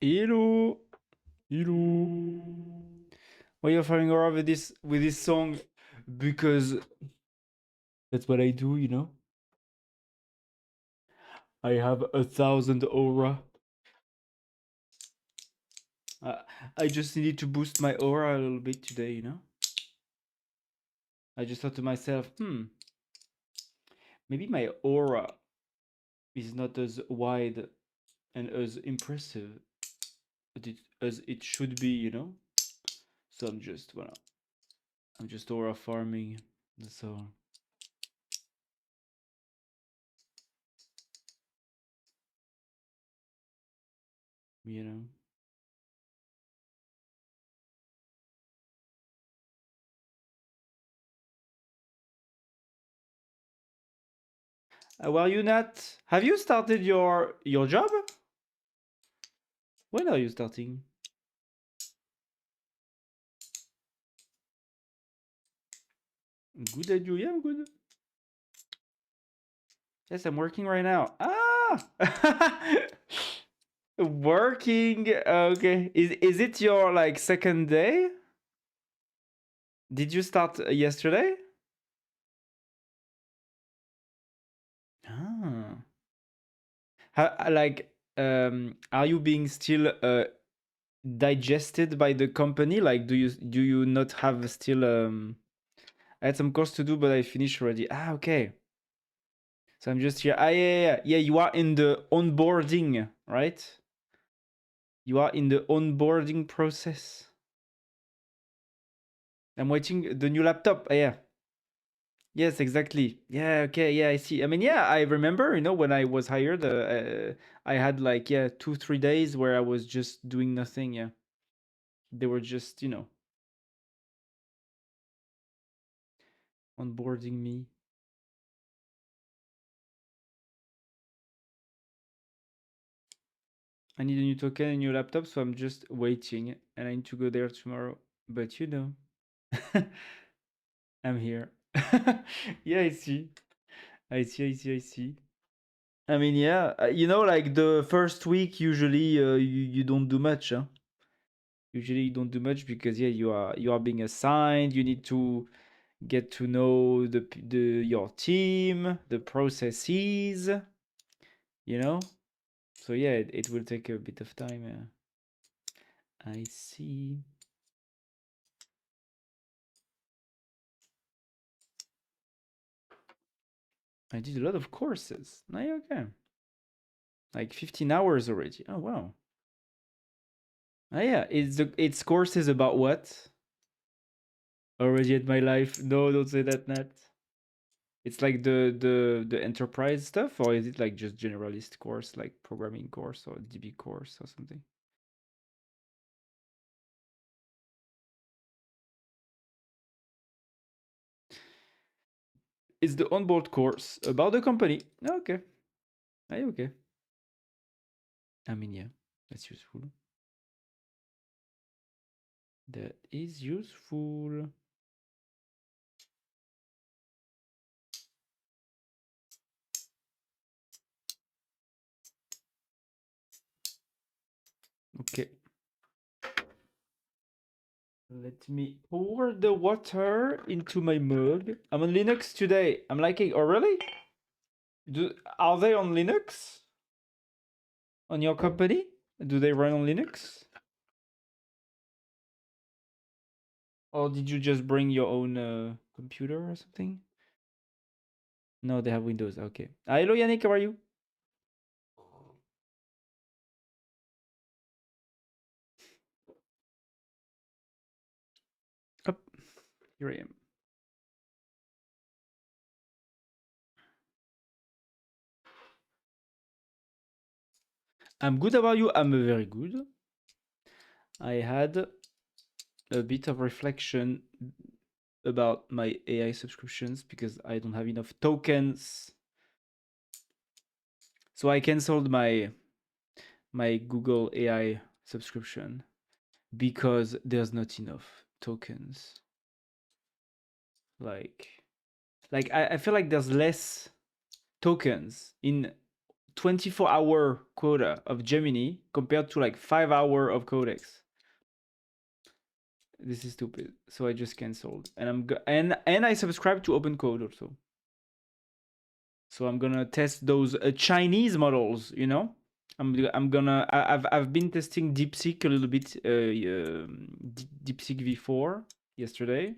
Hello, hello. Why you're falling around with this song? Because that's what I do, you know. I have 1,000 aura. Uh, I just needed to boost my aura a little bit today, you know. I just thought to myself, maybe my aura is not as wide and as impressive as it should be, you know. So I'm just aura farming. That's all. You know. Well, you not? Have you started your job? When are you starting? Good at you. Yeah, I'm good. Yes, I'm working right now. Ah, working. Okay. Is it your like second day? Did you start yesterday? Ah. Like, are you being still digested by the company? Like, do you not have still I had some course to do, but I finished already. Ah, okay. So I'm just here. Ah, yeah. You are in the onboarding, right? You are in the onboarding process. I'm waiting the new laptop. Ah, yeah. Yes, exactly. Yeah, okay. Yeah, I see. I mean, yeah, I remember, you know, when I was hired, I had like, yeah, 2, 3 days where I was just doing nothing. Yeah. They were just, you know, onboarding me. I need a new token, a new laptop, so I'm just waiting and I need to go there tomorrow. But you know, I'm here. Yeah, I see. I see. I mean, yeah, you know, like the first week, usually you don't do much. Huh? Usually you don't do much because yeah, you are being assigned. You need to get to know the your team, the processes. You know, so yeah, it will take a bit of time. I see. I did a lot of courses. No, yeah, okay. Like 15 hours already. Oh wow. Oh yeah, it's courses about what? Already at my life. No, don't say that, Nat. It's like the enterprise stuff, or is it like just generalist course, like programming course or DB course or something? It's the onboard course about the company. Okay. Okay. I mean, yeah, that's useful. That is useful. Okay. Let me pour the water into my mug. I'm on Linux today. I'm liking. Oh, really? Are they on Linux? On your company? Do they run on Linux? Or did you just bring your own computer or something? No, they have Windows. Okay. Hello, Yannick. How are you? Up. Here I am. I'm good. About you? I'm very good. I had a bit of reflection about my AI subscriptions because I don't have enough tokens. So I canceled my Google AI subscription because there's not enough tokens. Like I feel like there's less tokens in 24-hour quota of Gemini compared to like 5 hour of Codex. This is stupid. So I just canceled, and I subscribe to OpenCode also. So I'm gonna test those Chinese models. You know, I've been testing DeepSeek a little bit. DeepSeek V4 yesterday,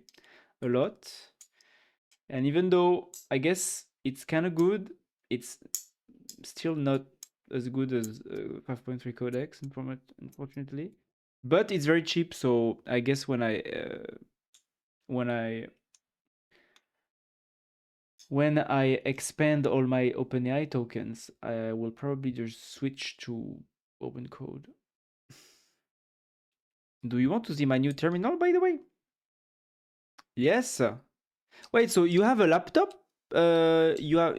a lot, and even though I guess it's kind of good, it's still not as good as 5.3 Codex, unfortunately. But it's very cheap, so I guess when I expand all my OpenAI tokens, I will probably just switch to OpenCode. Do you want to see my new terminal, by the way? Yes. Wait, so you have a laptop? You have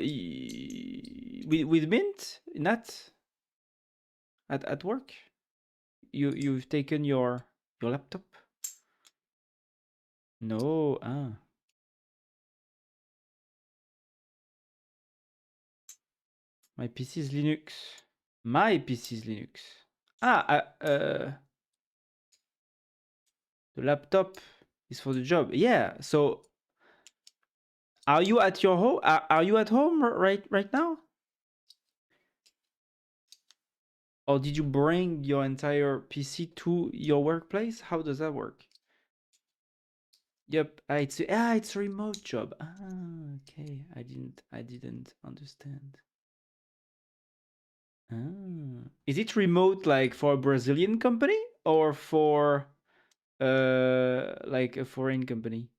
with Mint, Nat, at work? You've taken your laptop? No. Ah. My PC is Linux. My PC is Linux. The laptop is for the job. Yeah. So, are you at your home? Are you at home right now? Or did you bring your entire PC to your workplace? How does that work? Yep. It's a remote job. Okay. I didn't understand. Is it remote like for a Brazilian company or for like a foreign company?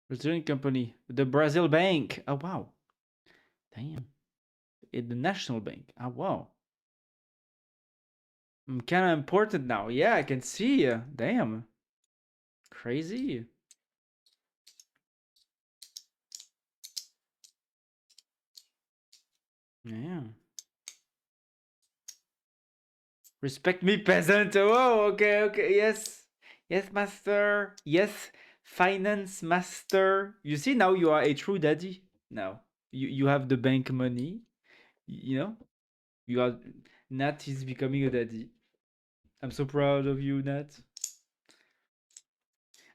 Brazilian company. The Brazil Bank. Oh wow. Damn. The National Bank. Oh wow. I'm kind of important now. Yeah, I can see. Damn. Crazy. Yeah. Respect me, peasant. Oh, okay, okay. Yes. Yes, master. Yes, finance master. You see, now you are a true daddy. Now you have the bank money. You know, you are. Nat is becoming a daddy. I'm so proud of you, Nat.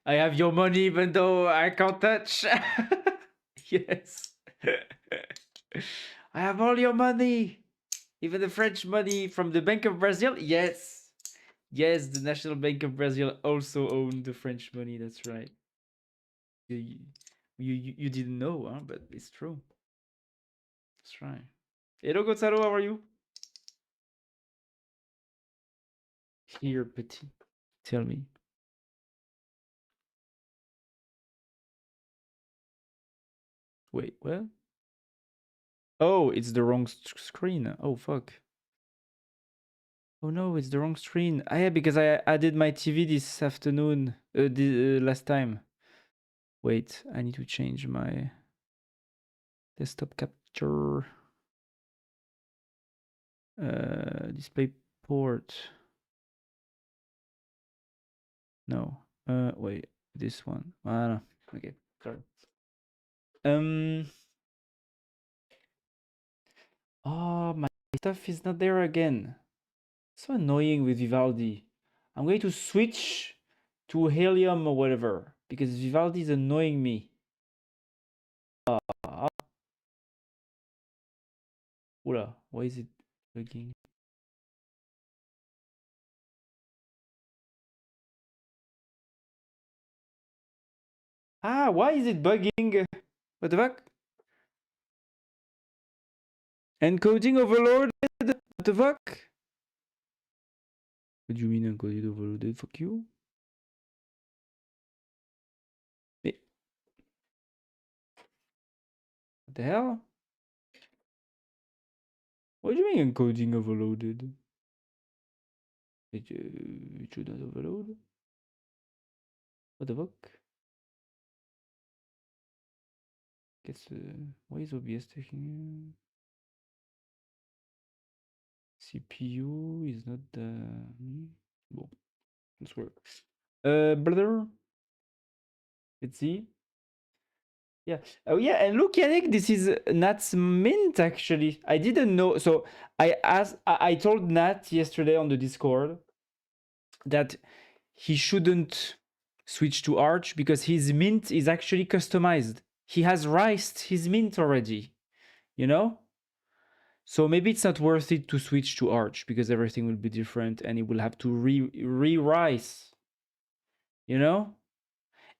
I have your money even though I can't touch. Yes. I have all your money. Even the French money from the Bank of Brazil? Yes. Yes, the National Bank of Brazil also owned the French money. That's right. You didn't know, huh? But it's true. That's right. Hello, Gonzalo. How are you? Here, petit. Tell me. Wait, what? Oh, it's the wrong screen. Oh, fuck. Oh no, it's the wrong screen. Yeah, because I added my TV this afternoon, last time. Wait, I need to change my desktop capture. Display port. No. Wait, this one. No. Okay, sorry. Oh, my stuff is not there again. So annoying with Vivaldi. I'm going to switch to Helium or whatever because Vivaldi is annoying me. Oula, why is it bugging? Why is it bugging? What the fuck? Encoding overloaded? What the fuck? What do you mean encoding overloaded? Fuck you. Mais... What the hell? What do you mean encoding overloaded? It should not overload? What the fuck? Guess why is OBS taking CPU is not the... Bon, let's work. Brother, let's see. Yeah. Oh yeah, and look, Yannick, this is Nat's mint actually. I didn't know. So I told Nat yesterday on the Discord that he shouldn't switch to Arch because his mint is actually customized. He has riced his mint already, you know? So maybe it's not worth it to switch to Arch because everything will be different and he will have to re-rice, you know?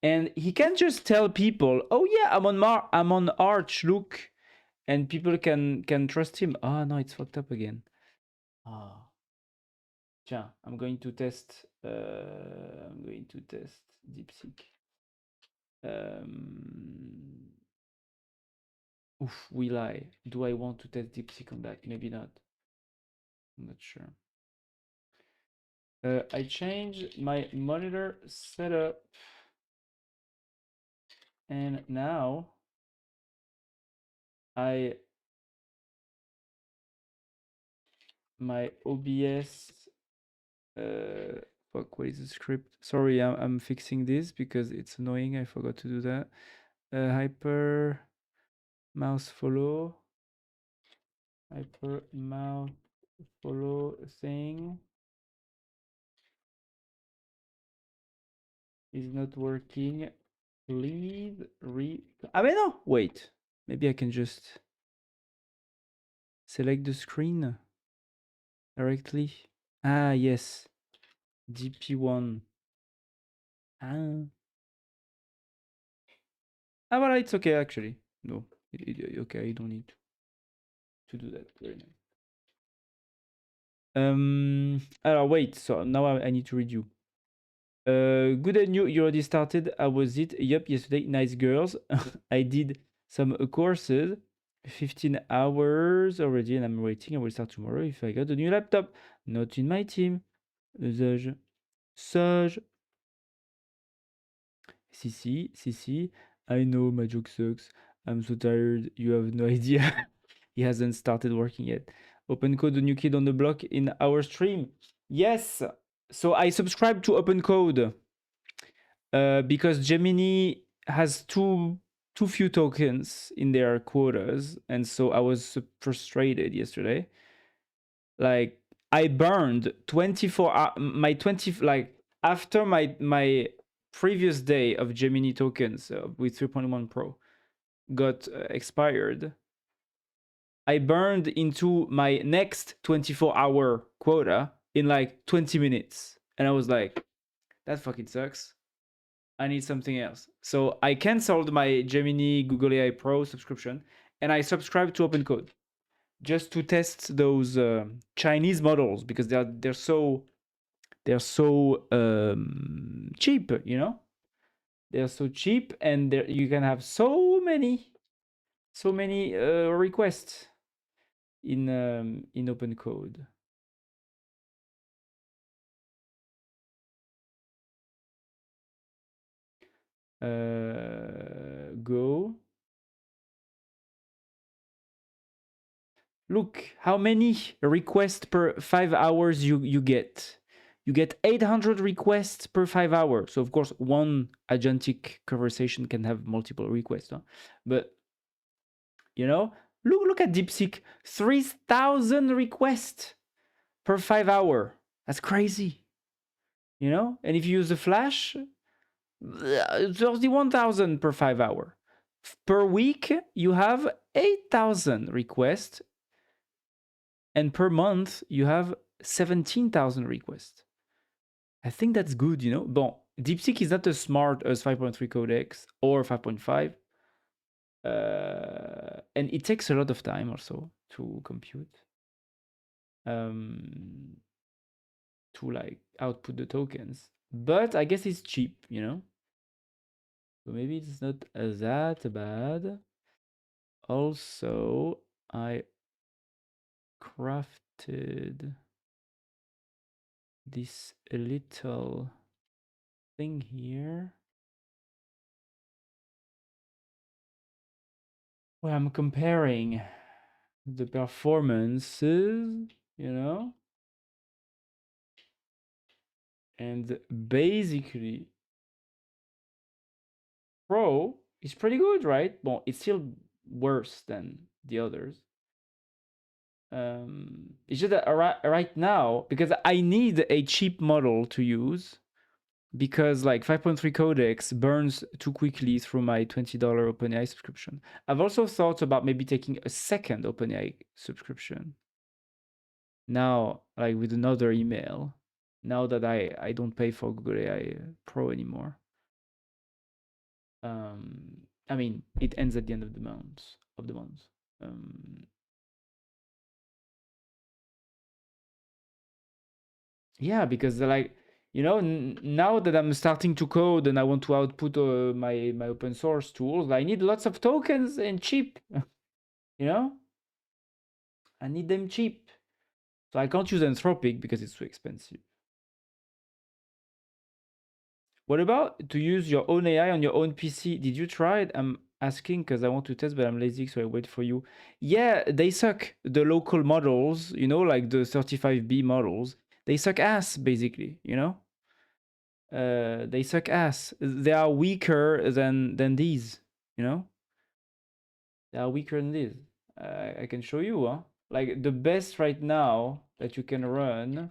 And he can just tell people, "Oh yeah, I'm on Arch, look." And people can trust him. Oh no, it's fucked up again. Ah. Tiens, I'm going to test DeepSeek. Oof, will I? Do I want to test DeepSeek on that? Maybe not. I'm not sure. I changed my monitor setup, and now my OBS. Fuck, what is the script? Sorry, I'm fixing this because it's annoying. I forgot to do that. Hyper mouse follow. Hyper mouse follow thing is not working. Please Ah, but no, wait. Maybe I can just select the screen directly. Ah, yes. DP1. Ah. Ah, well, it's okay actually. No, okay, you don't need to do that. Very nice. Wait. So now I need to read you. Good and you already started. How was it? Yup, yesterday. Nice girls. I did some courses. 15 hours already, and I'm waiting. I will start tomorrow if I got a new laptop. Not in my team. Sage. Sage. CC. I know my joke sucks. I'm so tired. You have no idea. He hasn't started working yet. Open Code, the new kid on the block in our stream. Yes. So I subscribe to Open Code because Gemini has too few tokens in their quotas, and so I was frustrated yesterday. Like I burned 24 my 20 like after my previous day of Gemini tokens with 3.1 Pro got expired. I burned into my next 24-hour quota in like 20 minutes. And I was like, that fucking sucks. I need something else. So I canceled my Gemini Google AI Pro subscription and I subscribed to OpenCode just to test those Chinese models because they're so cheap, you know? They're so cheap and you can have so many requests in OpenCode. Go. Look how many requests per 5 hours you get. You get 800 requests per 5 hours. So of course, one agentic conversation can have multiple requests, huh? But you know, look at DeepSeek, 3,000 requests per 5 hour. That's crazy, you know. And if you use the Flash, 31,000 per 5 hour. Per week, you have 8,000 requests, and per month, you have 17,000 requests. I think that's good, you know. Bon, DeepSeek is not as smart as 5.3 codex or 5.5. And it takes a lot of time also to compute. To like output the tokens. But I guess it's cheap, you know. So maybe it's not that bad. Also, I crafted this little thing here where I'm comparing the performances you know? And basically, Pro is pretty good, right? Well, it's still worse than the others. It's just that right now, because I need a cheap model to use, because like 5.3 codecs burns too quickly through my $20 OpenAI subscription. I've also thought about maybe taking a second OpenAI subscription now, like with another email, now that I don't pay for Google AI Pro anymore. I mean, it ends at the end of the month. Yeah, because like now that I'm starting to code and I want to output my open source tools, I need lots of tokens and cheap. You know, I need them cheap, so I can't use Anthropic because it's too expensive. What about to use your own AI on your own PC? Did you try it? I'm asking because I want to test, but I'm lazy, so I wait for you. Yeah, they suck. The local models, like the 35B models, they suck ass, basically, they suck ass. They are weaker than these, you know? They are weaker than these. I can show you, huh? Like the best right now that you can run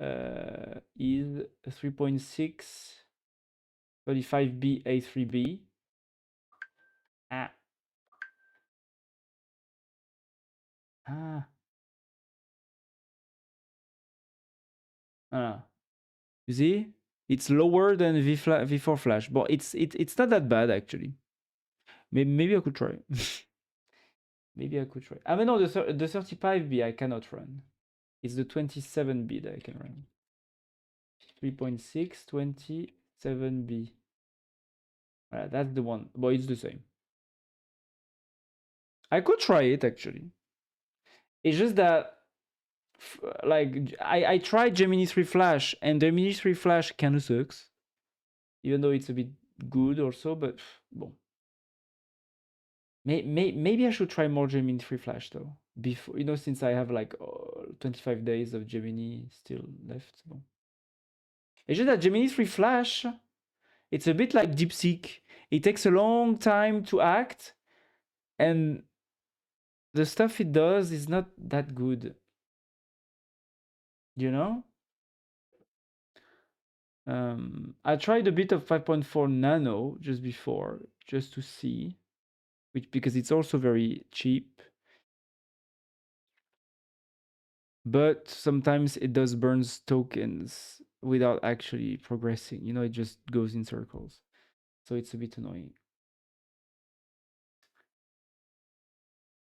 is 3.6 35B A3B. Ah. Ah. Ah. You see? It's lower than V4 Flash, but it's not that bad actually. Maybe I could try. Maybe I could try. I mean, no, the 35B I cannot run. It's the 27B that I can run. 3.6 27B. That's the one, but it's the same. I could try it actually. It's just that like I tried Gemini 3 Flash and Gemini 3 Flash kind of sucks, even though it's a bit good also, but bon. Maybe I should try more Gemini 3 Flash though. Before, since I have like 25 days of Gemini still left. Bon. It's just that Gemini 3 Flash, it's a bit like DeepSeek. It takes a long time to act, and the stuff it does is not that good. You know? I tried a bit of 5.4 nano just before, just to see, because it's also very cheap. But sometimes it does burns tokens without actually progressing. It just goes in circles. So it's a bit annoying.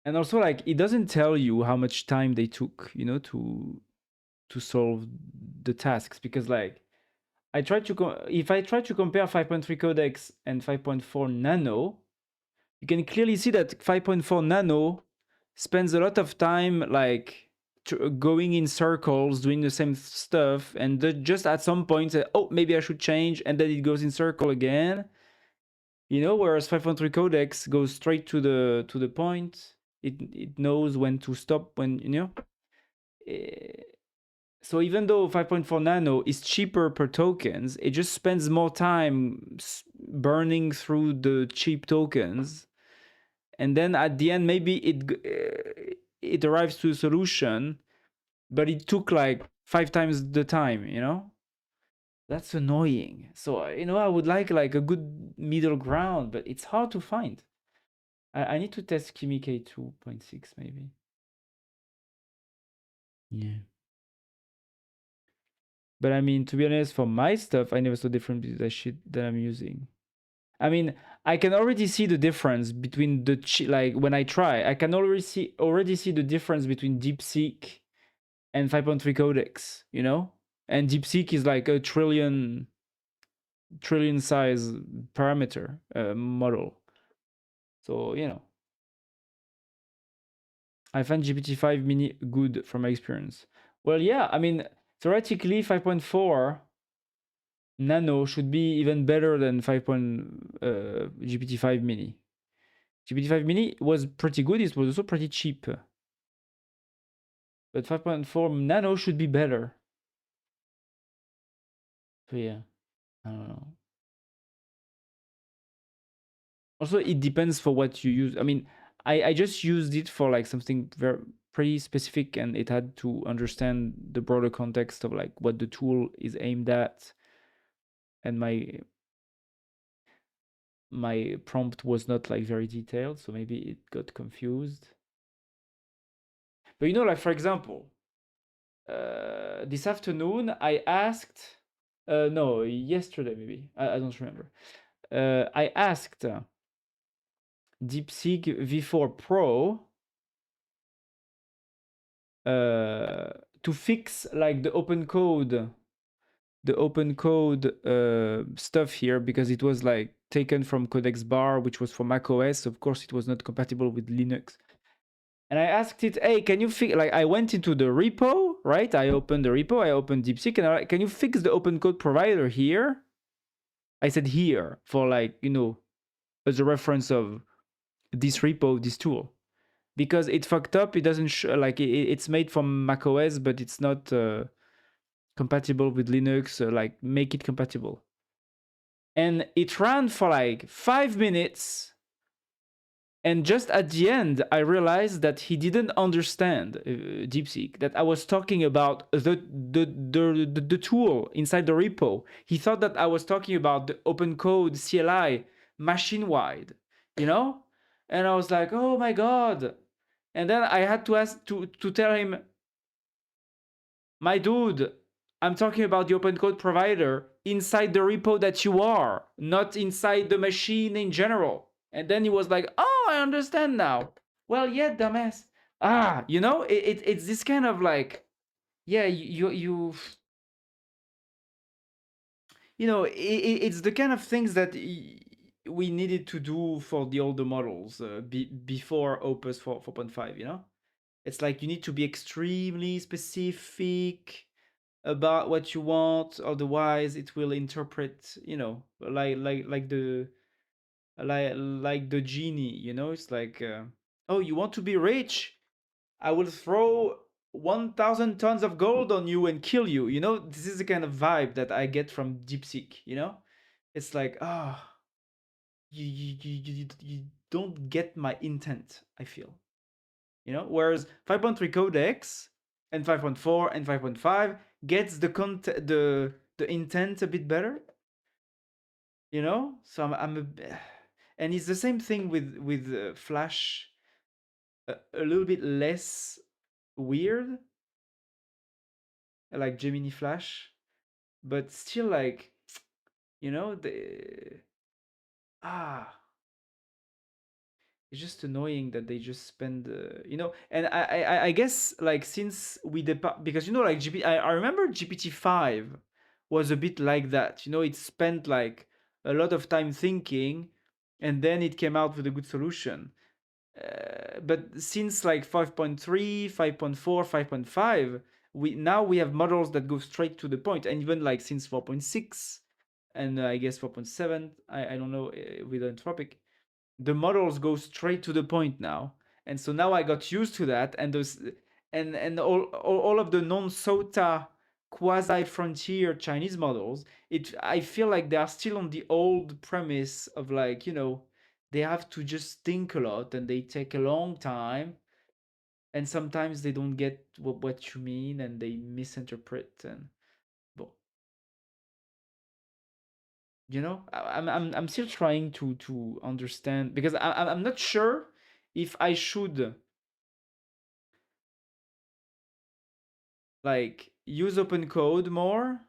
And also, like, it doesn't tell you how much time they took, to solve the tasks, because like if I try to compare 5.3 codecs and 5.4 nano, you can clearly see that 5.4 nano spends a lot of time like going in circles doing the same stuff, and just at some point say, oh, maybe I should change, and then it goes in circle again, whereas 5.3 codecs goes straight to the point. It knows when to stop, when so even though 5.4 nano is cheaper per tokens, it just spends more time burning through the cheap tokens, and then at the end maybe it arrives to a solution, but it took like 5 times the time. That's annoying. So I would like a good middle ground, but it's hard to find. I need to test Kimi K 2.6 maybe. Yeah. But I mean, to be honest, for my stuff, I never saw difference between the shit that I'm using. I mean, I can already see the difference between like when I try, I can already see the difference between DeepSeek and 5.3 codecs, And DeepSeek is like a trillion size parameter model. So, I find GPT-5 mini good from my experience. Well, yeah, I mean, theoretically 5.4 nano should be even better than GPT-5 mini. GPT-5 mini was pretty good. It was also pretty cheap. but 5.4 nano should be better. So yeah, I don't know. Also, it depends for what you use. I mean, I just used it for like something very pretty specific, and it had to understand the broader context of like what the tool is aimed at, and my prompt was not like very detailed, so maybe it got confused. But you know, like for example, this afternoon I asked, no, yesterday maybe, I don't remember. I asked DeepSeek V4 Pro to fix like the open code stuff here, because it was like taken from Codex Bar, which was for macOS. Of course, it was not compatible with Linux. And I asked it, hey, can you fix, like, I went into the repo, right? I opened the repo, I opened DeepSeek, and I like, can you fix the open code provider here? I said here for like, you know, as a reference of this repo, this tool, because it fucked up. It doesn't like it's made from macOS, but it's not compatible with Linux. Like, make it compatible. And it ran for like 5 minutes. And just at the end, I realized that he didn't understand DeepSeek, that I was talking about the tool inside the repo. He thought that I was talking about the open code CLI machine wide, you know? And I was like, oh my God. And then I had to ask to tell him, my dude, I'm talking about the open code provider inside the repo that you are, not inside the machine in general. And then he was like, oh, I understand now. Well, yeah, dumbass. You know, it's this kind of like, yeah, you know, it's the kind of things that we needed to do for the older models before Opus 4.5, you know? It's like you need to be extremely specific about what you want, otherwise it will interpret, you know, like the genie, you know. It's like, oh, you want to be rich, I will throw 1,000 tons of gold on you and kill you, you know. This is the kind of vibe that I get from DeepSeek, you know. It's like, you don't get my intent, I feel, you know. Whereas 5.3 codex and 5.4 and 5.5 gets the intent a bit better, you know. So and it's the same thing with Flash, a little bit less weird, like Gemini Flash, but still like, you know, the it's just annoying that they just spend, you know. And I guess like since we depart, because you know, like I remember GPT-5 was a bit like that, you know. It spent like a lot of time thinking, and then it came out with a good solution. But since like 5.3, 5.4, 5.5, we have models that go straight to the point. And even like since 4.6 and I guess 4.7, I don't know, with Anthropic, the models go straight to the point now. And so now I got used to that, and those and all of the non-SOTA quasi frontier Chinese models, I feel like they are still on the old premise of like, you know, they have to just think a lot and they take a long time, and sometimes they don't get what you mean and they misinterpret. And well, you know, I'm still trying to understand, because I'm not sure if I should like use open code more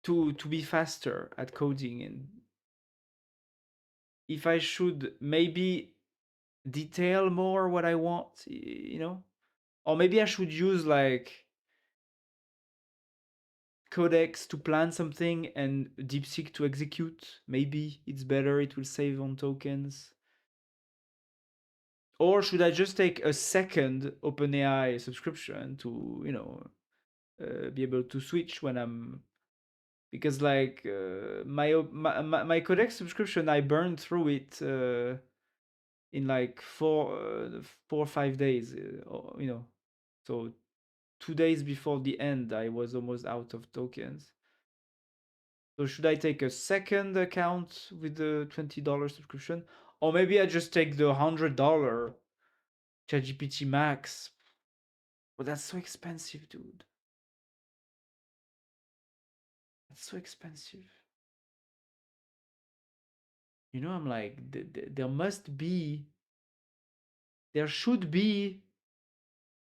to be faster at coding, and if I should maybe detail more what I want, you know, or maybe I should use like Codex to plan something and DeepSeek to execute. Maybe it's better, it will save on tokens. Or should I just take a second OpenAI subscription to, you know, be able to switch when I'm, because like my Codex subscription, I burned through it in like 4 or 5 days, you know. So 2 days before the end, I was almost out of tokens. So should I take a second account with the $20 subscription? Or maybe I just take the $100 ChatGPT Max. But that's so expensive, dude. That's so expensive. You know, I'm like, there should be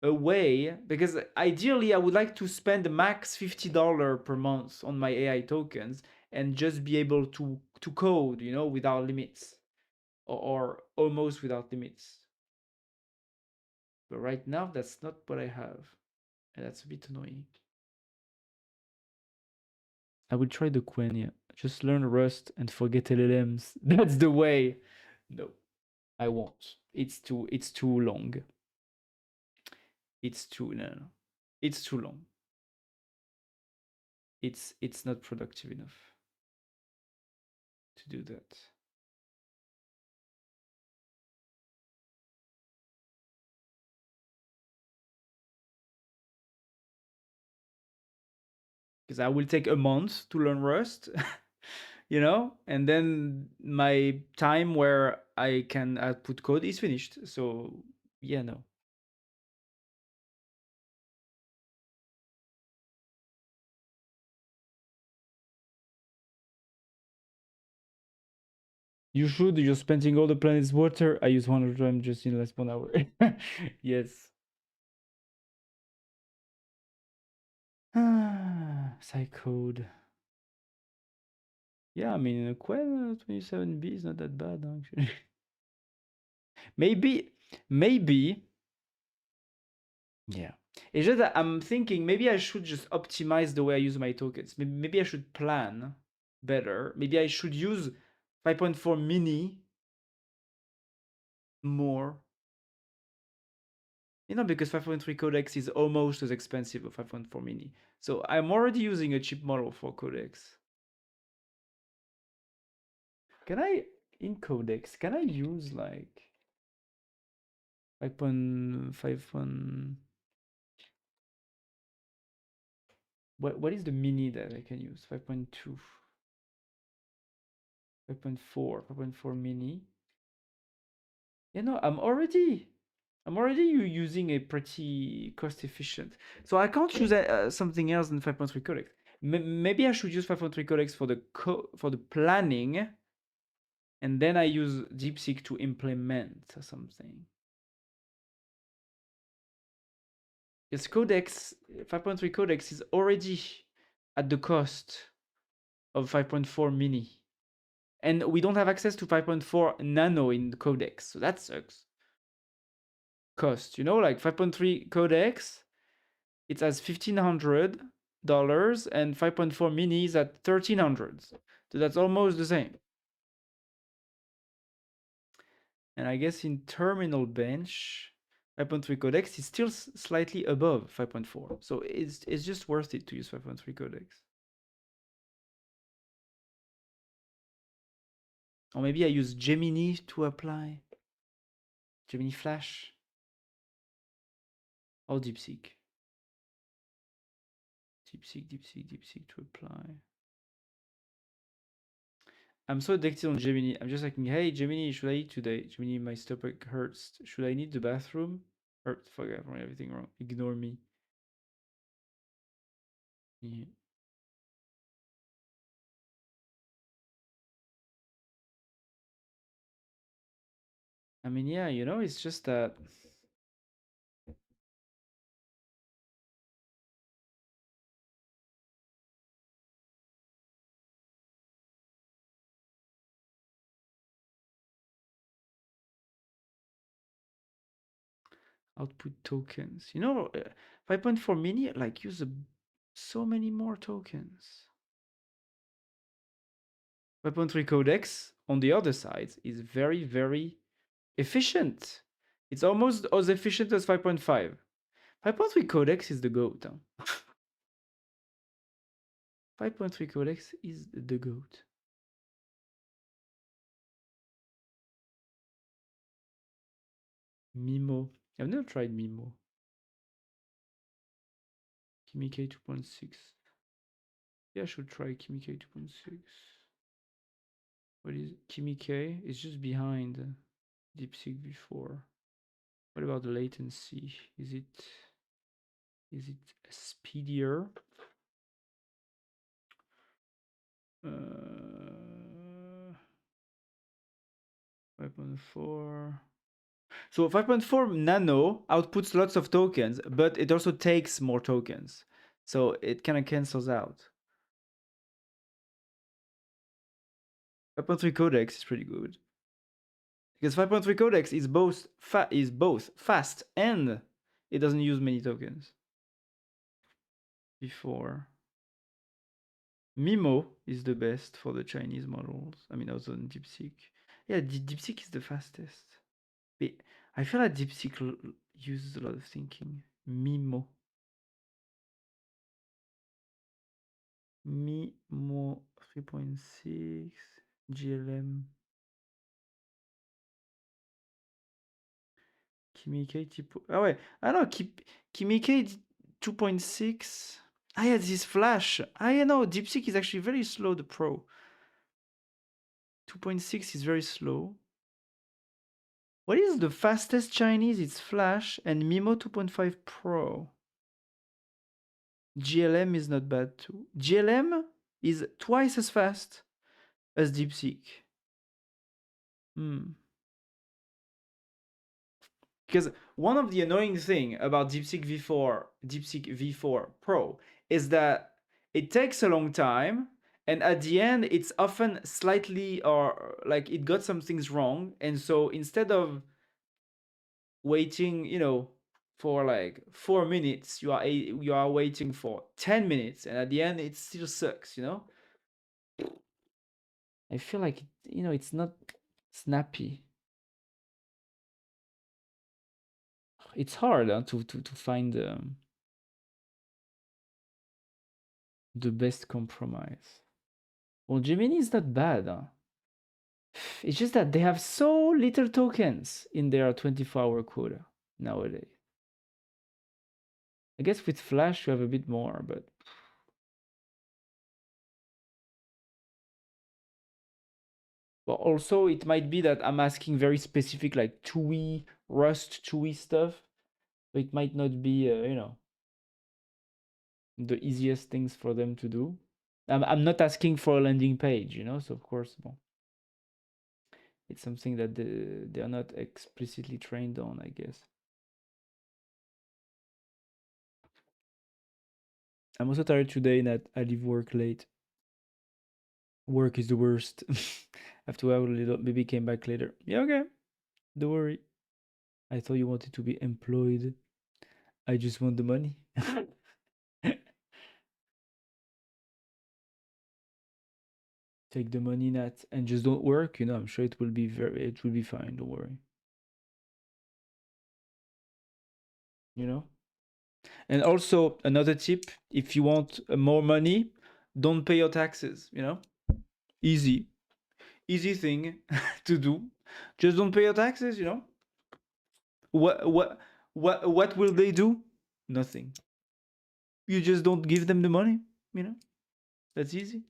a way, because ideally I would like to spend max $50 per month on my AI tokens and just be able to code, you know, without limits, or almost without limits. But right now, that's not what I have, and that's a bit annoying. I will try the Quen, yeah. Just learn Rust and forget LLMs. That's the way. No, I won't. It's too long. It's too no, no. It's too long. It's not productive enough to do that. Because I will take a month to learn Rust, you know, and then my time where I can output code is finished. So yeah, no. You should. You're spending all the planet's water. I use 100 RAM just in less than 1 hour. Yes. Psycode. Yeah, I mean, Quell 27B is not that bad, actually. maybe. Yeah. It's just that I'm thinking maybe I should just optimize the way I use my tokens. Maybe I should plan better. Maybe I should use 5.4 mini more. You know, because 5.3 codex is almost as expensive as 5.4 mini. So I'm already using a cheap model for codex. Can I, in codex, can I use like 5.5? What is the mini that I can use? 5.2, 5.4, 5.4 mini. You know, I'm already using a pretty cost efficient. So I can't use something else than 5.3 codex. Maybe I should use 5.3 codex for the planning, and then I use DeepSeek to implement something. Because codex 5.3 codex is already at the cost of 5.4 mini, and we don't have access to 5.4 nano in the codex, so that sucks. Cost, you know, like 5.3 codex, it's as $1,500, and 5.4 mini is at $1,300. So that's almost the same. And I guess in terminal bench, 5.3 codex is still slightly above 5.4. So it's just worth it to use 5.3 codex. Or maybe I use Gemini to apply. Gemini Flash. Or DeepSeek. DeepSeek to apply. I'm so addicted on Gemini. I'm just like, hey, Gemini, should I eat today? Gemini, my stomach hurts. Should I need the bathroom? Fuck, I'm doing everything wrong. Ignore me. Yeah. I mean, yeah, you know, it's just that output tokens. You know, 5.4 mini, like, use so many more tokens. 5.3 codex, on the other side, is very, very efficient. It's almost as efficient as 5.5. 5.3 codex is the GOAT. Huh? 5.3 codex is the GOAT. Mimo. I've never tried Mimo. Kimi K 2.6. Yeah, I should try Kimi K 2.6. What is Kimi K? It's just behind DeepSeek V4. What about the latency? Is it speedier? 5.4. So 5.4 nano outputs lots of tokens, but it also takes more tokens. So it kind of cancels out. 5.3 codex is pretty good. Because 5.3 codex is both fast and it doesn't use many tokens. Before Mimo is the best for the Chinese models. I mean, also than DeepSeek. Yeah, DeepSeek is the fastest. But I feel like DeepSeek uses a lot of thinking. Mimo 3.6 GLM. Kimi K typo. Ah ouais, ah non, Kimi K 2.6. Ah yeah, this flash. Ah yeah, no, DeepSeek is actually very slow, the Pro. 2.6 is very slow. What is the fastest Chinese? It's Flash and Mimo 2.5 Pro. GLM is not bad too. GLM is twice as fast as DeepSeek. Because one of the annoying thing about DeepSeek V4 Pro is that it takes a long time, and at the end it's often slightly or like it got some things wrong, and so instead of waiting, for like 4 minutes, you are waiting for 10 minutes, and at the end it still sucks. I feel like it's not snappy. It's hard to find the best compromise. Well, Gemini is not bad. It's just that they have so little tokens in their 24-hour quota nowadays. I guess with Flash you have a bit more, but also it might be that I'm asking very specific, like TUI, Rust TUI stuff. So it might not be, the easiest things for them to do. I'm not asking for a landing page, so of course, it's something that they are not explicitly trained on, I guess. I'm also tired today that I leave work late. Work is the worst. I have to work a little, maybe came back later. Yeah, okay. Don't worry. I thought you wanted to be employed. I just want the money. Take the money, Nat, and just don't work. I'm sure it will be fine. Don't worry. And also another tip: if you want more money, don't pay your taxes. Easy thing to do. Just don't pay your taxes. What will they do? Nothing. You just don't give them the money. That's easy.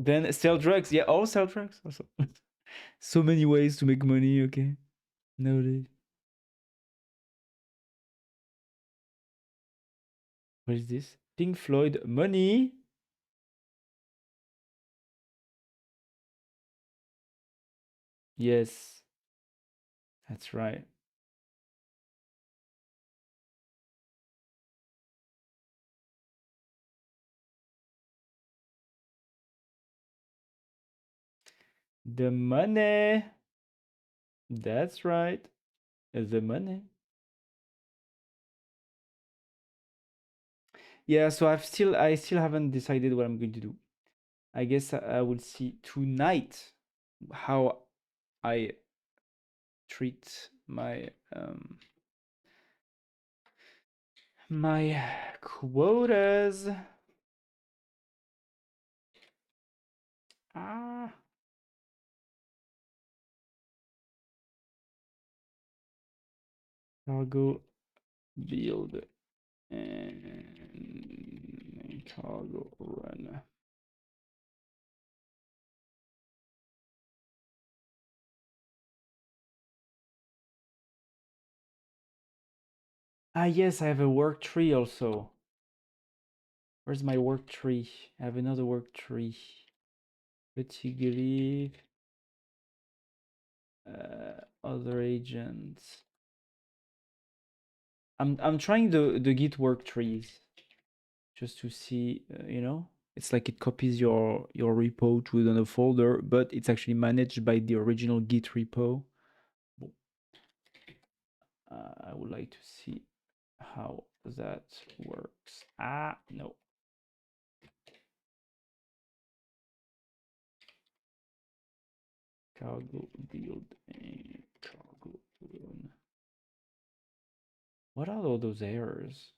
Then sell drugs. Yeah, all sell drugs also. So many ways to make money. Okay, nowadays. What is this? Pink Floyd money. Yes, that's right. The money. That's right. The money. Yeah, so I still haven't decided what I'm going to do. I guess I will see tonight how I treat my my quotas. Ah. I'll go build and cargo run. Ah, yes, I have a work tree also. Where's my work tree? I have another work tree. Fatigue leave. Other agents. I'm trying the Git work trees just to see, you know, it's like it copies your repo to another folder, but it's actually managed by the original Git repo. I would like to see how that works. Ah, no. Cargo build and cargo run. What are all those errors?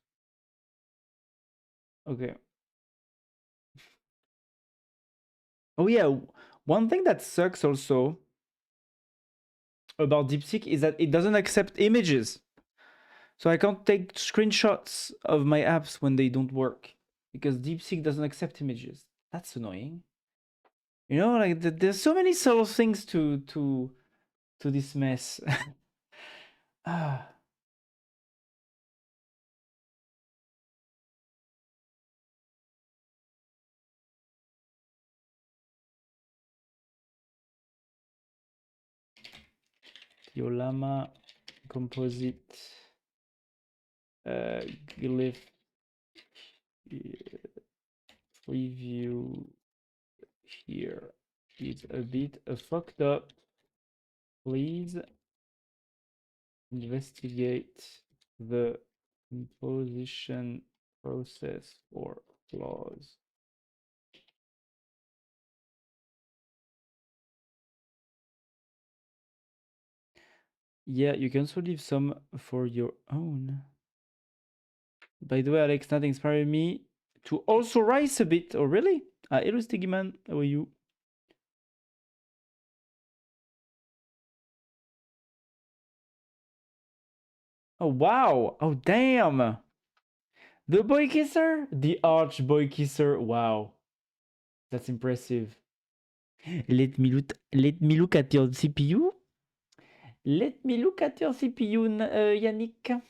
Okay. Oh yeah, one thing that sucks also about DeepSeek is that it doesn't accept images. So I can't take screenshots of my apps when they don't work because DeepSeek doesn't accept images. That's annoying. You know, like there's so many subtle things to this mess. Ah. Diorama composite glyph preview here is a bit fucked up. Please investigate the composition process for flaws. Yeah, you can also leave some for your own. By the way, Alex, that inspired me to also rise a bit. Oh, really? Hello, Stigman. How are you? Oh, wow. Oh, damn. The boy kisser? The arch boy kisser. Wow. That's impressive. Let me look at your CPU. Let me look at your CPU, Yannick.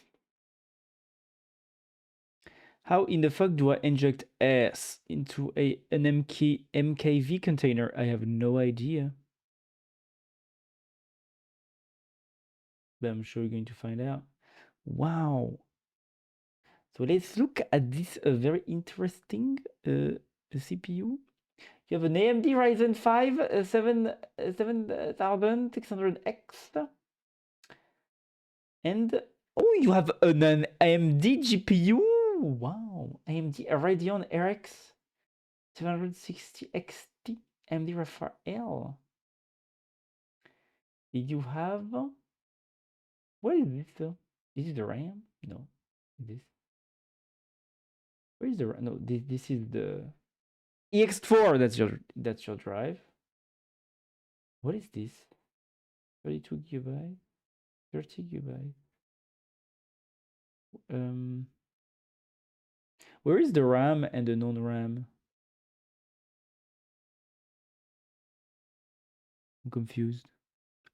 How in the fuck do I inject S into an MKV container? I have no idea. But I'm sure you're going to find out. Wow. So let's look at this very interesting CPU. You have an AMD Ryzen 5 7600X. And oh, you have an AMD GPU. Wow. AMD Radeon RX 760 XT AMD Raphael. You have what is this though? Is it the RAM? No. This. Where is the RAM? No, this is the EX4. That's your drive. What is this? 32 gigabyte, 30 gigabyte. Where is the RAM and the non-RAM? I'm confused.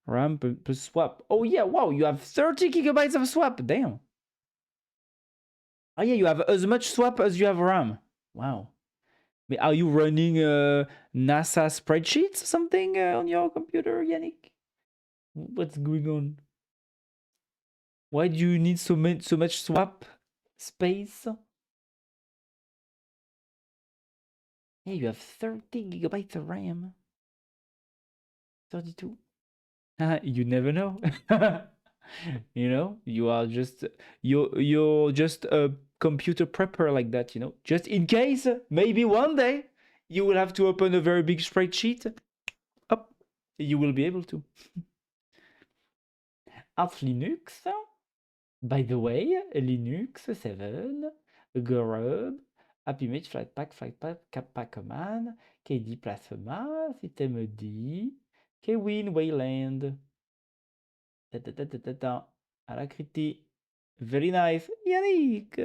RAM plus swap. Oh yeah, wow, you have 30 gigabytes of swap. Damn. Oh yeah, you have as much swap as you have RAM. Wow. But are you running NASA spreadsheets or something on your computer, Yannick? What's going on? Why do you need so much swap space? Yeah, you have 30 gigabytes of RAM. 32. You never know. You know, you're just a computer prepper like that, you know. Just in case, maybe one day you will have to open a very big spreadsheet. Up, you will be able to. Arch Linux, by the way, Linux 7, Grub, AppImage, Flatpak, Kappa Command, KD Plasma, systemd, Kwin, Wayland. Alacrity. Very nice. Yannick.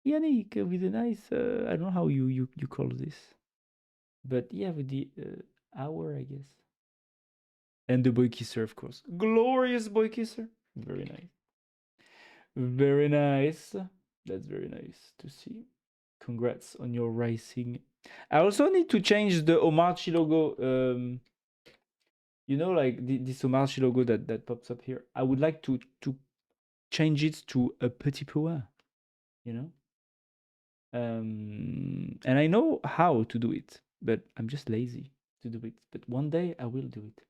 Yannick with a nice, I don't know how you call this, but yeah, with the hour, I guess. And the boy kisser, of course. Glorious boy kisser. Very nice. Very nice. That's very nice to see. Congrats on your rising. I also need to change the Omarchi logo. You know, like this Omarchi logo that pops up here. I would like to change it to a petit pois. You know. And I know how to do it, but I'm just lazy to do it. But one day I will do it.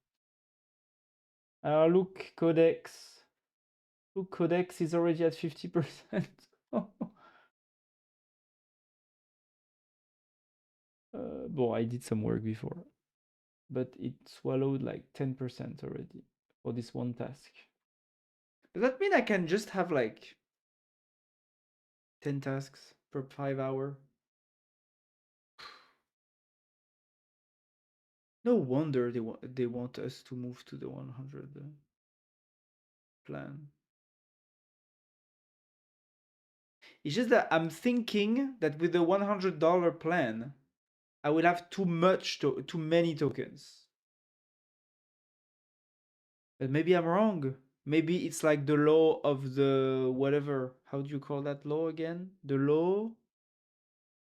Look, Codex. Look, Codex is already at 50%. Well, I did some work before, but it swallowed like 10% already for this one task. Does that mean I can just have like 10 tasks per 5 hour? No wonder they want us to move to the 100 plan. It's just that I'm thinking that with the $100 plan, I will have too many tokens. But maybe I'm wrong. Maybe it's like the law of the whatever. How do you call that law again? The law,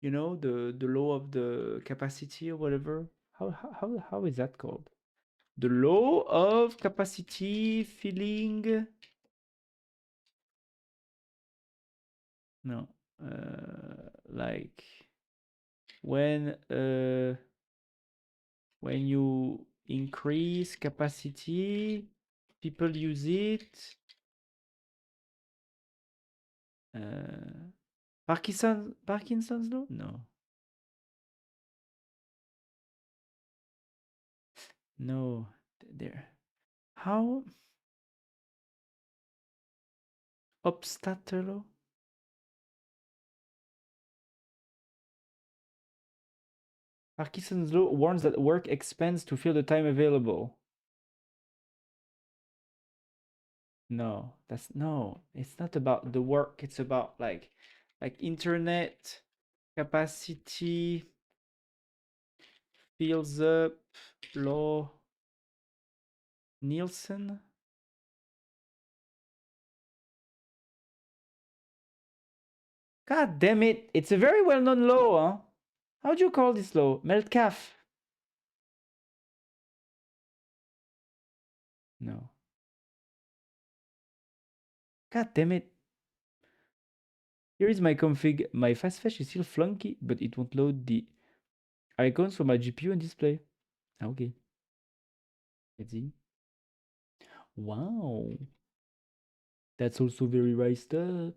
you know, the law of the capacity or whatever. How is that called? The law of capacity filling. No, like when you increase capacity, people use it. Parkinson's law? No. No. There. How? Obstacle law? Parkinson's law warns that work expands to fill the time available. No, it's not about the work. It's about like internet capacity fills up law. Nielsen? God damn it. It's a very well-known law, huh? How do you call this law? Metcalfe? No. God damn it. Here is my config. My fast fetch is still flunky, but it won't load the icons for my GPU and display. Okay. Let's see. Wow. That's also very raised up.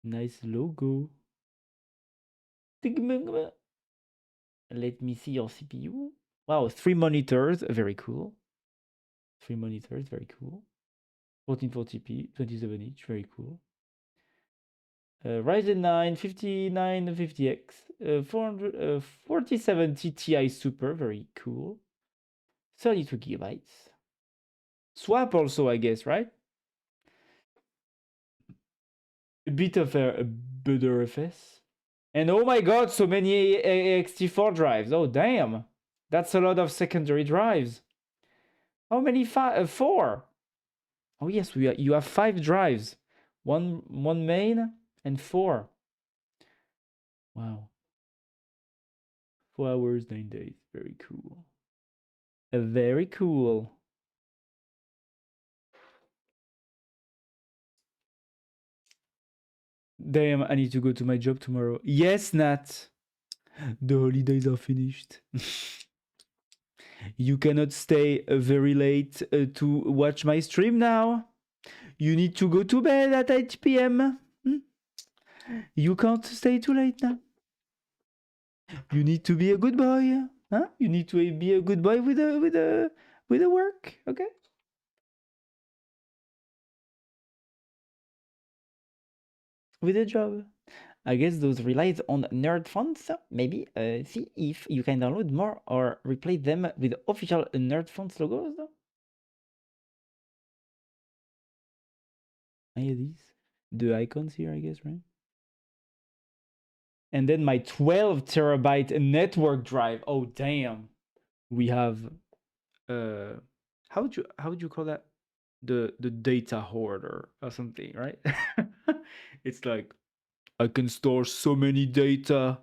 Nice logo. Let me see your CPU. Wow, 3 monitors. Very cool. 3 monitors. Very cool. 1440p, 27 inch. Very cool. Ryzen 9 5950X, 4070 Ti Super, very cool. 32 gigabytes. Swap also, I guess, right? A bit of a better FS. And oh my god, so many AXT4 drives. Oh, damn. That's a lot of secondary drives. How many? 4. Oh, yes, you have 5 drives. One main and 4. Wow. 4 hours, 9 days. Very cool. Very cool. Damn, I need to go to my job tomorrow. Yes, Nat. The holidays are finished. You cannot stay very late to watch my stream now. You need to go to bed at 8 p.m. You can't stay too late now. You need to be a good boy. Huh? You need to be a good boy with the work, okay? With a job. I guess those relies on nerd fonts. Maybe see if you can download more or replace them with official nerd fonts logos. I have these. The icons here, I guess, right? and then my 12 terabyte network drive. Oh damn. We have how would you call that? The data hoarder or something, right? It's like I can store so many data,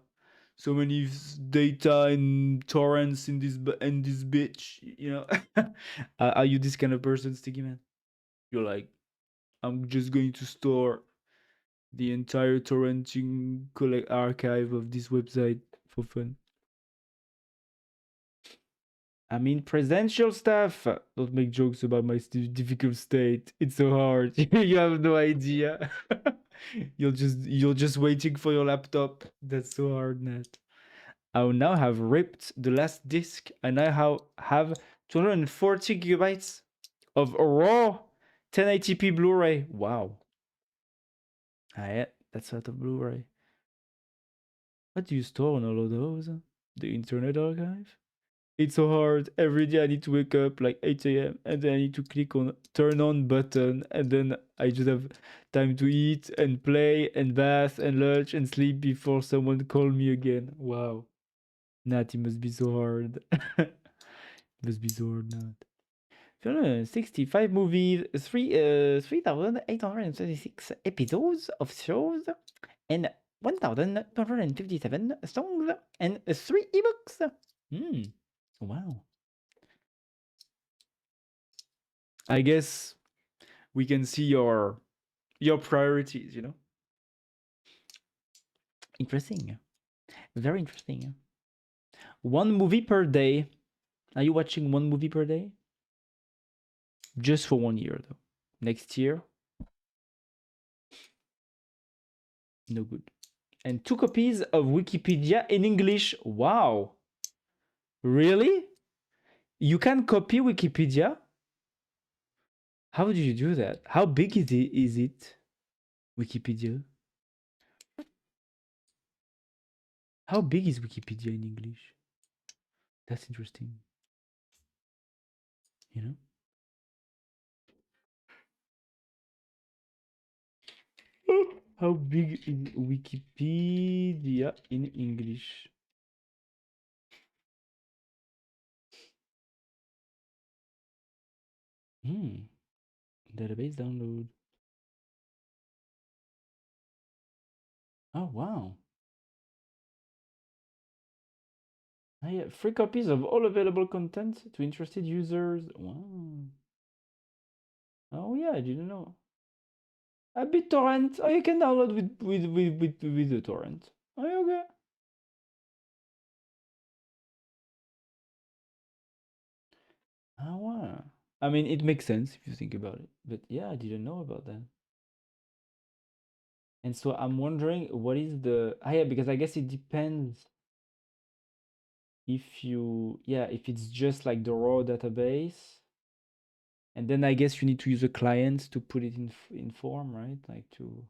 so many data and torrents in this bitch, you know. Are you this kind of person, Sticky Man? You're like, I'm just going to store the entire torrenting collect archive of this website for fun. I mean, presidential stuff. Don't make jokes about my difficult state. It's so hard. You have no idea. You're just waiting for your laptop. That's so hard, Nat. I will now have ripped the last disk. I now have 240 gigabytes of raw 1080p Blu-ray. Wow. Yeah, that's a lot of Blu-ray. What do you store on all of those? The Internet Archive? It's so hard. Every day I need to wake up like 8 a.m. and then I need to click on turn on button, and then I just have time to eat and play and bath and lunch and sleep before someone call me again. Wow. Nat, it must be so hard. It must be so hard, Nat. 65 movies, 3,836 episodes of shows, and 1,257 songs, and 3 ebooks. Wow. I guess we can see your priorities, you know? Interesting. Very interesting. 1 movie per day. Are you watching 1 movie per day? Just for 1 year, though. Next year, no good. And 2 copies of Wikipedia in English. Wow. Really? You can copy Wikipedia? How do you do that? How big is it? Wikipedia? How big is Wikipedia in English? That's interesting. You know? How big is Wikipedia in English? Database download. Oh, wow. Yeah, 3 copies of all available content to interested users. Wow. Oh, yeah, I didn't know. A BitTorrent. Oh, you can download with the torrent. Oh, okay. Oh, wow. I mean, it makes sense if you think about it. But yeah, I didn't know about that. And so I'm wondering what is the... yeah, because I guess it depends if if it's just like the raw database. And then I guess you need to use a client to put it in form, right? Like to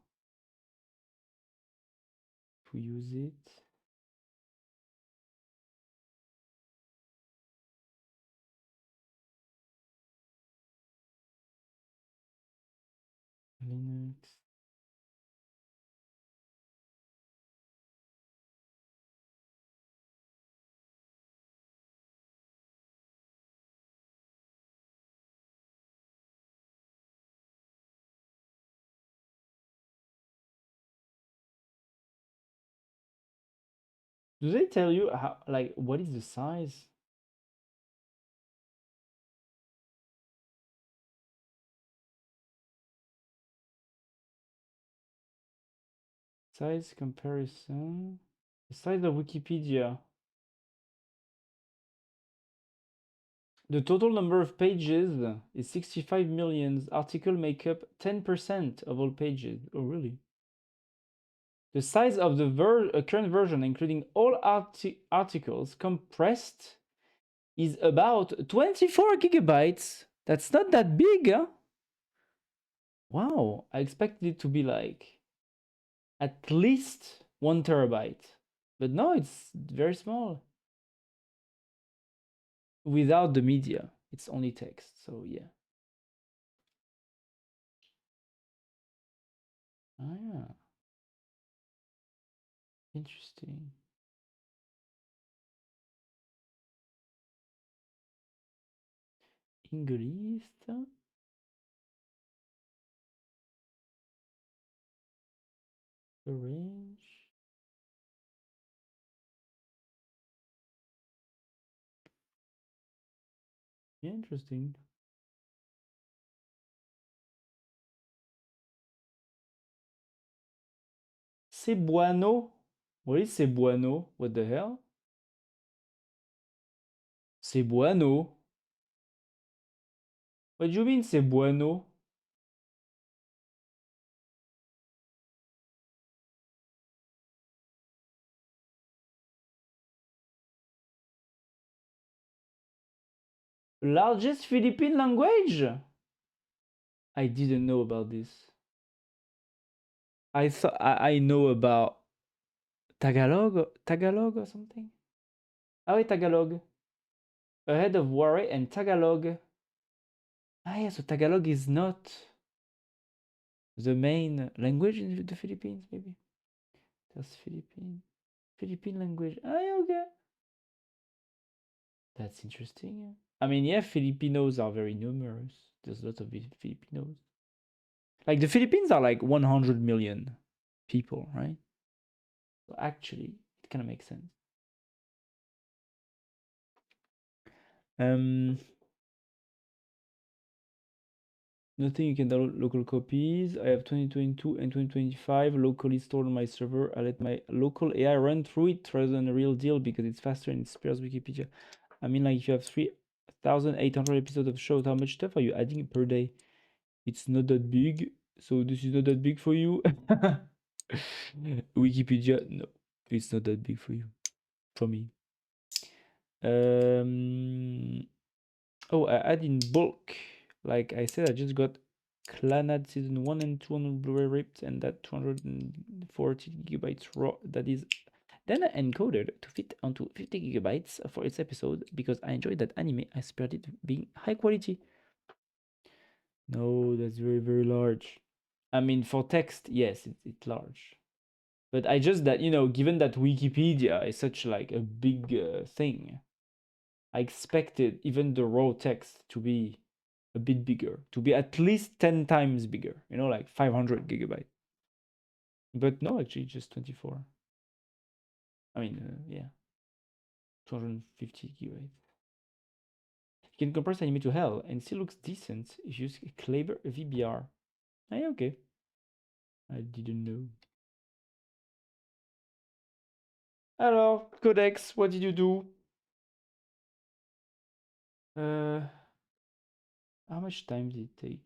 use it. Linux. Do they tell you how, like, what is the size? Size comparison. The size of Wikipedia. The total number of pages is 65 million. Articles make up 10% of all pages. Oh, really? The size of the current version, including all articles compressed, is about 24 gigabytes. That's not that big, huh? Wow, I expected it to be like at least 1 terabyte. But no, it's very small. Without the media, it's only text, so yeah. Ah, yeah. Interesting. English. Orange. Interesting. Cebuano? What is Cebuano? What the hell? Cebuano? What do you mean Cebuano? Largest Philippine language? I didn't know about this. I thought I know about Tagalog or something. Ah oui, Tagalog. Ahead of Waray and Tagalog. Ah yeah, so Tagalog is not the main language in the Philippines, maybe. That's Philippine language. Ah yeah, okay. That's interesting. I mean, yeah, Filipinos are very numerous. There's lots of Filipinos. Like the Philippines are like 100 million people, right? So actually, it kind of makes sense. Nothing you can download local copies. I have 2022 and 2025 locally stored on my server. I let my local AI run through it rather than a real deal because it's faster and it spares Wikipedia. I mean, like if you have 3,800 episodes of shows, how much stuff are you adding per day? It's not that big, so this is not that big for you. Wikipedia, no, it's not that big for you, for me. Oh, I add in bulk. Like I said, I just got Clannad Season 1 and 2 on Blu-ray ripped, and that 240 gigabytes raw. That is then encoded to fit onto 50 gigabytes for its episode because I enjoyed that anime. I spared it being high quality. No, that's very, very large. I mean, for text, yes, it's large. But I just that, given that Wikipedia is such like a big thing, I expected even the raw text to be a bit bigger, to be at least 10 times bigger, like 500 gigabyte. But no, actually, just 24. I mean, yeah, 250 gigabytes. You can compress anime to hell and still looks decent if you use Kleber VBR. Hey, okay. I didn't know. Alors, Codex, what did you do? How much time did it take?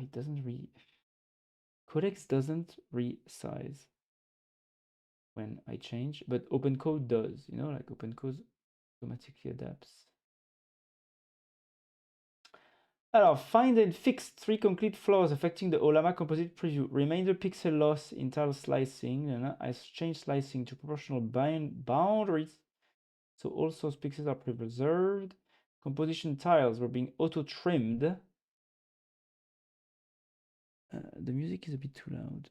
It doesn't Codex doesn't resize when I change, but OpenCode does. Like OpenCode automatically adapts. Alors, find and fix 3 concrete flaws affecting the Olama composite preview. Remainder pixel loss in tile slicing. I changed slicing to proportional boundaries, so all source pixels are preserved. Composition tiles were being auto-trimmed. The music is a bit too loud.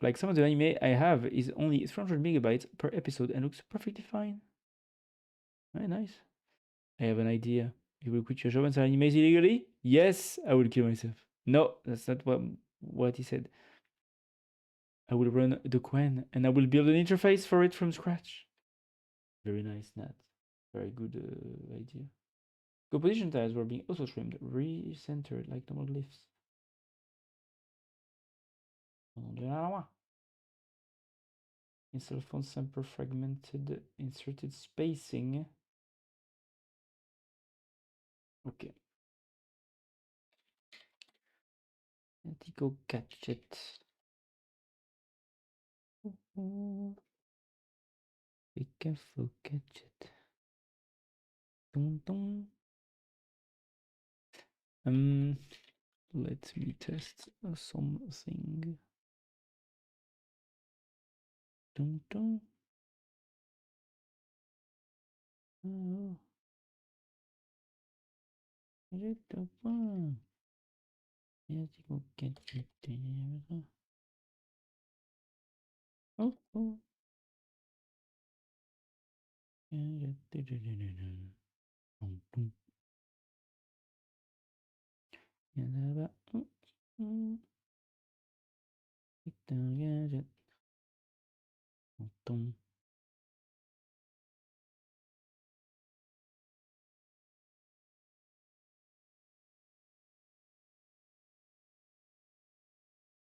Like some of the anime I have is only 300 megabytes per episode and looks perfectly fine. Very nice. I have an idea. You will quit your job and sell animes illegally? Yes, I will kill myself. No, that's not what he said. I will run the Quen and I will build an interface for it from scratch. Very nice, Nat. Very good idea. Composition tiles were being also trimmed, re-centered like normal glyphs. Install font sample fragmented inserted spacing. Okay. Antico gadget. Be careful, gadget. Dun, dun. Let me test something. Dun, dun. Oh. Oh, oh.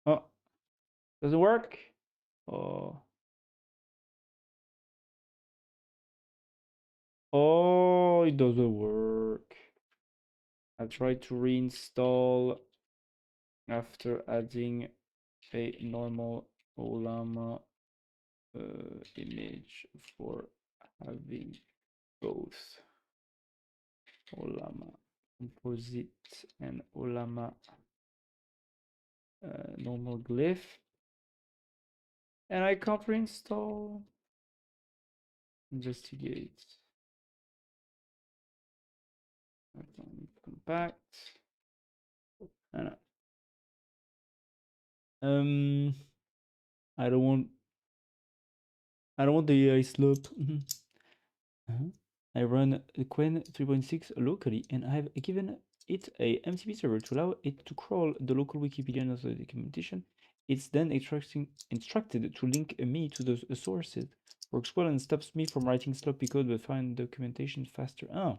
Oh, doesn't work? Oh. Oh, it doesn't work. I tried to reinstall after adding a normal Ollama image for having both Ollama composite and Ollama normal glyph, and I can't reinstall. Investigate. Compact. I don't want the AI slope. I run Qwen 3.6 locally, and I have given it a MCP server to allow it to crawl the local Wikipedia and other documentation. It's then instructed to link me to those sources. Works well and stops me from writing sloppy code but find documentation faster. Oh.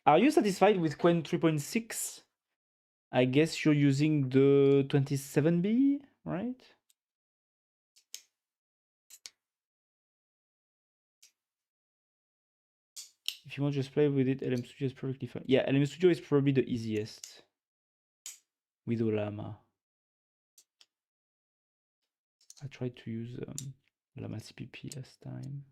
Are you satisfied with Qwen 3.6? I guess you're using the 27B, right? If you want to just play with it, LM Studio is perfectly fine. Yeah, LM Studio is probably the easiest with Ollama. I tried to use Llama CPP last time.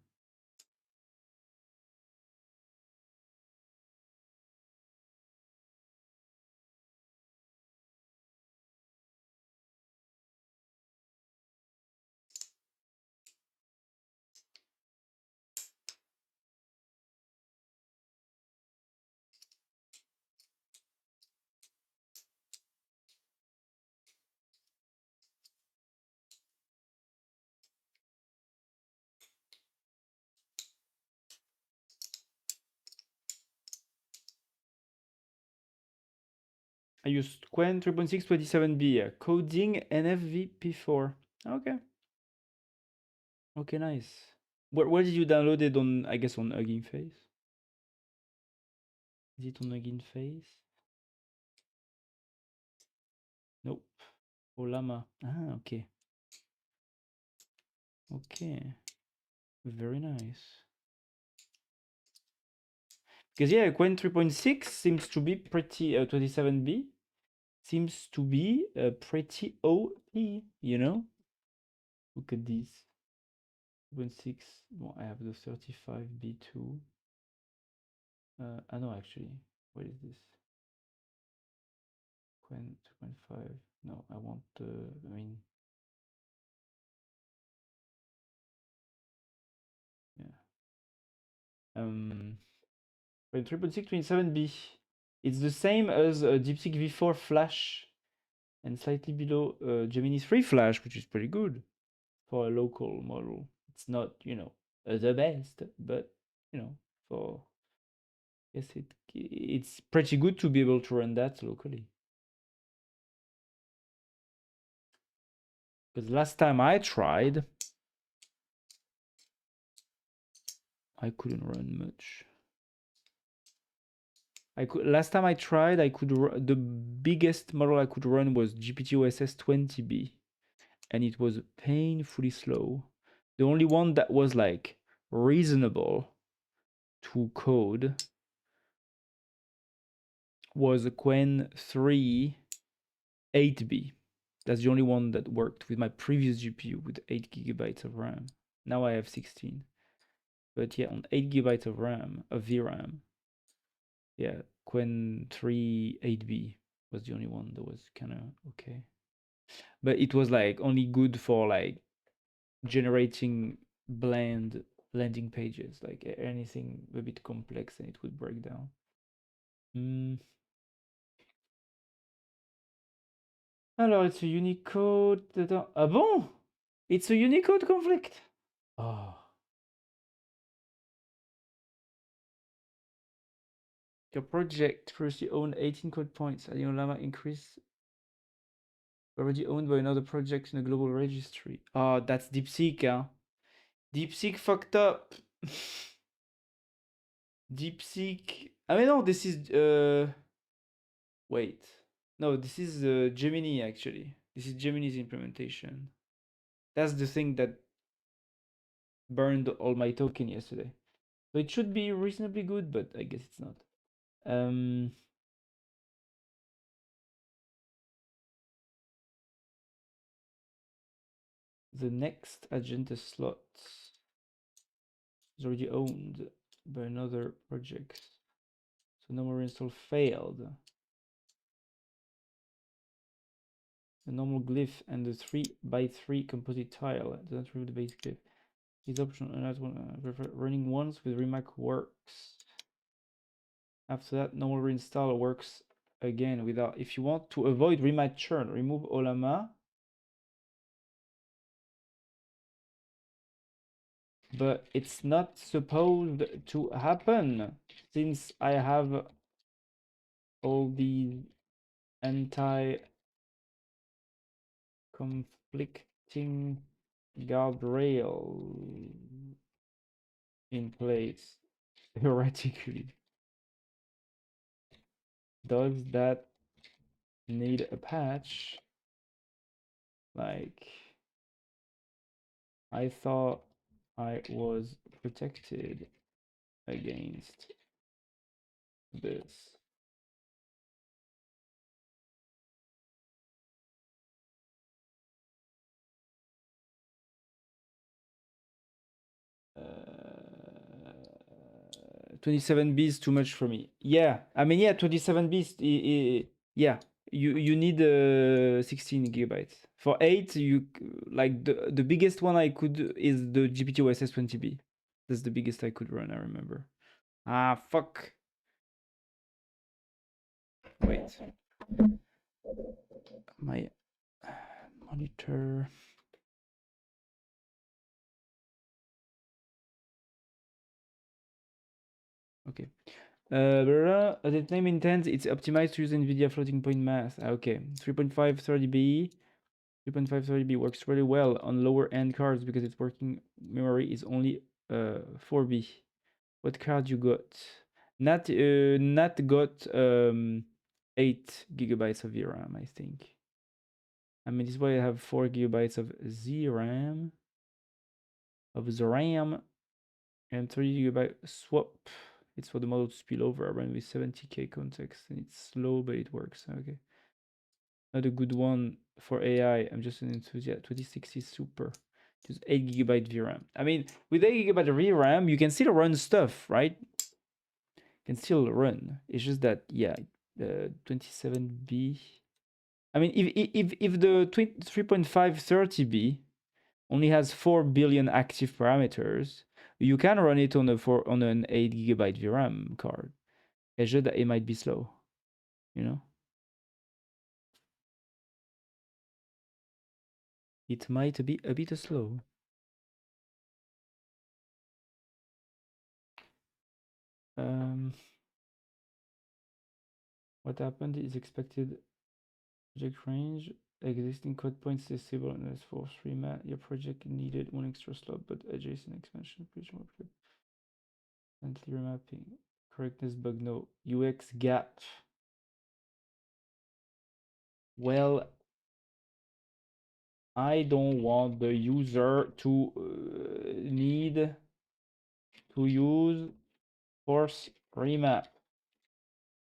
I used Qwen 3.6 27B, coding NFVP4. Okay. Okay, nice. Where did you download it on? I guess on Hugging Face. Is it on Hugging Face? Nope. Ollama. Ah, okay. Okay. Very nice. Because yeah, Qwen 3.6 seems to be pretty 27B seems to be pretty OP, you know? Look at this. 2.6. Well, I have the 35B2. I know actually. What is this? Qwen 2.5. No, I want the. I mean. Yeah. Qwen 3.6 27B. It's the same as DeepSeek V4 Flash, and slightly below Gemini 3 Flash, which is pretty good for a local model. It's not, you know, the best, but you know, for yes, it's pretty good to be able to run that locally. Because last time I tried, I couldn't run much. Last time I tried, I could the biggest model I could run was GPT-OSS 20B, and it was painfully slow. The only one that was like reasonable to code was a Qwen 3 8B. That's the only one that worked with my previous GPU with 8 GB of RAM. Now I have 16. But yeah, on 8 gigabytes of RAM, of VRAM, yeah, Qwen 3 8B was the only one that was kind of okay. But it was like only good for like generating bland landing pages, like anything a bit complex and it would break down. Alors, it's a Unicode. Ah bon? It's a Unicode conflict. Oh. Your project previously owned 18 code points. Adino Llama increase already owned by another project in the global registry. Oh, that's DeepSeek, huh? DeepSeek fucked up. DeepSeek. I mean, no, this is wait. No, this is Gemini actually. This is Gemini's implementation. That's the thing that burned all my token yesterday. So it should be reasonably good, but I guess it's not. The next agenda slot is already owned by another project. So no more install failed. The normal glyph and the 3x3 composite tile do not remove the base glyph. Is optional and running once with Remac works. After that, normal reinstall works again without. If you want to avoid Remac churn, remove Ollama. But it's not supposed to happen since I have all these anti-conflicting guardrail in place. Theoretically, does that need a patch? Like, I thought I was protected against this. Uh, 27B is too much for me. Yeah, I mean, yeah, 27B yeah, you need 16 gigabytes. For 8, you like the biggest one I could is the GPT OSS 20B. That's the biggest I could run, I remember. Ah, fuck. Wait. My monitor. Okay. The name intends it's optimized to use NVIDIA floating point math. Okay. 3.530B. 3.530B works really well on lower end cards because its working memory is only 4B. What card you got? Nat got 8 gigabytes of VRAM, I think. I mean, this is why I have 4 gigabytes of ZRAM. Of the RAM and 30 gigabyte swap. It's for the model to spill over. I run with 70k context and it's slow, but it works. Okay. Not a good one for AI. I'm just an enthusiast. 2060 super. Just 8 gigabyte VRAM. I mean, with 8 gigabyte VRAM, you can still run stuff, right? Can still run. It's just that, yeah, the 27B. I mean, if the 3.530B only has 4 billion active parameters, you can run it on an 8 gigabyte VRAM card. It's just that it might be slow, you know? It might be a bit slow. What happened is expected project range. Existing code points disable unless for 3 mat. Your project needed one extra slot, but adjacent expansion page more good. Gently remapping. Correctness bug no. UX gap. Well, I don't want the user to need to use force remap.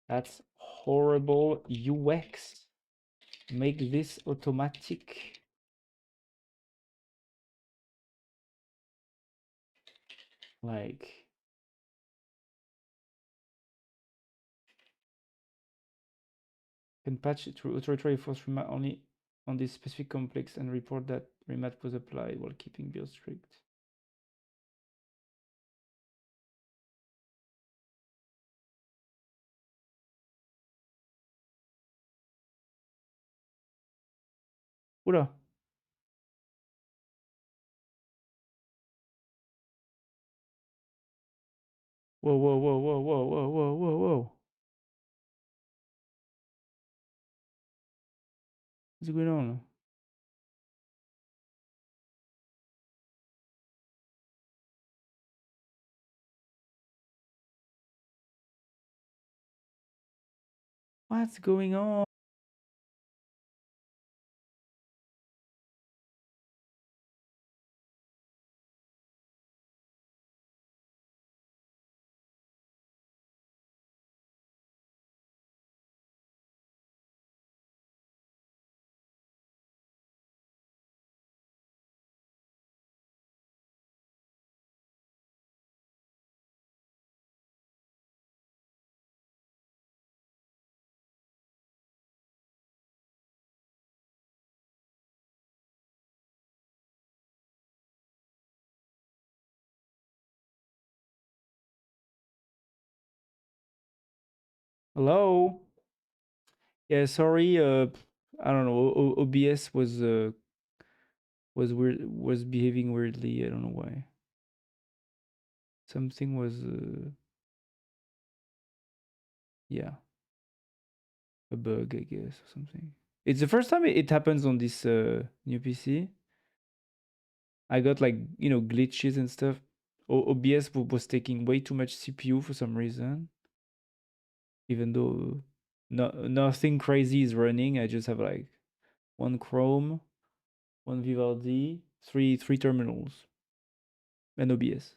That's horrible UX. Make this automatic. Like, can patch it through authority force remat only on this specific complex and report that remat was applied while keeping BIOS strict. Oula. Whoa, whoa, whoa, whoa, whoa, whoa, whoa, whoa, whoa. What's going on? What's going on? Hello? Yeah, sorry. I don't know. OBS was weird, was behaving weirdly. I don't know why. Something was yeah, a bug, I guess, or something. It's the first time it happens on this new PC. I got like, you know, glitches and stuff. OBS was taking way too much CPU for some reason. Even though nothing crazy is running, I just have like one Chrome, one Vivaldi, three terminals, and OBS.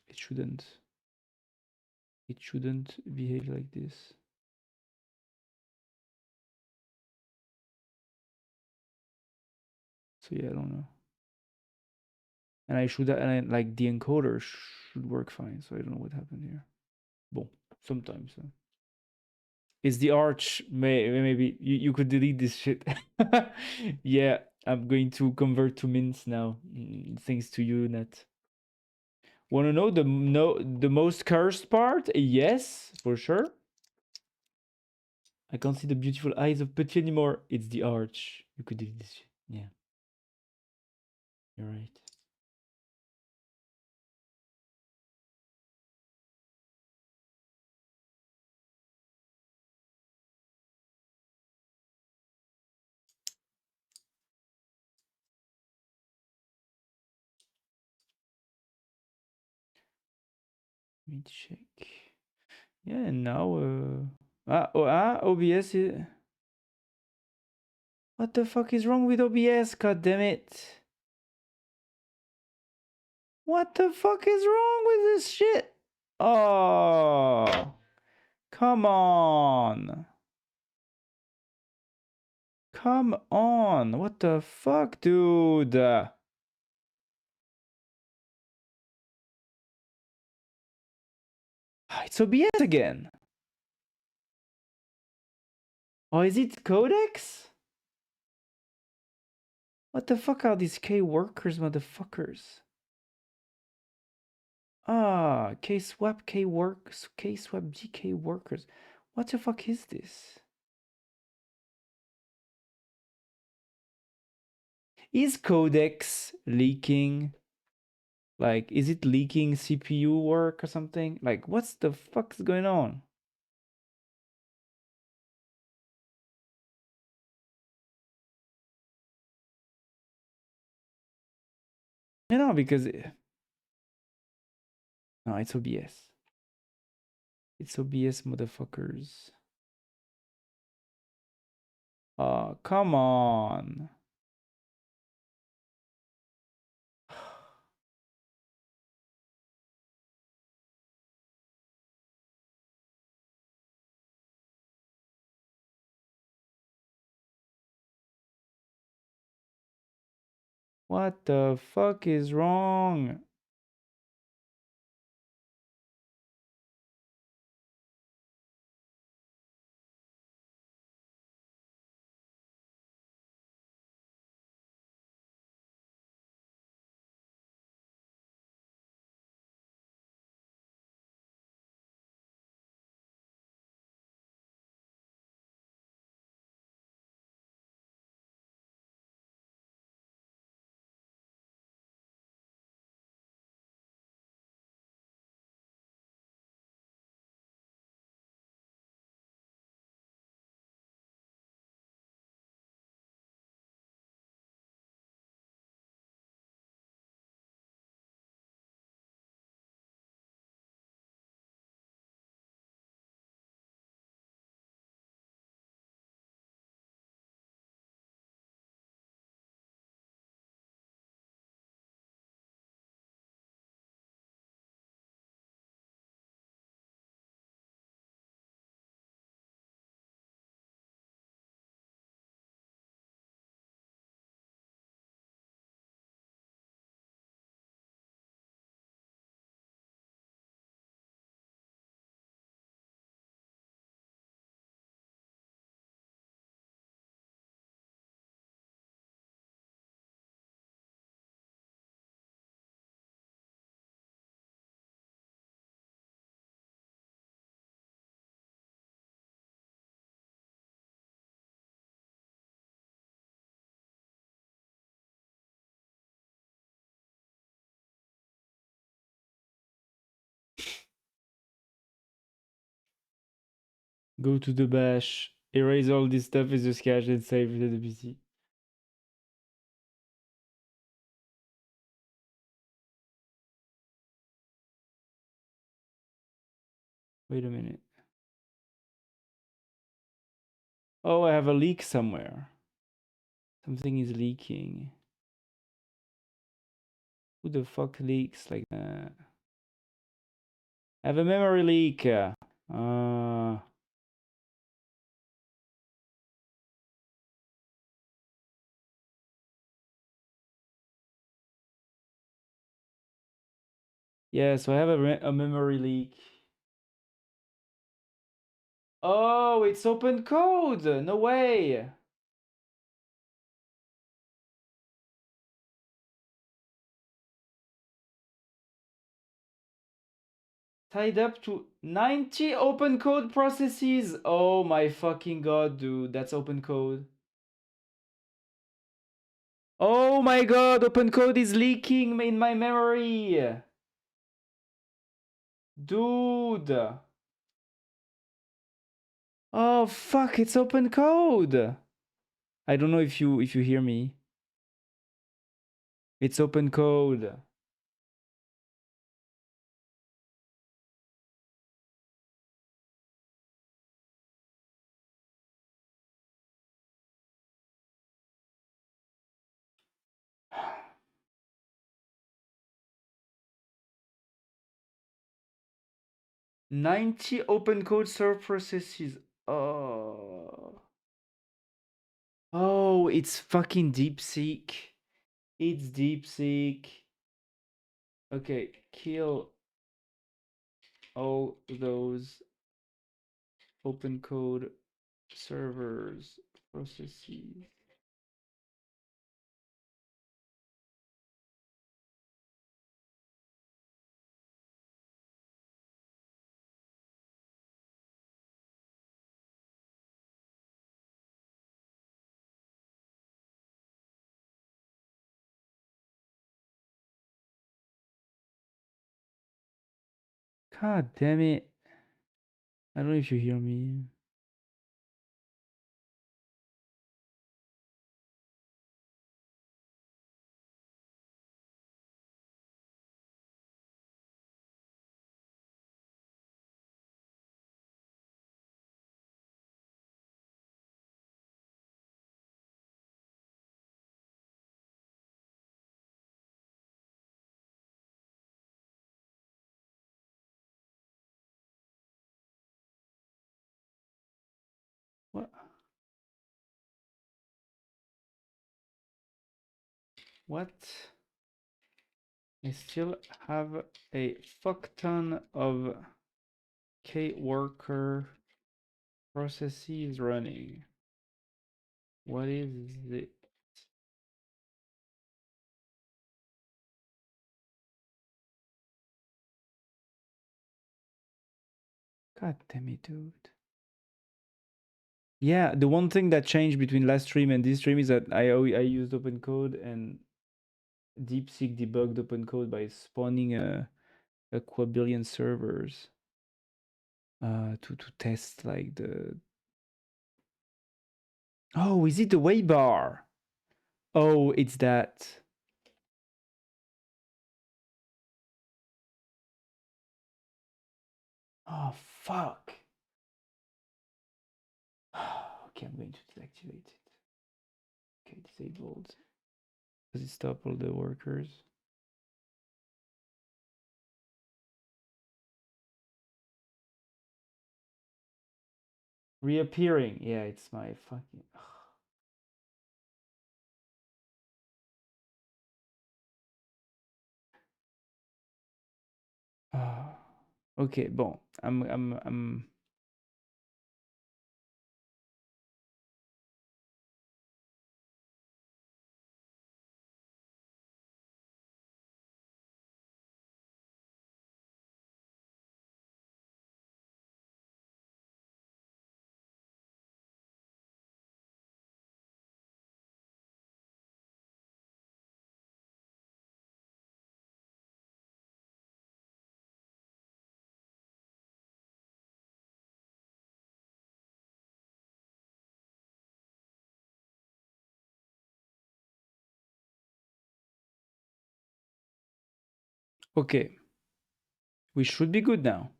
It shouldn't behave like this. So yeah, I don't know. And like the encoder should work fine. So I don't know what happened here. Bon, sometimes. It's the arch. Maybe you could delete this shit. Yeah, I'm going to convert to mints now. Thanks to you, Net. Want to know the most cursed part? Yes, for sure. I can't see the beautiful eyes of Petit anymore. It's the arch. You could delete this shit. Yeah, you're right. Let me check. Yeah, and now OBS is... What the fuck is wrong with OBS? God damn it. What the fuck is wrong with this shit? Oh, come on. Come on. What the fuck, dude? It's OBS again. Oh, is it Codex? What the fuck are these K workers, motherfuckers? Ah, K swap K works, K swap GK workers. What the fuck is this? Is Codex leaking? Like, is it leaking CPU work or something? Like, what's the fuck's going on? You know, because no, it's OBS. It's OBS, motherfuckers. Oh, come on. What the fuck is wrong? Go to the bash, erase all this stuff as just cache and save to the PC. Wait a minute. Oh, I have a leak somewhere. Something is leaking. Who the fuck leaks like that? I have a memory leak. Yeah, so I have a memory leak. Oh, it's open code. No way. Tied up to 90 open code processes. Oh my fucking god, dude. That's open code. Oh my god, open code is leaking in my memory. Dude. Oh fuck, it's open code. I don't know if you hear me. It's open code. "90 open code serve processes." Oh. Oh, it's fucking DeepSeek. It's DeepSeek. Okay, kill all those open code servers processes. God damn it. I don't know if you hear me. What? What? I still have a fuck ton of K-worker processes running. What is it? God damn it, dude. Yeah, the one thing that changed between last stream and this stream is that I used OpenCode, and DeepSeek debugged OpenCode by spawning a quadrillion servers to test like the. Oh, is it the Waybar? Oh, it's that. Oh fuck. Okay, I'm going to deactivate it. Okay, disabled. Does it stop all the workers? Reappearing. Yeah, it's my fucking. Okay, bon. I'm Okay. We should be good now.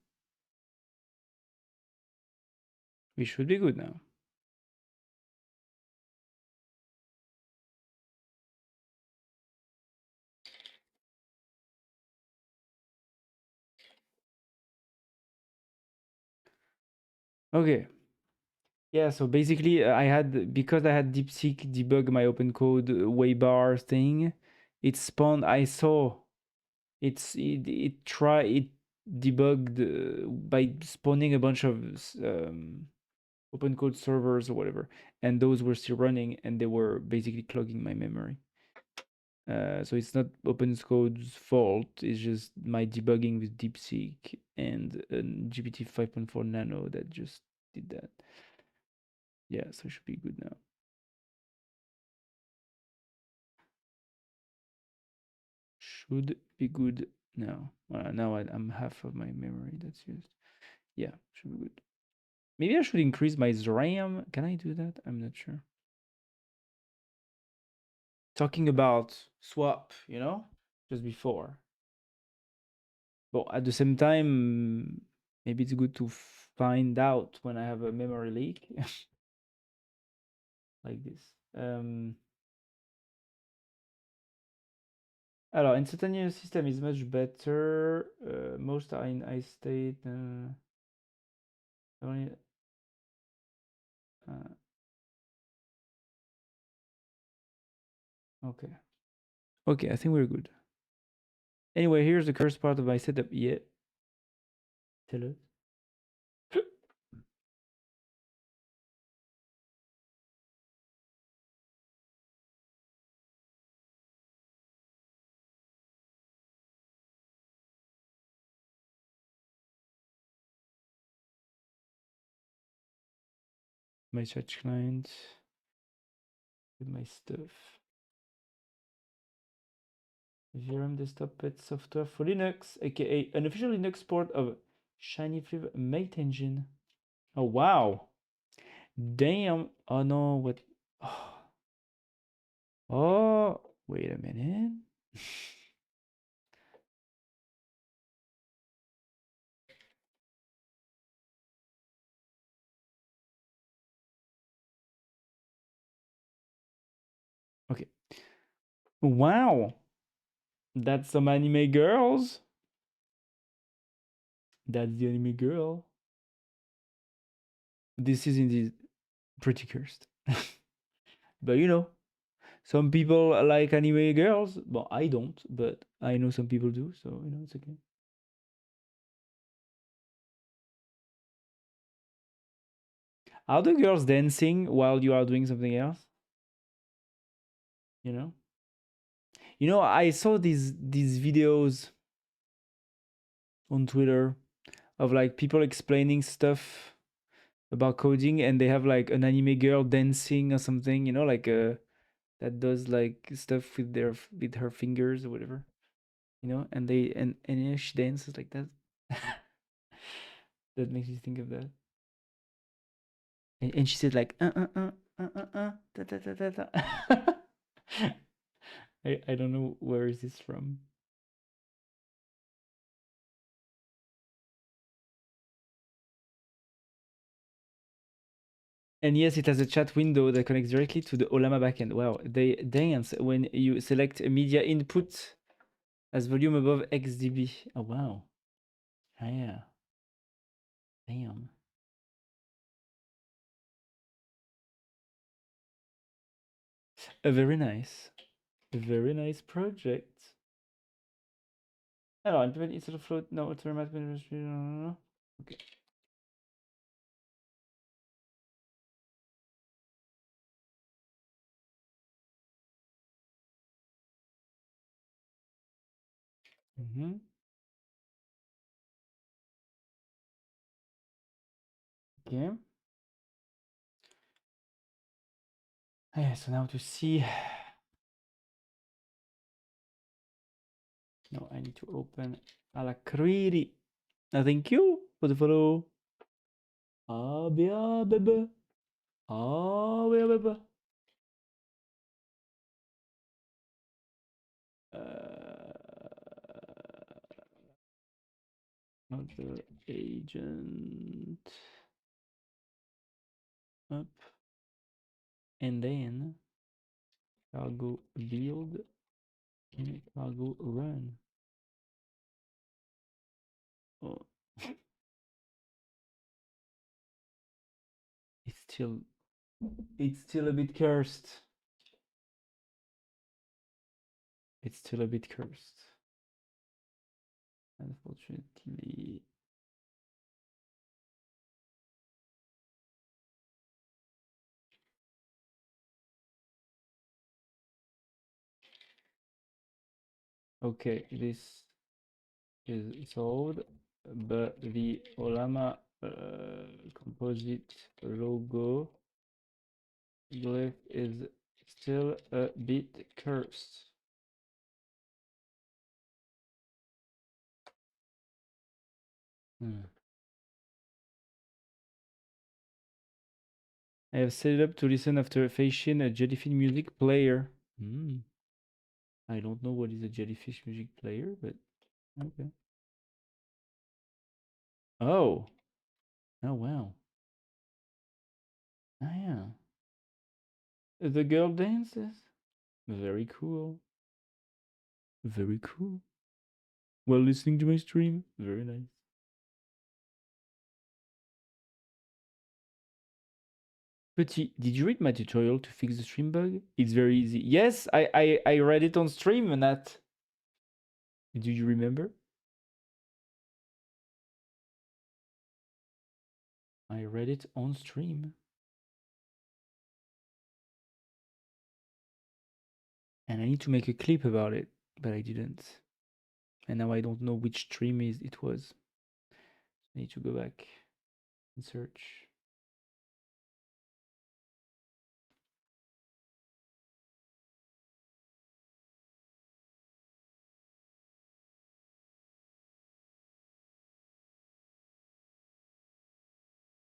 We should be good now. Okay. Yeah, so basically because I had DeepSeek debug my OpenCode Waybar thing, it spawned, I saw it debugged by spawning a bunch of OpenCode servers or whatever, and those were still running and they were basically clogging my memory. So it's not OpenCode's fault, it's just my debugging with DeepSeek and GPT 5.4 Nano that just did that. Yeah, so it should be good now. Should be good now. Now I'm half of my memory that's used. Yeah, should be good. Maybe I should increase my RAM. Can I do that? I'm not sure. Talking about swap, you know, just before. But at the same time, maybe it's good to find out when I have a memory leak like this. Alors, instantaneous system is much better. Most are in I state. Only, okay. Okay, I think we're good. Anyway, here's the first part of my setup. Yeah. Tell us. My chat client with my stuff. VRM desktop pet software for Linux, aka an official Linux port of Shiny Flavor Mate Engine. Oh wow. Damn. Oh no, what? Oh, wait a minute. Okay. Wow. That's some anime girls. That's the anime girl. This is indeed pretty cursed. But you know, some people like anime girls. Well, I don't, but I know some people do, so you know, it's okay. Are the girls dancing while you are doing something else? You know? You know, I saw these videos on Twitter of like people explaining stuff about coding and they have like an anime girl dancing or something, you know, like that does like stuff with with her fingers or whatever. You know, and yeah, she dances like that. That makes me think of that. And she said like da, da, da, da, da. I don't know where is this from. And yes, it has a chat window that connects directly to the Olama backend. Wow, they dance when you select a media input as volume above XDB. Oh wow. Ah, yeah. Damn. A very nice project. Alors, implement instead of float, no, it's format. Okay. Okay. Yeah, so now to see. No, I need to open Alacrity. Thank you for the follow. Ah, bien, bebe. Ah, bien, bebe. Other agent up, and then cargo build and cargo run. Oh, it's still a bit cursed. It's still a bit cursed. Unfortunately. Okay, this is solved, but the Olama composite logo glyph is still a bit cursed. I have set it up to listen after Feishin, a jellyfish music player. I don't know what is a jellyfish music player, but okay. Oh. Oh, wow. Oh, yeah. The girl dances? Very cool. Very cool. While listening to my stream? Very nice. Petit, did you read my tutorial to fix the stream bug? It's very easy. Yes, I read it on stream, Nat. Do you remember? I read it on stream. And I need to make a clip about it, but I didn't. And now I don't know which stream it was. I need to go back and search.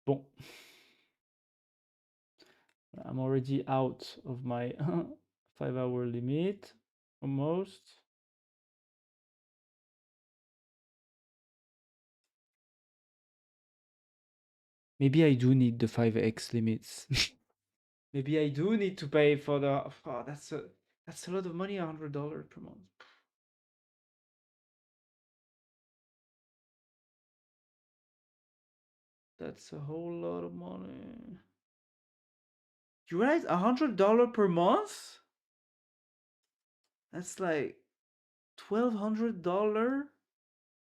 Bon. I'm already out of my 5-hour limit, almost. Maybe I do need the 5x limits. Maybe I do need to pay for the. Oh, that's a lot of money, $100 per month. That's a whole lot of money. You realize $100 per month? That's like $1,200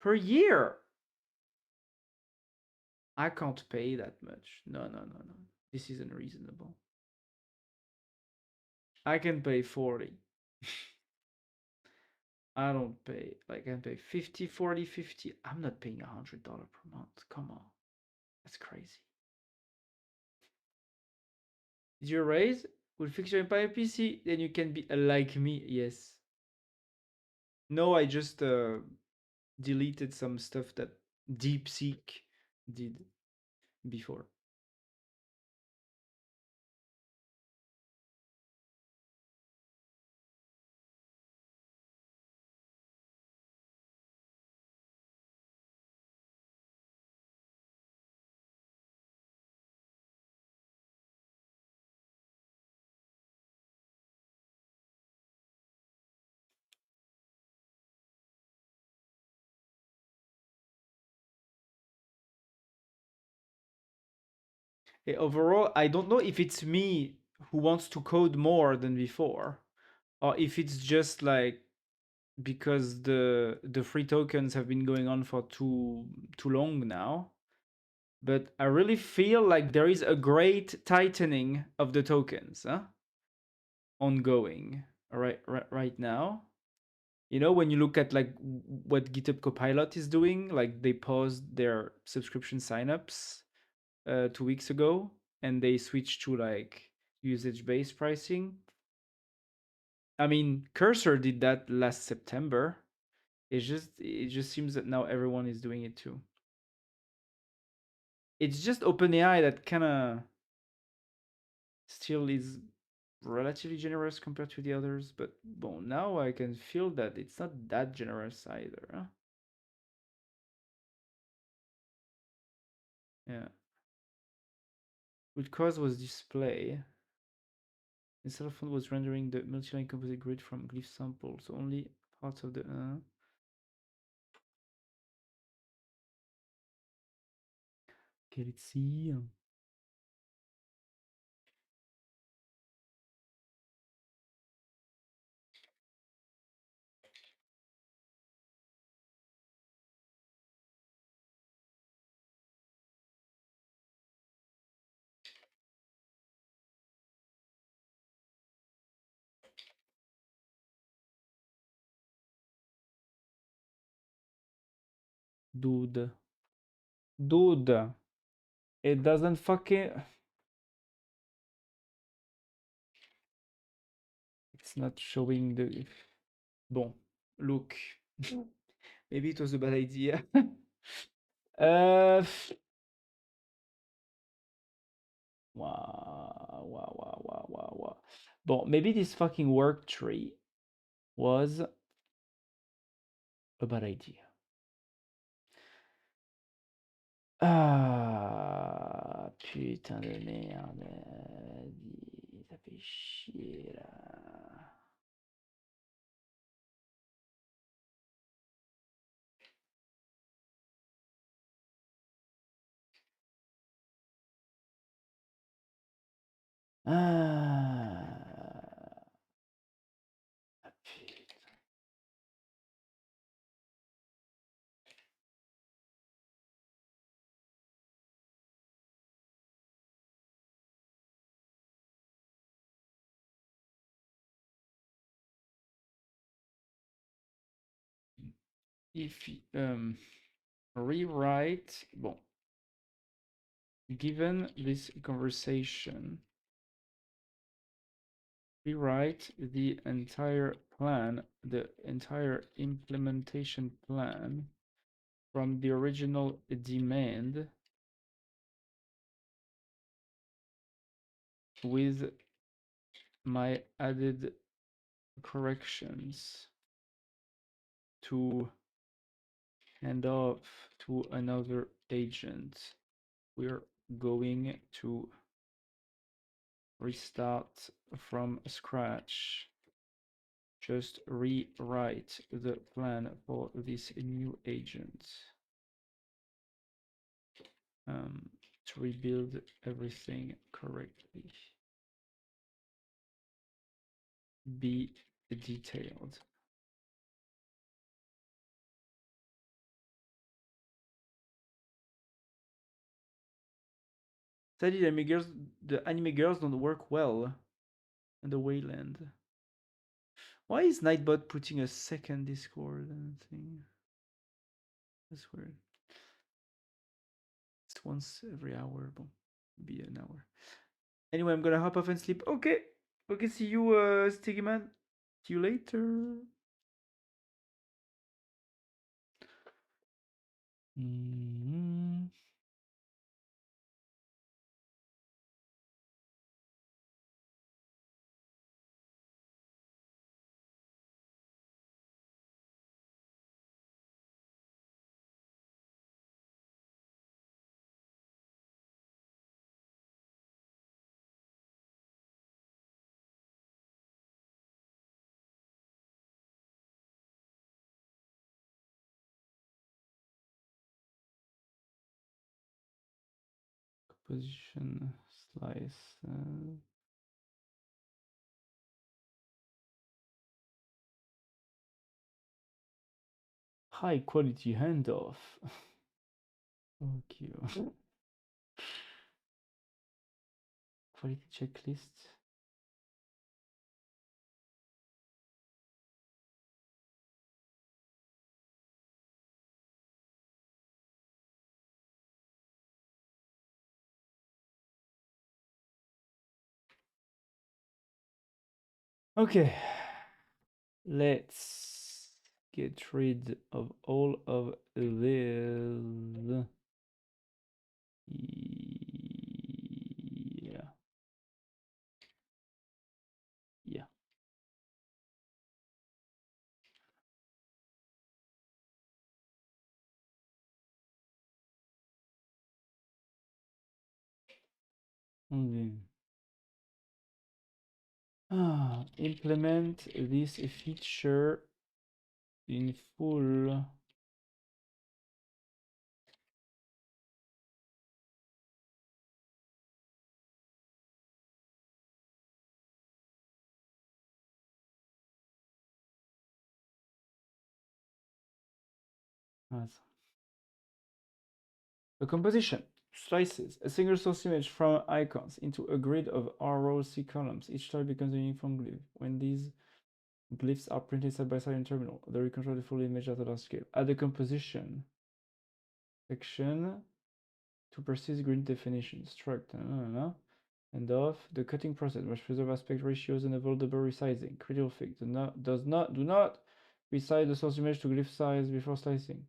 per year. I can't pay that much. No. This is unreasonable. I can pay 40. I don't pay, like, I can pay 50, 40, 50. I'm not paying $100 per month. Come on. That's crazy. Did you raise? Will fix your Empire PC, then you can be like me. Yes. No, I just deleted some stuff that DeepSeek did before. Overall, I don't know if it's me who wants to code more than before, or if it's just like because the free tokens have been going on for too long now. But I really feel like there is a great tightening of the tokens, ongoing right now. You know, when you look at like what GitHub Copilot is doing, like they paused their subscription signups 2 weeks ago, and they switched to like usage-based pricing. I mean, Cursor did that last September. It just seems that now everyone is doing it too. It's just OpenAI that kind of still is relatively generous compared to the others, but well, now I can feel that it's not that generous either. Yeah. Which cause was display? The cell phone was rendering the multi-line composite grid from glyph samples. Only parts of the okay, let's see. Dude. Dude. It doesn't fucking it's not showing the bon. Look. Maybe it was a bad idea. uh wow. Bon, maybe this fucking work tree was a bad idea. Ah, putain de merde. Ça fait chier là. Ah, putain. If rewrite, bon, given this conversation, rewrite the entire plan, the entire implementation plan from the original demand with my added corrections to hand off to another agent. We're going to restart from scratch. Just rewrite the plan for this new agent to rebuild everything correctly. Be detailed. Sadly, the anime girls don't work well in the Wayland. Why is Nightbot putting a second Discord thing? That's weird. It's once every hour, but be an hour. Anyway, I'm gonna hop off and sleep. Okay. Okay, see you, Sticky Man. See you later. Position slice. High quality handoff. Fuck you. Quality checklist. Okay. Let's get rid of all of this. Yeah. Yeah. Implement this feature in full. Attends. A composition slices a single source image from icons into a grid of ROC columns. Each tile becomes a uniform glyph. When these glyphs are printed side by side in terminal, they reconstruct the full image at a large scale. Add the composition section to persist grid definition. Struct. End of the cutting process must preserve aspect ratios and avoid double resizing. Critical fix. Do not resize the source image to glyph size before slicing.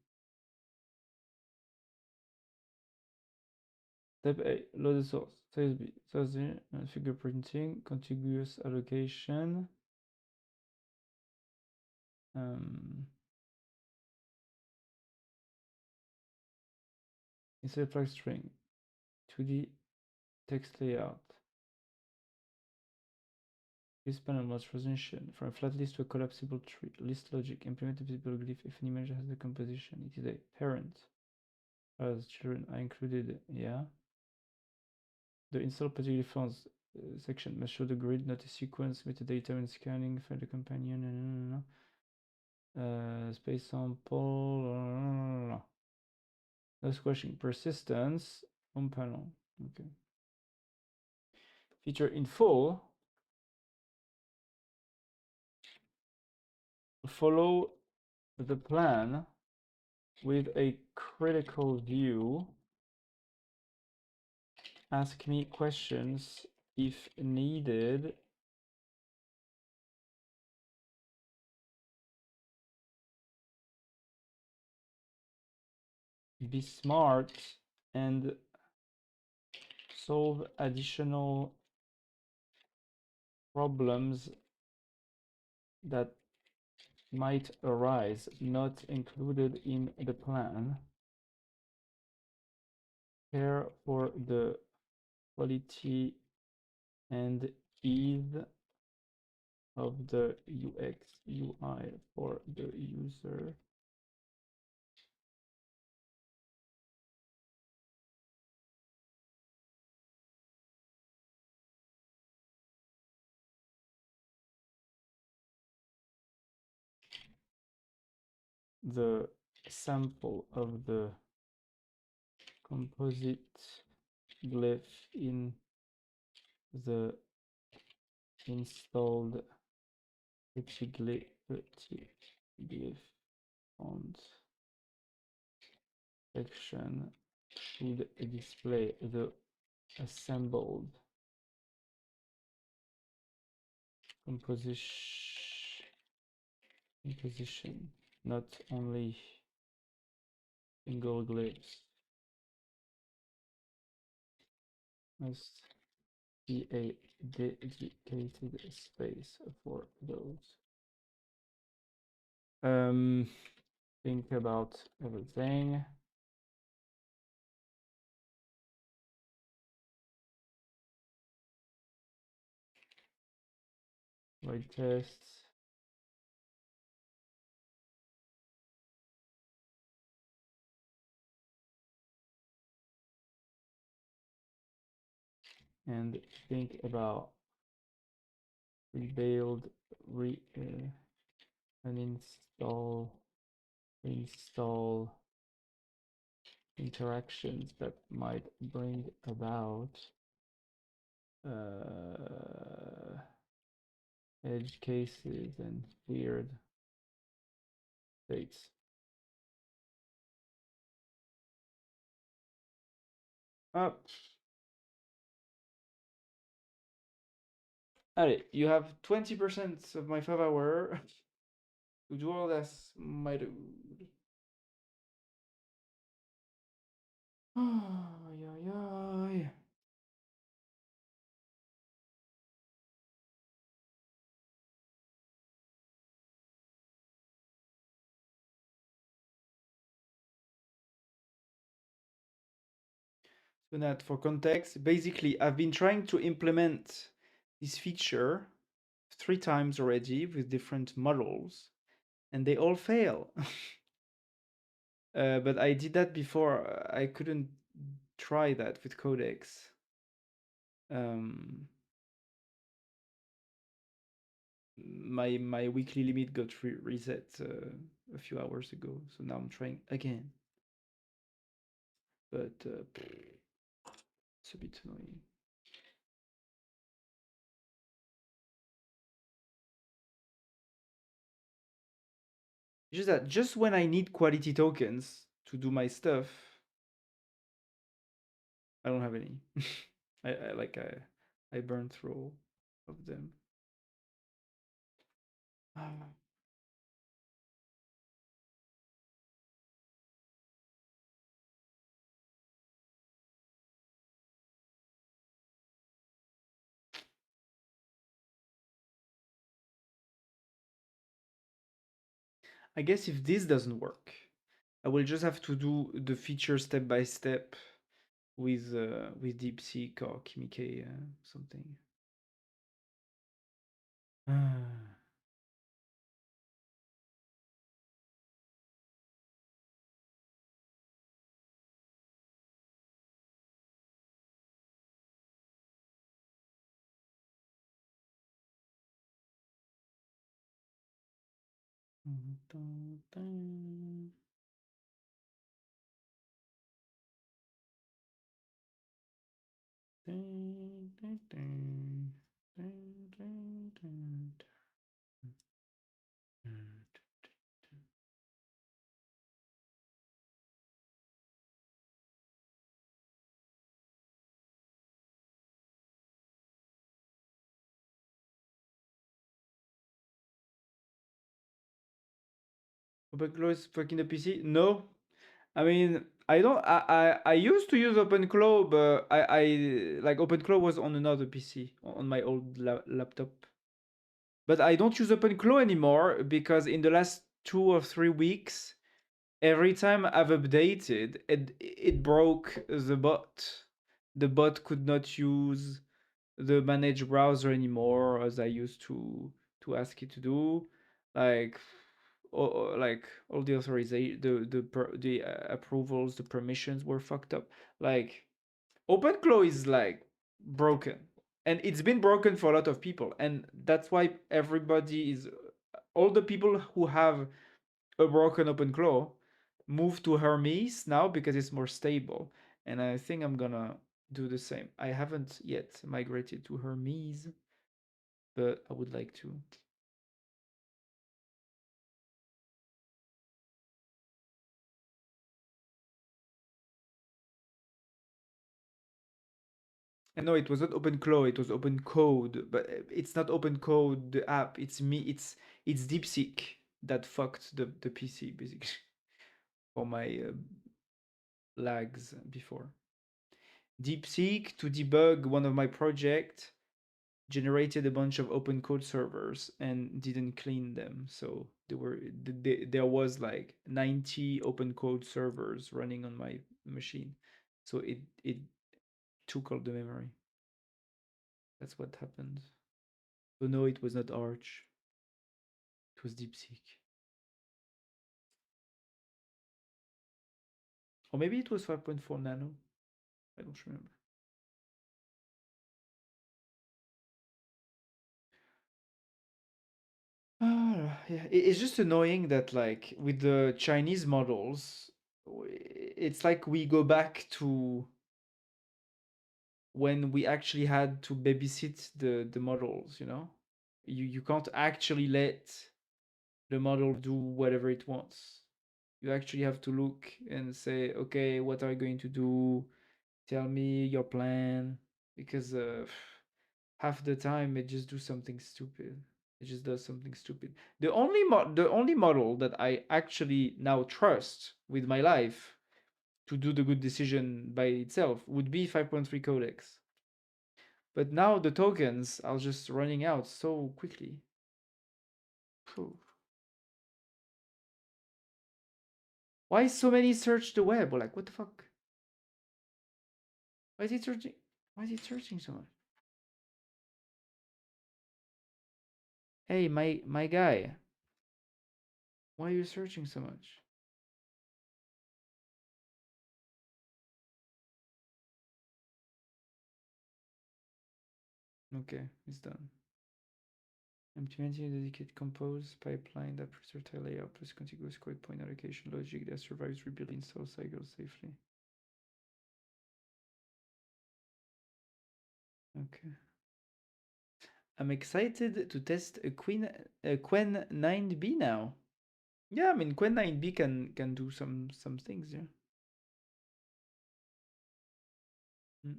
Step A, load the source. Size B, size B, fingerprinting, contiguous allocation. Insert flag string, 2D text layout. This panel must transition from a flat list to a collapsible tree. List logic, implement a visible glyph if an image has the composition. It is a parent. As children are included, yeah. The install particular fonts section must show the grid, not a sequence, metadata when scanning, find a companion, space sample, no squashing, persistence, home panel, okay. Feature in full, follow the plan with a critical view. Ask me questions if needed. Be smart and solve additional problems that might arise, not included in the plan. Care for the quality and ease of the UX UI for the user. The sample of the composite glyph in the installed glyph font section should display the assembled composition, not only single glyphs. Must be a dedicated space for those. Think about everything. Write tests. And think about rebuild, uninstall, reinstall interactions that might bring about edge cases and weird states. Up. Allez, you have 20% of my 5 hour to do all this, my dude. Ay, ay, ay. So Nat, for context, basically I've been trying to implement this feature 3 times already with different models, and they all fail. But I did that before. I couldn't try that with Codex. My weekly limit got reset a few hours ago, so now I'm trying again. But it's a bit annoying. Just that just when I need quality tokens to do my stuff, I don't have any. I burned through all of them. I guess if this doesn't work, I will just have to do the feature step by step with DeepSeek or Kimike something. OpenClaw is fucking the PC? No. I mean, I don't. I used to use OpenClaw, but I like OpenClaw was on another PC on my old laptop. But I don't use OpenClaw anymore because in the last 2 or 3 weeks, every time I've updated, it broke the bot. The bot could not use the manage browser anymore as I used to ask it to do. Like like all the authorization, the approvals, the permissions were fucked up. Like OpenClaw is like broken, and it's been broken for a lot of people, and that's why everybody is all the people who have a broken OpenClaw move to Hermes now because it's more stable, and I think I'm gonna do the same. I haven't yet migrated to Hermes, but I would like to. And no, it was not OpenClaw, it was OpenCode, but it's not OpenCode the app. It's me. It's DeepSeek that fucked the PC basically for my lags before. DeepSeek to debug one of my projects generated a bunch of open code servers and didn't clean them. So there was like 90 open code servers running on my machine. So it took all the memory. That's what happened. So no, it was not Arch. It was DeepSeek. Or maybe it was 5.4 nano. I don't remember. Yeah, it's just annoying that like with the Chinese models, it's like we go back to when we actually had to babysit the models, you know? You can't actually let the model do whatever it wants. You actually have to look and say, okay, what are you going to do? Tell me your plan. Because half the time it just do something stupid. It just does something stupid. The only model that I actually now trust with my life to do the good decision by itself would be 5.3 Codex. But now the tokens are just running out so quickly. Phew. Why so many search the web? Like, what the fuck? Why is it searching? Why is it searching so much? Hey, my guy. Why are you searching so much? Okay, it's done. Implementing a dedicated compose pipeline that preserves tile layout plus contiguous code point allocation logic that survives rebuild install cycles safely. Okay. I'm excited to test a Qwen 9B now. Yeah, I mean Qwen 9B can do some things, yeah. Mm.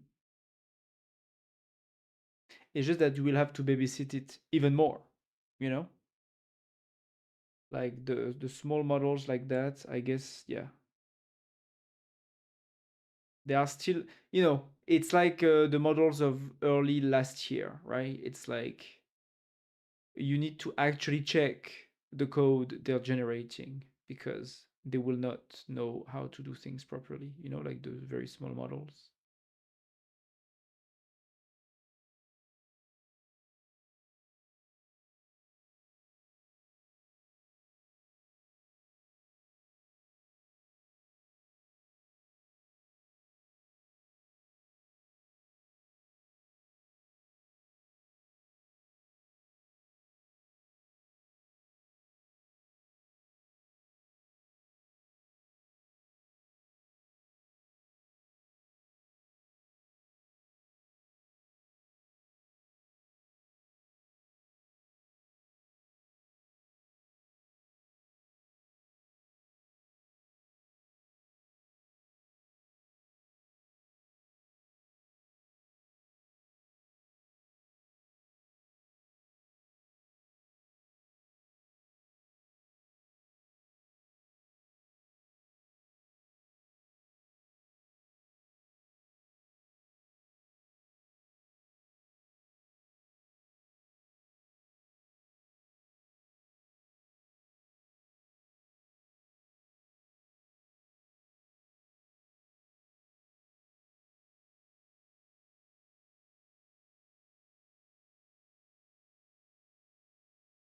It's just that you will have to babysit it even more, you know? Like the small models like that, I guess, yeah. They are still, it's like the models of early last year, right? It's like you need to actually check the code they're generating because they will not know how to do things properly, like those very small models.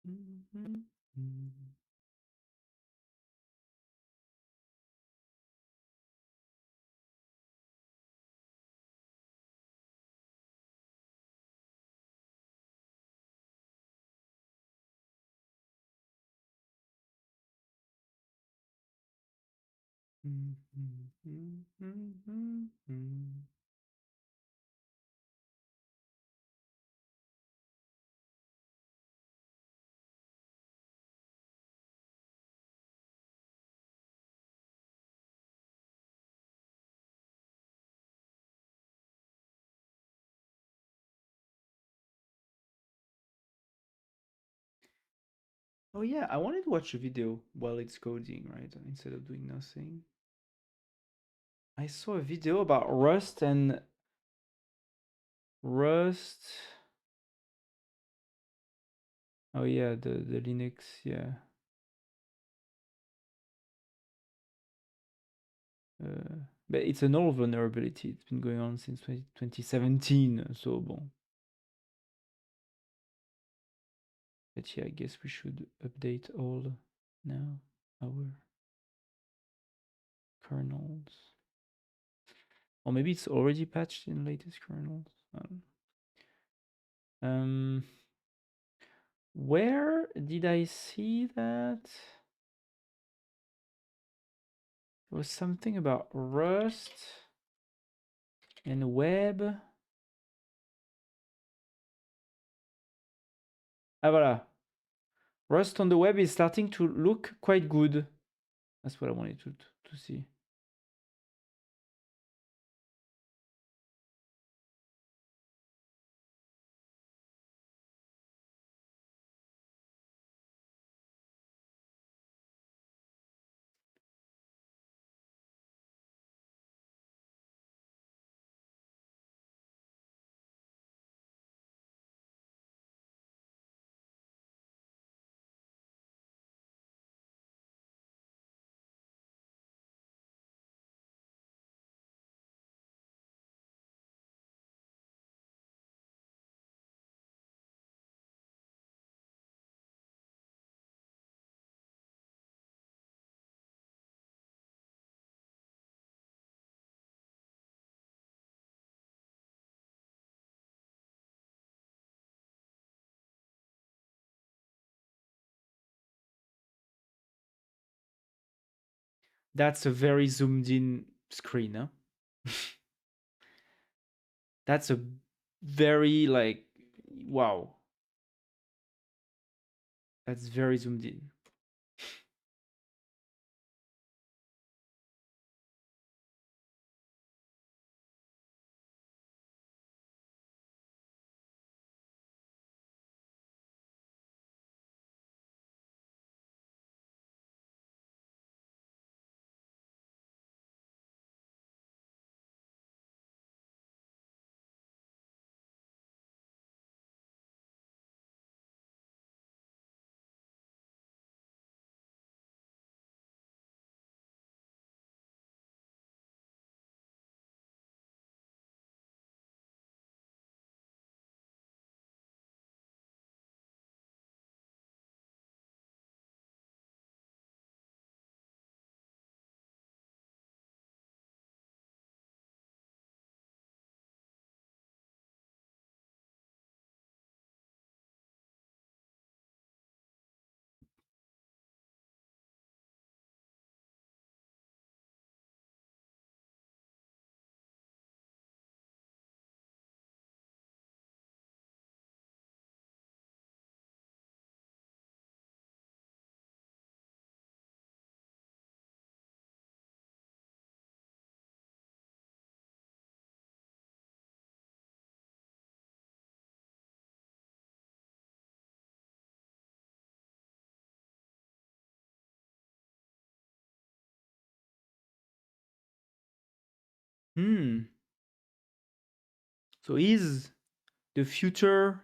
Mhm. Oh yeah, I wanted to watch a video while it's coding, right? Instead of doing nothing. I saw a video about Rust and Rust. Oh yeah, the Linux, yeah. But it's an old vulnerability. It's been going on since 2017, so bon. But yeah, I guess we should update all now our kernels. Or maybe it's already patched in latest kernels. I don't know. Where did I see that? There was something about Rust and web. Ah, voilà. Rust on the web is starting to look quite good. That's what I wanted to see. That's a very zoomed in screen, huh? That's a very like wow. That's very zoomed in. Hmm. So is the future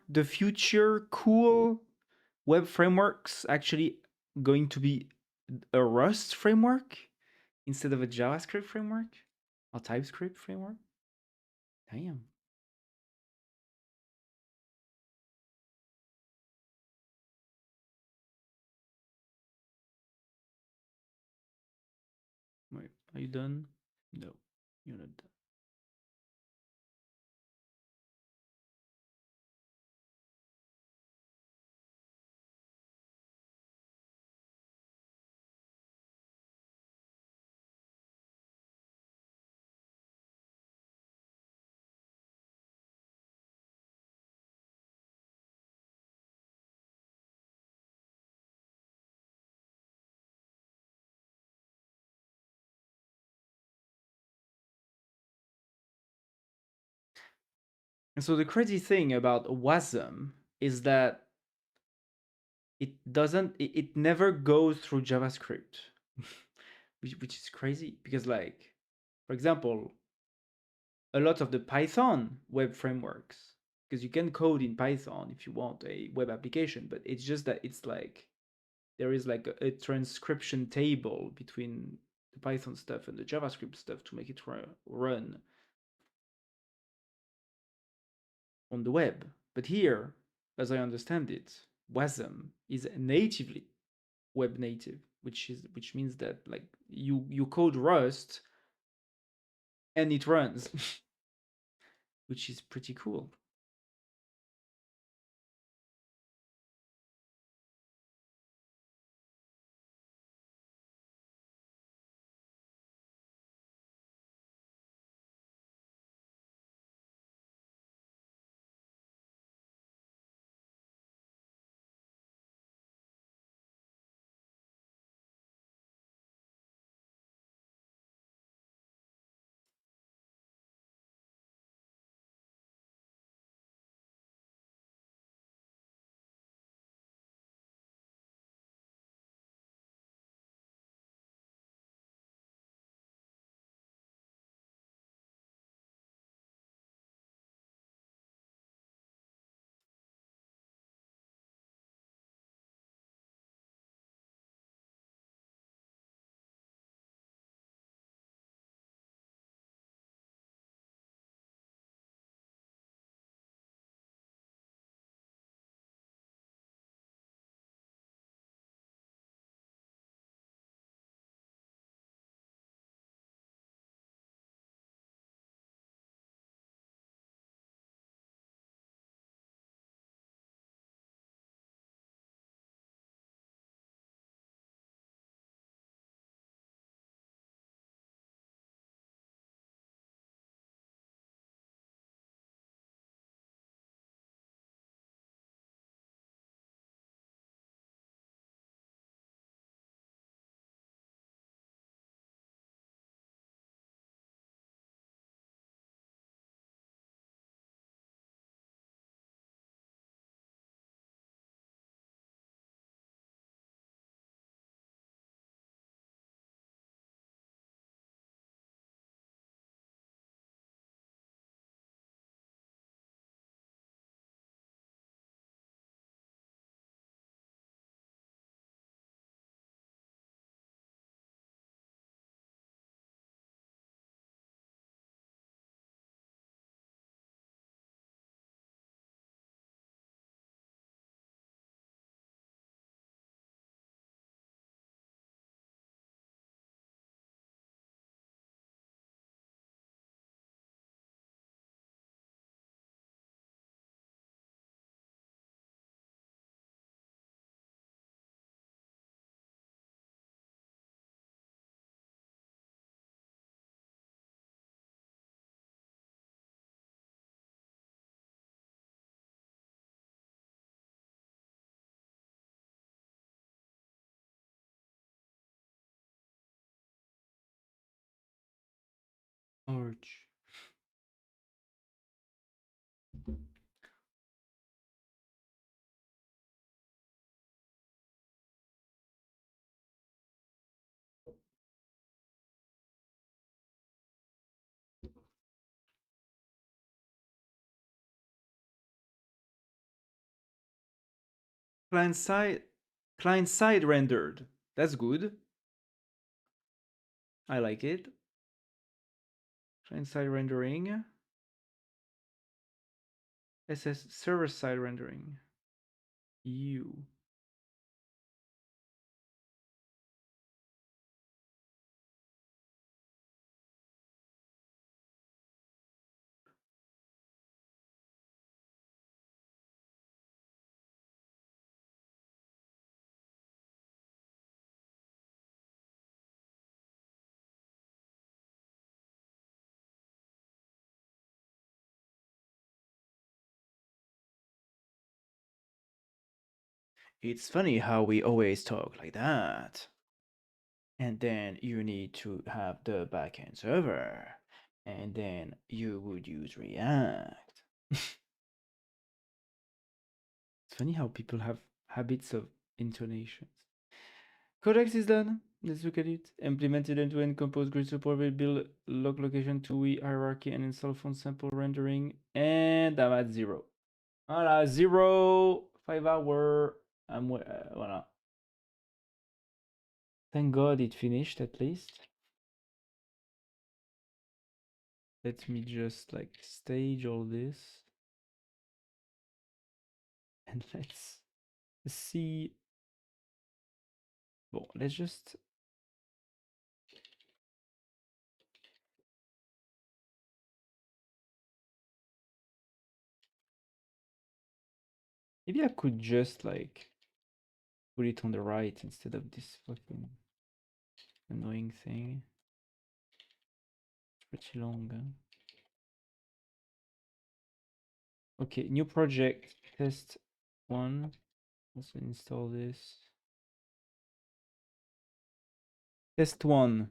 cool web frameworks actually going to be a Rust framework instead of a JavaScript framework or TypeScript framework? Damn. Wait, are you done? No, you're not done. And so the crazy thing about WASM is that it never goes through JavaScript, which is crazy because like, for example, a lot of the Python web frameworks, because you can code in Python if you want a web application, but it's just that it's like there is like a transcription table between the Python stuff and the JavaScript stuff to make it run on the web. But here, as I understand it, WASM is natively web native, which means that like you code Rust and it runs, which is pretty cool. Arch. Client side, client side rendered. That's good. I like it. Client side rendering. SS server side rendering. You. It's funny how we always talk like that. And then you need to have the backend server. And then you would use React. It's funny how people have habits of intonations. Codex is done. Let's look at it. Implemented end-to-end compose grid support will build lock location to hierarchy and install font sample rendering. And I'm at 0. Voilà, 0, 5 hour. Voilà. Thank God it finished at least. Let me just like stage all this. And let's see. Bon, let's just maybe I could just like put it on the right instead of this fucking annoying thing. It's pretty long. Huh? Okay, new project, test 1. Let's install this. Test 1.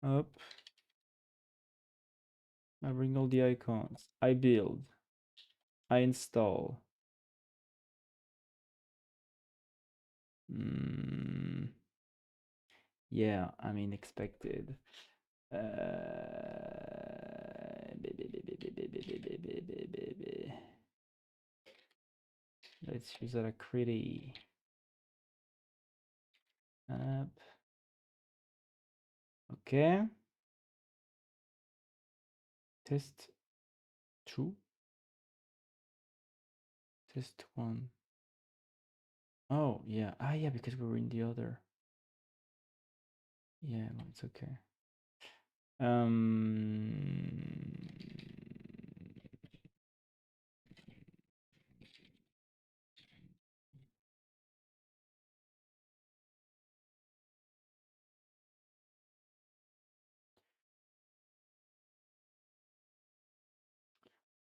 Up. I bring all the icons. I build. I install. Yeah, I mean expected. Let's use Alacrity. Up. Okay. Test 2. Test 1. Oh, yeah. Ah, yeah, because we were in the other. Yeah, no, it's okay.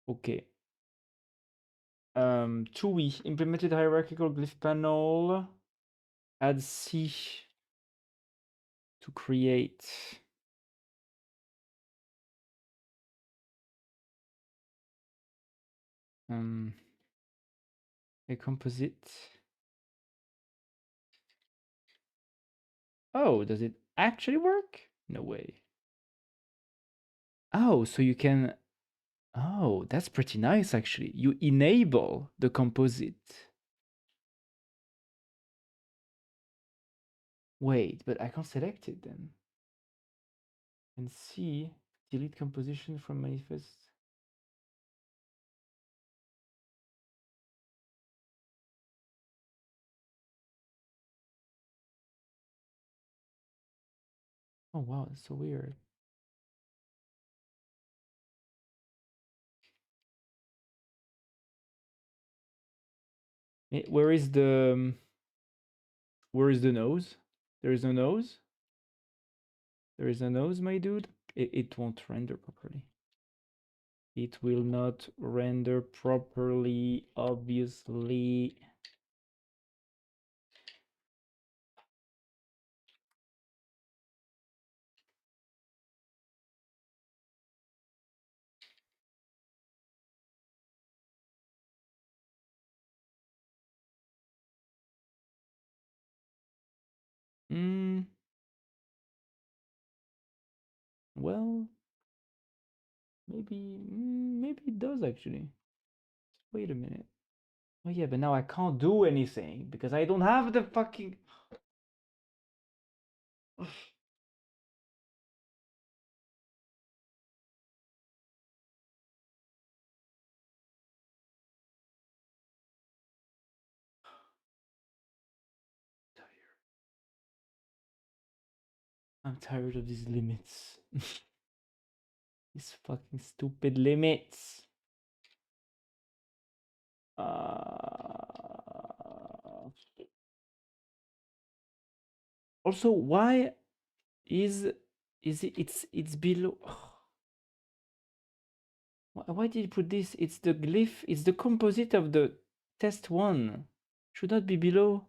Okay. TUI implemented hierarchical glyph panel. Add C to create. A composite. Oh, does it actually work? No way. Oh, so you can. Oh, that's pretty nice actually. You enable the composite. Wait, but I can't select it then. And C, delete composition from manifest. Oh wow, that's so weird. Where is the nose? There is no nose? There is a nose, my dude? It won't render properly. It will not render properly, obviously. Well, maybe it does actually. Wait a minute. Oh yeah, but now I can't do anything because I don't have the fucking. I'm tired of these limits. These fucking stupid limits. Also, why is it's below? Why did you put this? It's the glyph. It's the composite of the test one. Should not be below.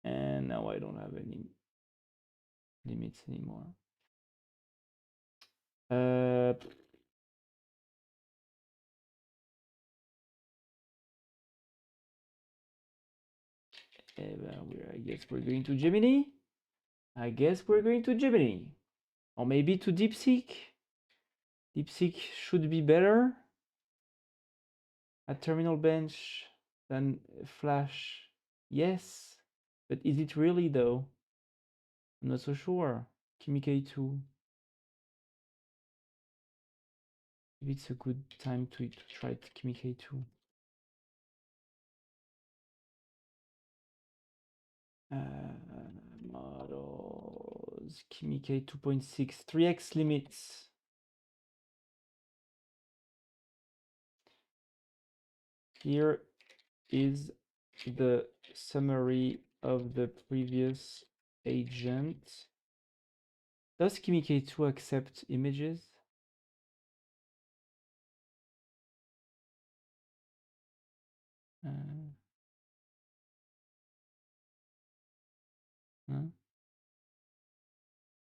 And now I don't have any limits anymore. I guess we're going to Gemini. I guess we're going to Gemini. Or maybe to DeepSeek. DeepSeek should be better at terminal bench than Flash. Yes. But is it really though? I'm not so sure. Kimi K2. Maybe it's a good time to try Kimi K2. Models. Kimi K 2.6. 3x limits. Here is the summary of the previous agent. Does Kimi K2 accept images?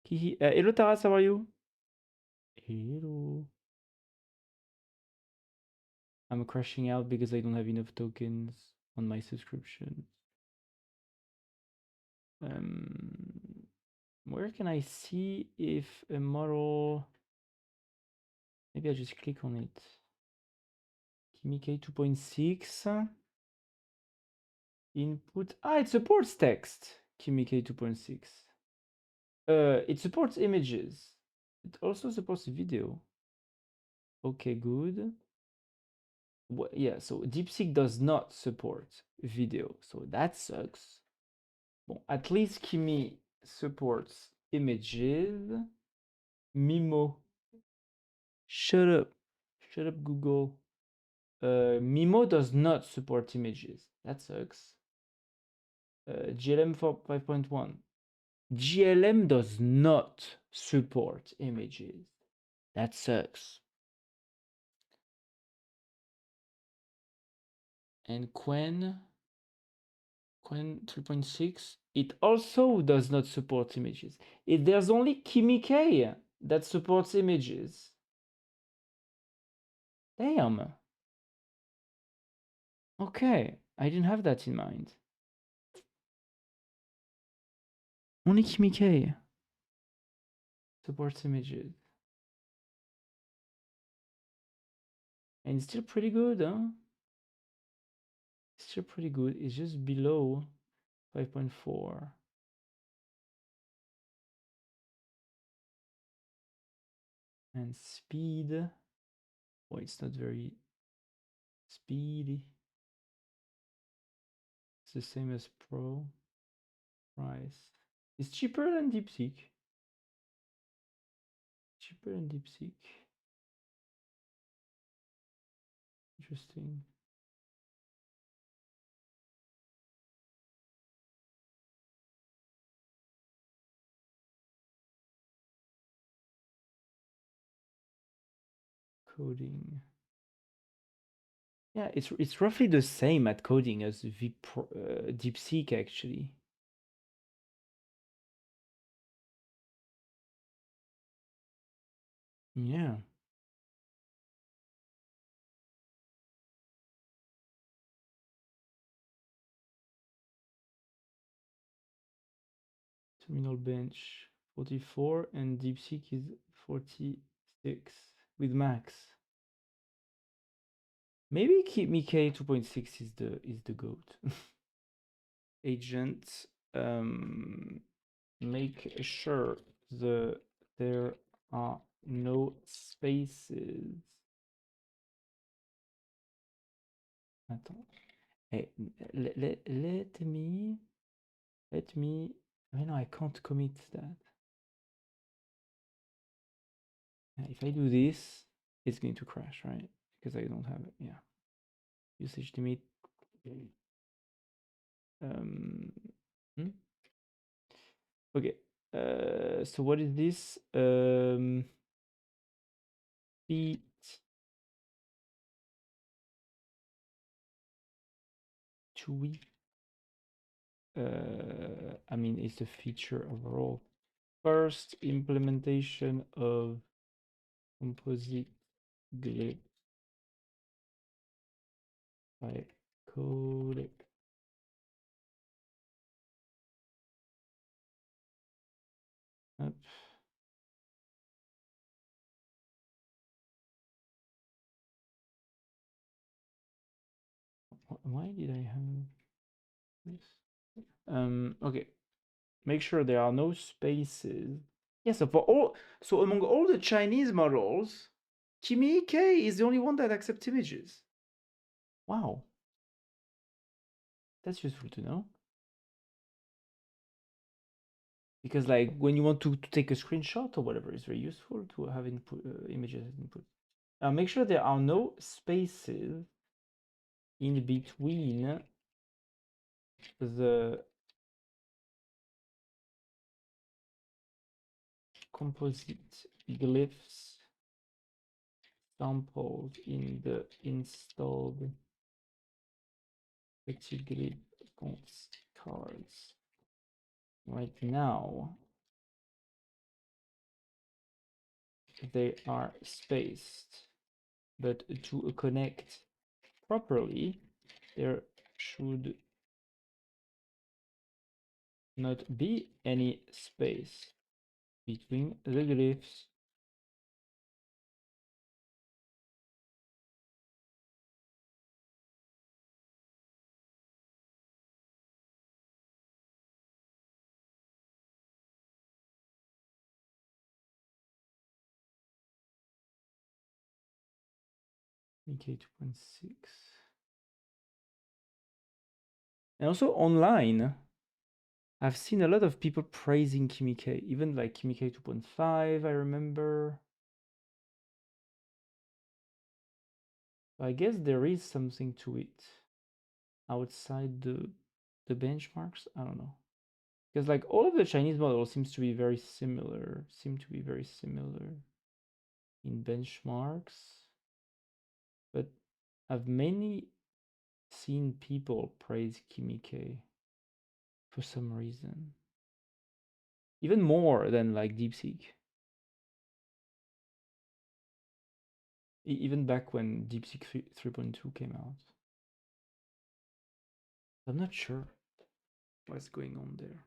Hello Taras, how are you? Hello. I'm crashing out because I don't have enough tokens on my subscription. Where can I see if a model? Maybe I just click on it. Kimi K 2.6 input. It supports text. Kimi K 2.6. It supports images. It also supports video. Okay, good. Yeah, so DeepSeek does not support video, so that sucks. Bon, at least Kimi supports images. Mimo. Shut up. Shut up, Google. Mimo does not support images. That sucks. GLM 5.1. GLM does not support images. That sucks. And Qwen 3.6, it also does not support images. There's only Kimi K that supports images. Damn. Okay, I didn't have that in mind. Only Kimi K supports images. And it's still pretty good, huh? Still pretty good. It's just below 5.4. And speed. Oh, it's not very speedy. It's the same as Pro. Price. It's cheaper than DeepSeek. Cheaper than DeepSeek. Interesting. Coding. Yeah, it's roughly the same at coding as DeepSeek actually. Yeah. Terminal bench 44 and DeepSeek is 46 with max. Maybe KitMeK 2.6 is the goat. Agent, make sure there are no spaces. Attends. Hey, let me. I know I can't commit that. If I do this, it's going to crash, right? Because I don't have it. Yeah. Usage limit. Hmm? Okay. So what is this? Feet. Chewy. I mean, it's a feature overall. First implementation of composite glyph by codec. Up. Why did I have this? Okay. Make sure there are no spaces. Yeah, so among all the Chinese models, KitMeK is the only one that accepts images. Wow. That's useful to know. Because like when you want to take a screenshot or whatever, it's very useful to have input images as input. Make sure there are no spaces in between the composite glyphs sampled in the installed glyph const cards. Right now, they are spaced, but to connect properly, there should not be any space between the glyphs. KitMeK 2.6. And also online, I've seen a lot of people praising KitMeK, even like KitMeK 2.5, I remember. I guess there is something to it outside the benchmarks. I don't know. Because like all of the Chinese models seem to be very similar in benchmarks. But I've mainly seen people praise KitMeK for some reason. Even more than like DeepSeek. Even back when DeepSeek 3.2 came out. I'm not sure what's going on there.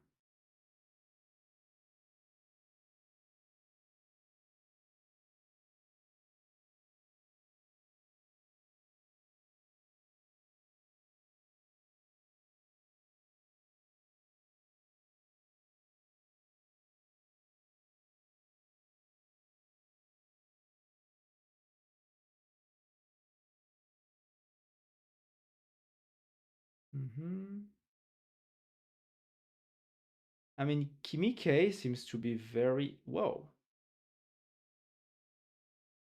I mean, KitMeK seems to be very whoa.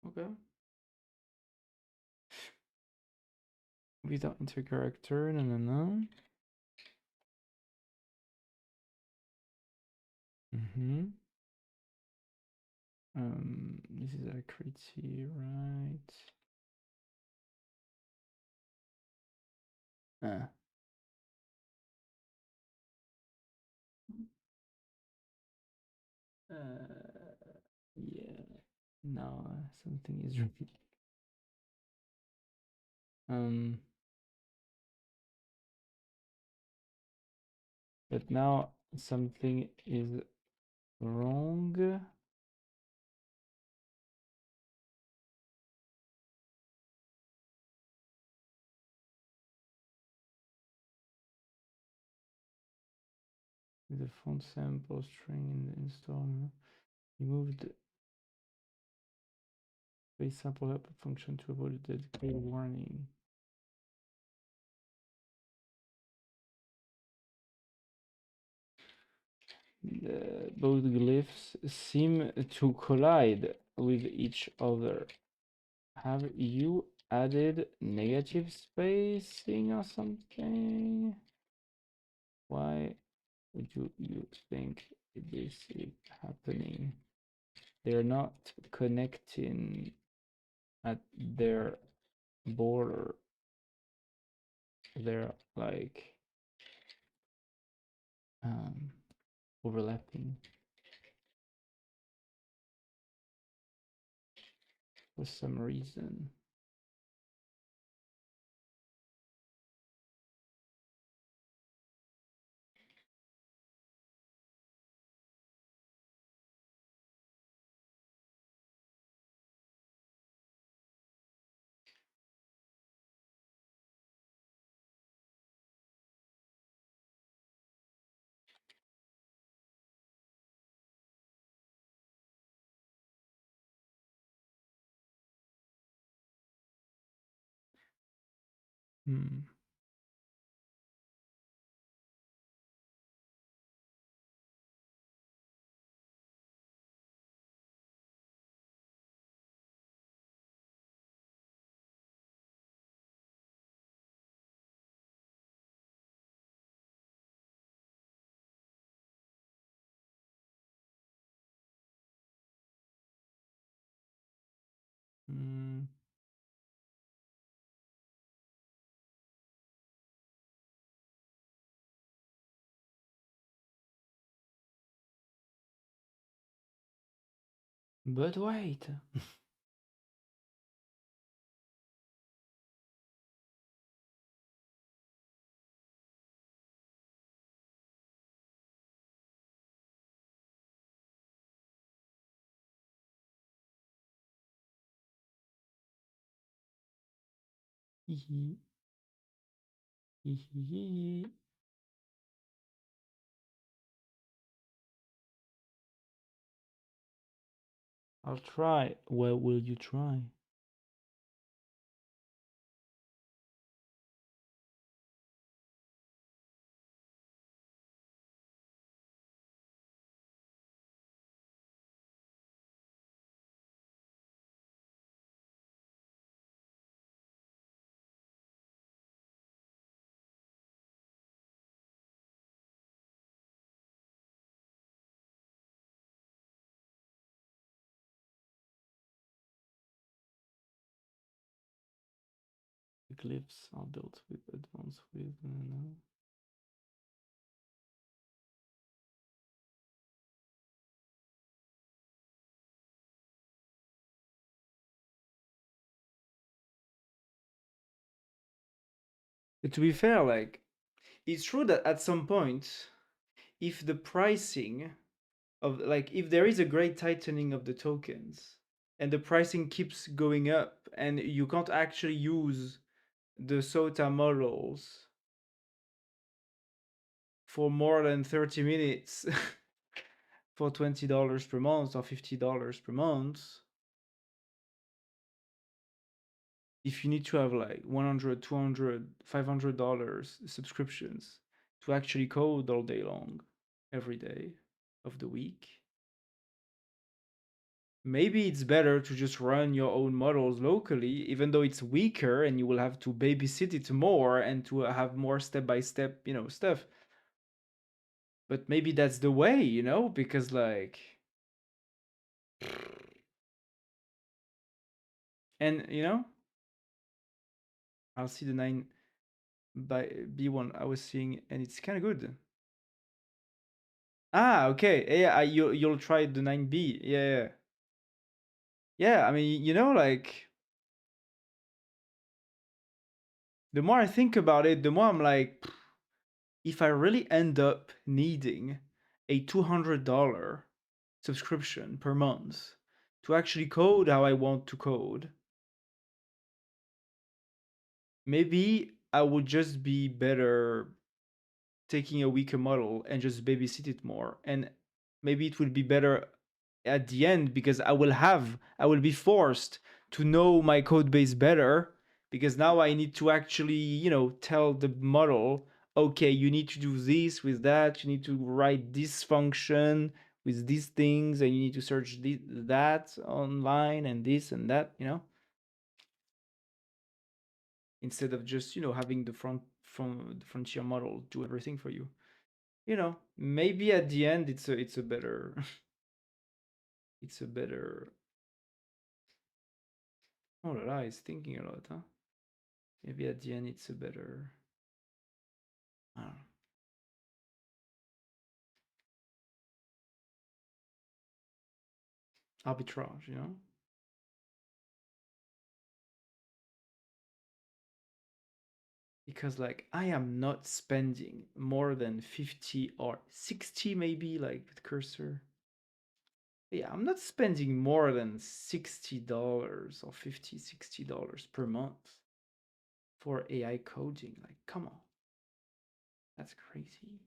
Okay. Without intercharacter, no. This is accuracy, right? Yeah. No, something is wrong. But now something is wrong. The font sample string in the install. Removed base sample help function to avoid a dedicated warning. Both glyphs seem to collide with each other. Have you added negative spacing or something? Why would you think this is happening? They're not connecting at their border. They're like overlapping for some reason. But wait. I'll try. What will you try? The glyphs are built with advanced with to be fair, like, it's true that at some point, if the pricing of, like, if there is a great tightening of the tokens and the pricing keeps going up and you can't actually use the SOTA models for more than 30 minutes for $20 per month or $50 per month, if you need to have like 100, 200, $500 subscriptions to actually code all day long, every day of the week, maybe it's better to just run your own models locally, even though it's weaker and you will have to babysit it more and to have more step-by-step, stuff. But maybe that's the way, because like, and I'll see the 9 by B1 I was seeing, and it's kind of good. Ah, okay. Yeah, you'll try the 9B. Yeah. Yeah, I mean, like, the more I think about it, the more I'm like, if I really end up needing a $200 subscription per month to actually code how I want to code, maybe I would just be better taking a weaker model and just babysit it more. And maybe it will be better at the end because I will be forced to know my code base better because now I need to actually, tell the model, okay, you need to do this with that, you need to write this function with these things, and you need to search that online and this and that, instead of just, having the frontier model do everything for you. Maybe at the end it's a better it's a better. Oh la la, he's thinking a lot, huh? Maybe at the end it's a better. I don't know. Arbitrage, because like I am not spending more than 50 or 60 maybe, like with cursor. Yeah, I'm not spending more than $60 or $50, $60 per month for AI coding. Like, come on, that's crazy.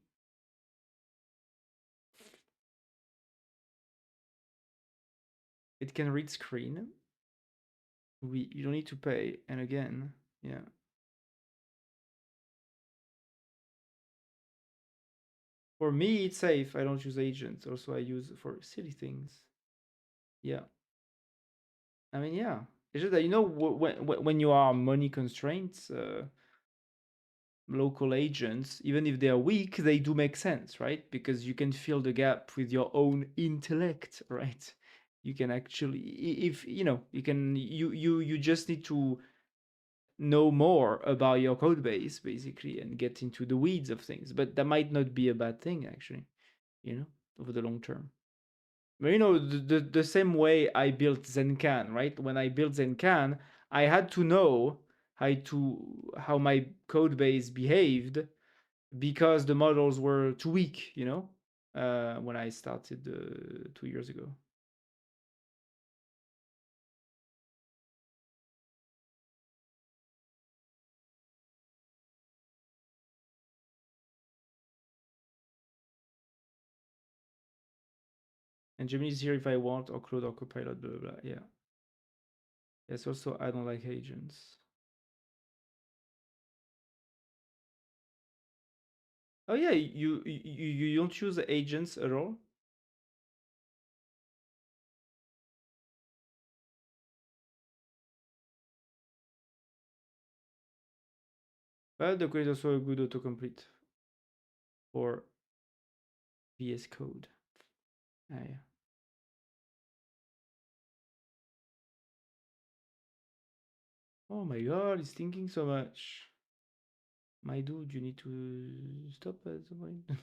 It can read screen. You don't need to pay. And again, yeah. For me, it's safe. I don't use agents. Also, I use for silly things. Yeah. I mean, yeah. It's just that when you are money constraints, local agents, even if they are weak, they do make sense, right? Because you can fill the gap with your own intellect, right? You can actually, if you can, you just need to know more about your code base basically and get into the weeds of things. But that might not be a bad thing actually, over the long term. But the same way I built Zenkan, right? When I built Zenkan, I had to know how my code base behaved because the models were too weak, when I started 2 years ago. And Gemini is here if I want, or Claude or Copilot, blah blah blah. Yeah. Yes. Also, I don't like agents. Oh yeah, you don't use agents at all. But the code is also a good autocomplete for VS Code. Ah, yeah. Oh my god, he's thinking so much. My dude, you need to stop at some point.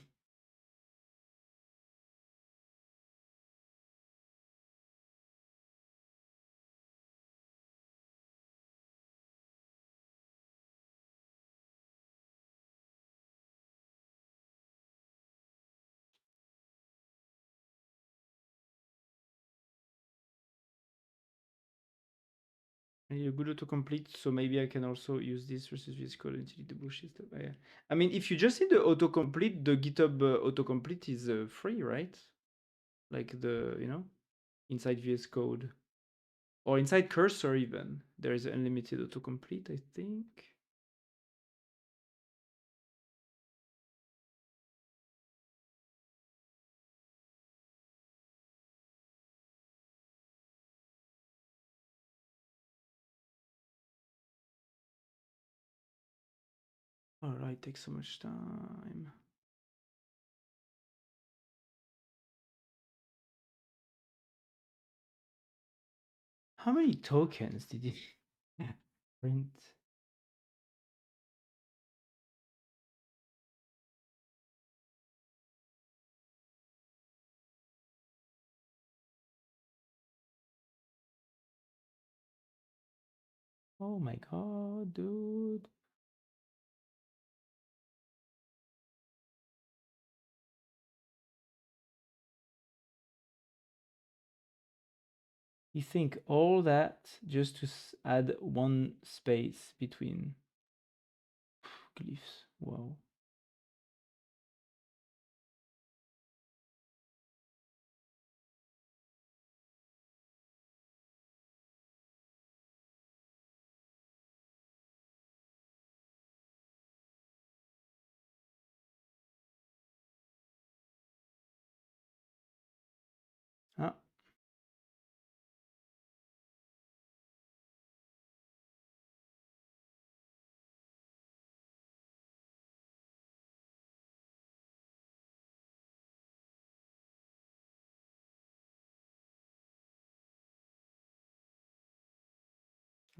A good autocomplete, so maybe I can also use this versus VS Code and delete the bullshit stuff. Yeah. I mean, if you just need the autocomplete, the GitHub autocomplete is free, right? Like inside VS Code or inside Cursor even. There is unlimited autocomplete, I think. All right, takes so much time. How many tokens did he print? Oh my god, dude. You think all that just to add one space between glyphs. Wow. Ah.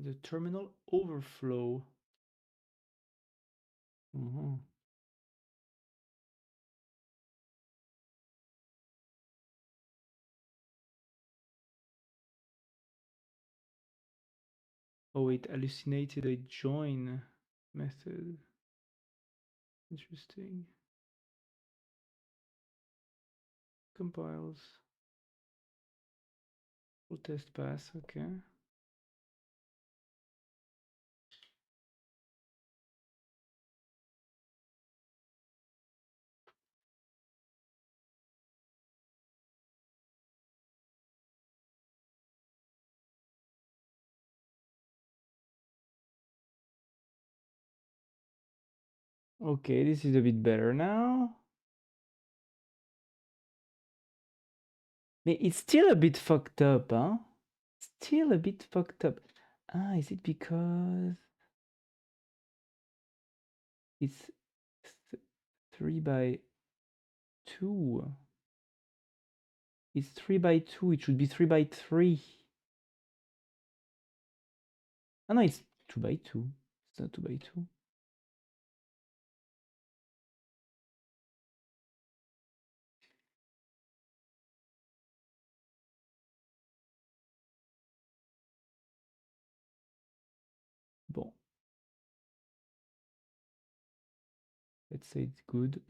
The terminal overflow. Mhm. Oh, it hallucinated a join method. Interesting. Compiles. Full test pass, okay. Okay, this is a bit better now. But it's still a bit fucked up, huh? Still a bit fucked up. Ah, is it because it's 3 by 2? It's 3 by 2. It should be 3 by 3. Oh no, it's 2 by 2. It's not 2 by 2. Bon. Let's say it's good.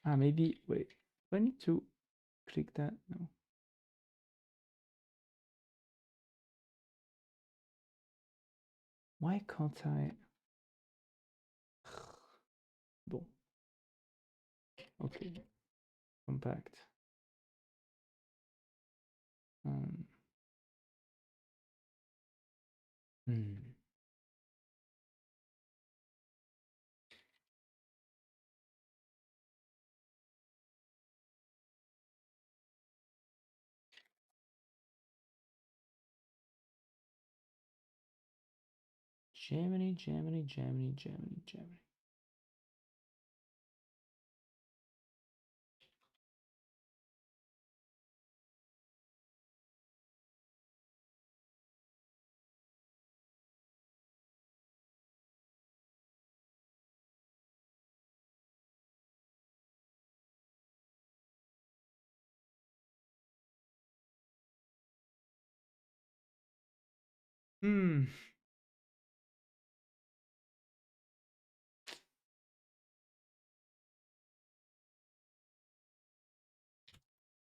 Ah, maybe, wait. Do I need to click that? No. Why can't I? Bon. Okay. Compact. Hmm. Germany, Germany, Germany, Germany, Germany. Hmm.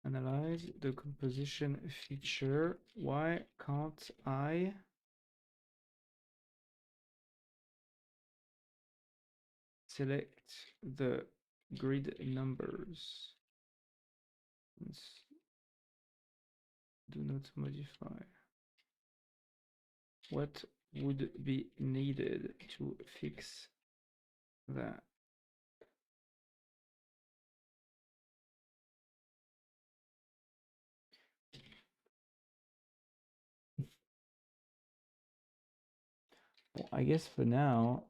Analyze the composition feature. Why can't I select the grid numbers? Do not modify. What would be needed to fix that? Well, I guess for now,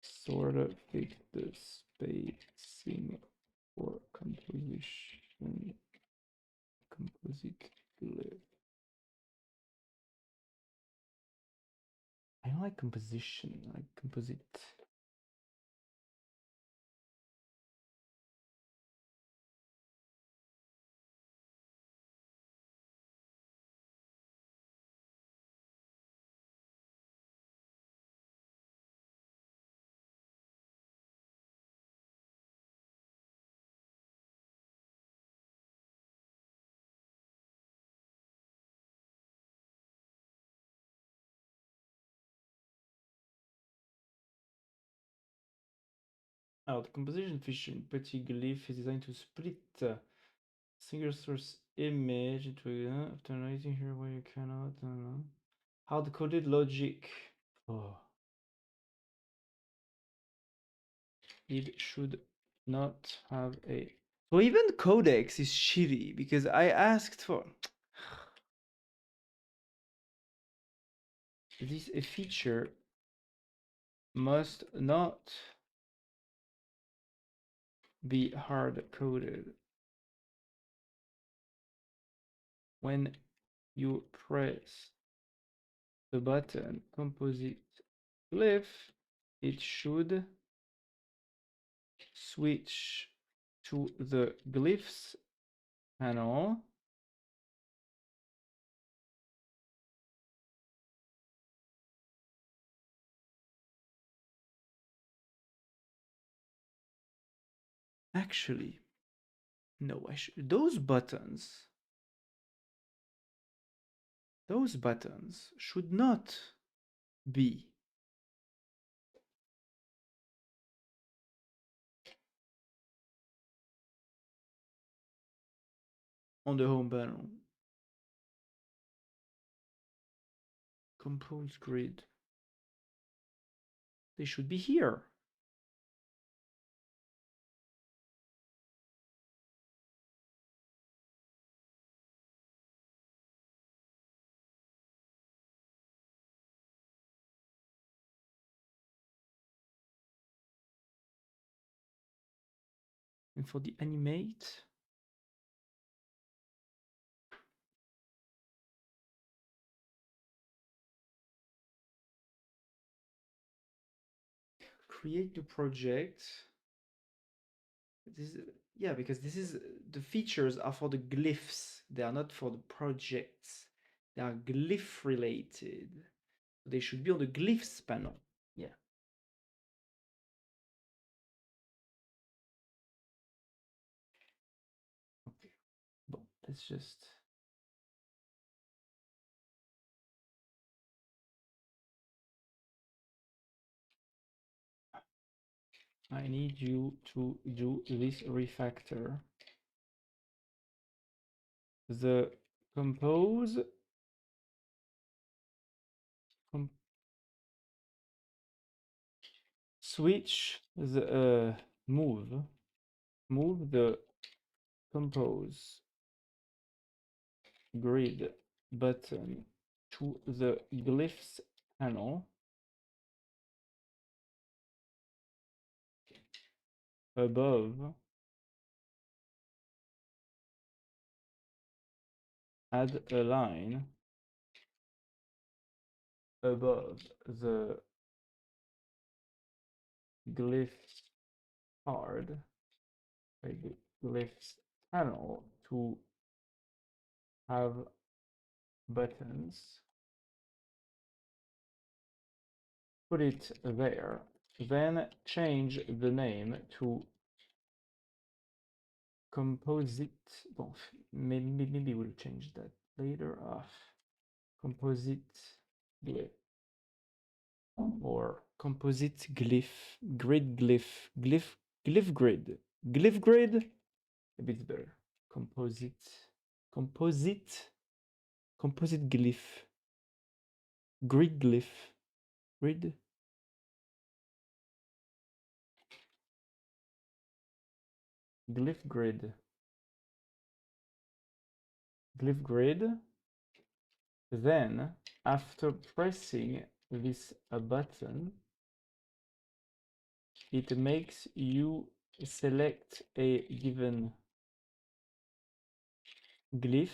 sort of fix the spacing for composition, composite glyph. I don't like composition, I like composite. Alors, the composition feature in Petit Glyph is designed to split single source image into after analyzing here where you cannot hard-coded logic. Oh. It should not have a. So even codex is shitty because I asked for this a feature must not be hard coded. When you press the button composite glyph, it should switch to the glyphs panel. Actually, no, I should. Those buttons should not be on the home panel. Compose grid. They should be here. And for the animate, create the project. This is, yeah, because this is the features are for the glyphs. They are not for the projects. They are glyph related. They should be on the glyphs panel. Yeah. Okay. Bon, let's just. I need you to do this refactor. The compose switch the move the compose grid button to the glyphs panel above. Add a line above the glyphs card, the glyphs panel to have buttons. Put it there. Then change the name to composite. Bon, maybe we'll change that later. Composite glyph or composite glyph, grid glyph, glyph grid, glyph grid. A bit better. Composite glyph, grid glyph, grid. Glyph grid. Glyph grid. Then, after pressing this button, it makes you select a given glyph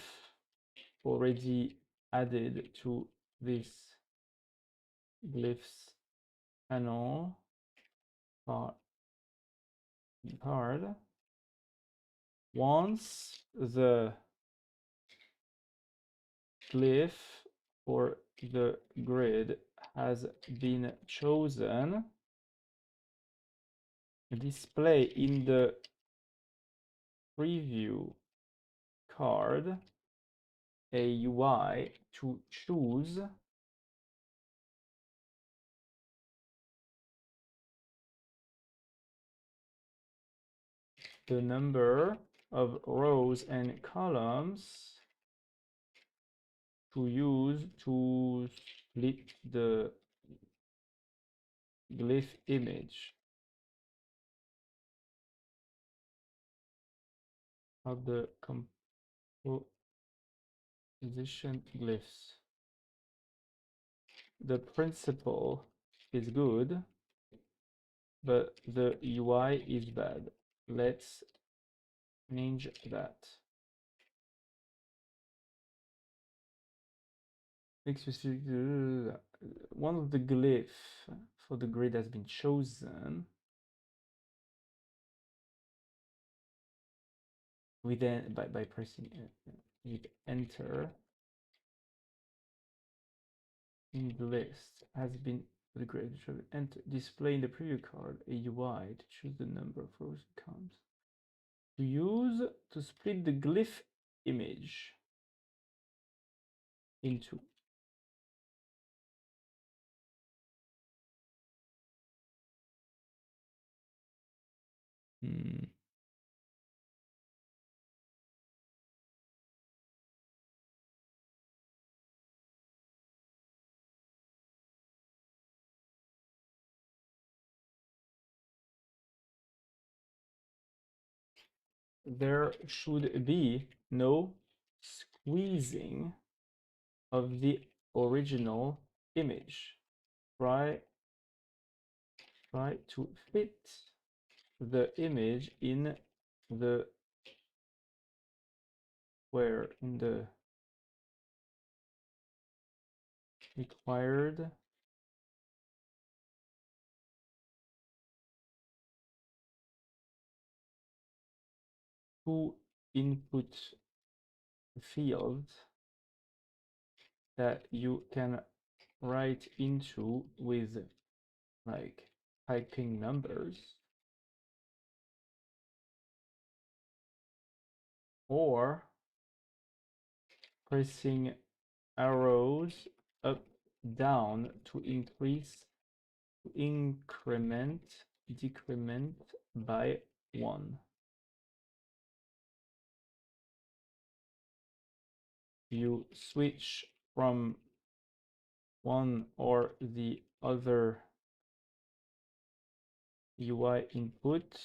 already added to this glyphs panel card. Once the glyph or the grid has been chosen, display in the preview card a UI to choose the number of rows and columns to use to split the glyph image of the composition glyphs. The principle is good, but the UI is bad. Let's change that. One of the glyph for the grid has been chosen. We then by pressing hit enter in the list has been the grid should enter display in the preview card a UI to choose the number of rows and columns to use to split the glyph image into. There should be no squeezing of the original image. Try to fit the image in the where in the required two input fields that you can write into with like typing numbers or pressing arrows up down to increment decrement by 1. You switch from one or the other UI input,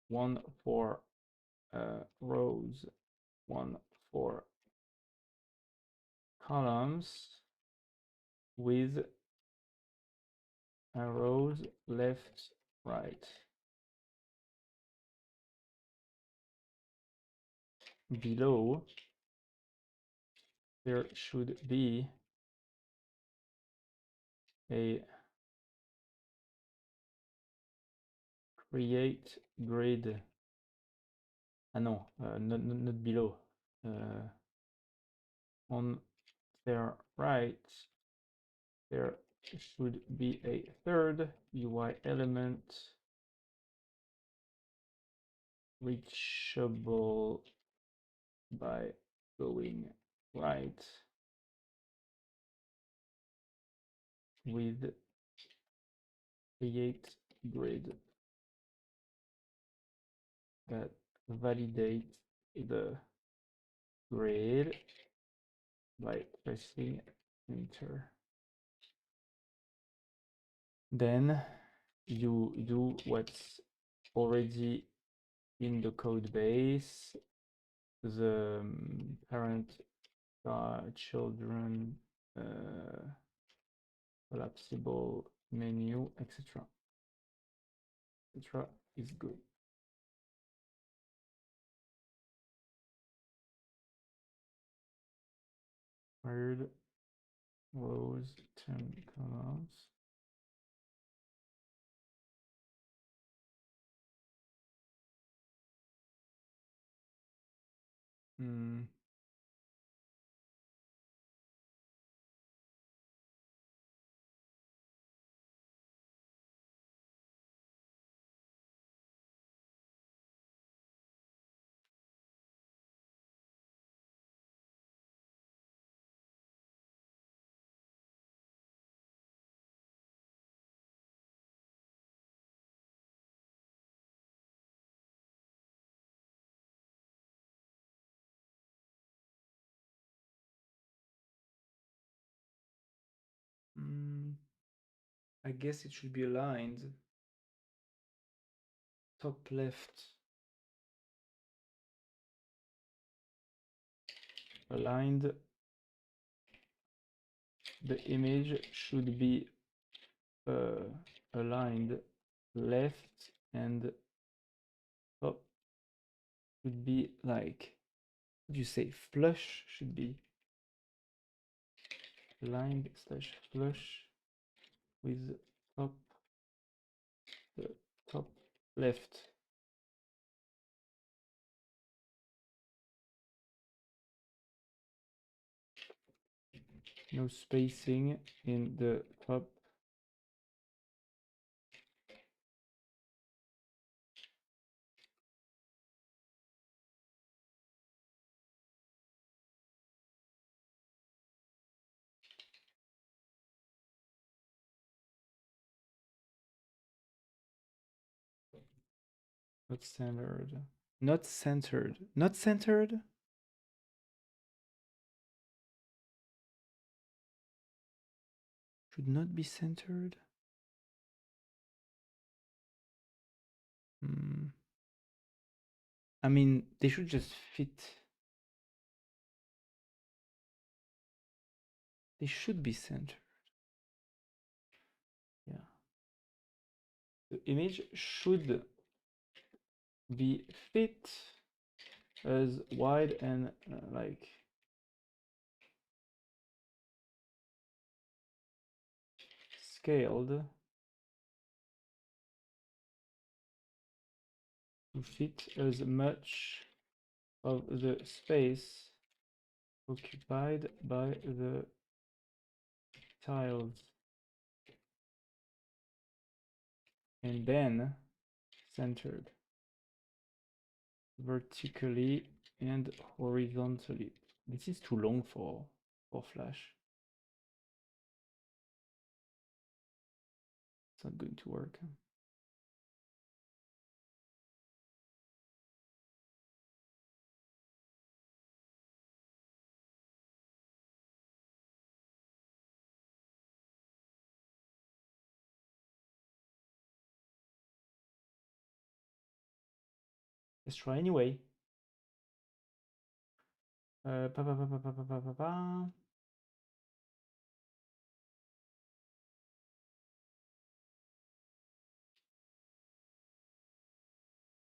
one for rows, one for columns, with arrows left, right. Below, there should be a create grid. No, not below. On their right, there should be a third UI element reachable by going right with create grid that validate the grid by pressing enter. Then you do what's already in the code base, the parent, children, collapsible menu, etc. etc. is good. Required rows, 10 columns. I guess it should be aligned. Top left. Aligned. The image should be aligned left, and top should be like, what do you say, flush, should be aligned slash flush with top, the top left. No spacing in the top. Not centered. Not centered. Not centered? Should not be centered. I mean, they should just fit. They should be centered. Yeah. The image should be fit as wide and like scaled to fit as much of the space occupied by the tiles, and then centered vertically and horizontally. This is too long for Flash. It's not going to work. Let's try anyway. Pa, pa, pa, pa, pa, pa, pa, pa, pa.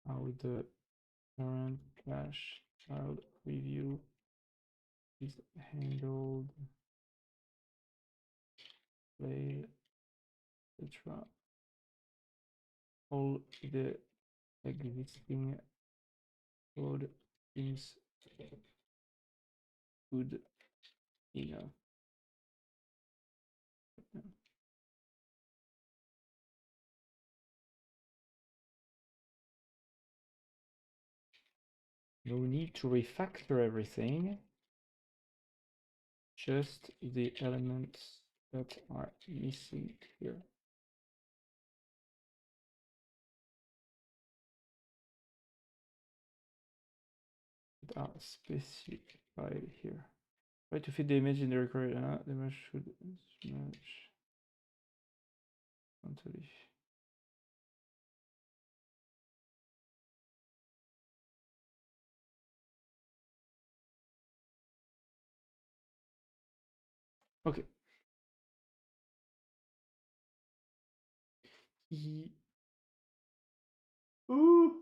How the current Flash child preview is handled, played, etc. All the existing code is good enough. No need to refactor everything, just the elements that are missing here. That are specified here. Try to fit the image in the record. The image should match horizontally. Okay. Ooh.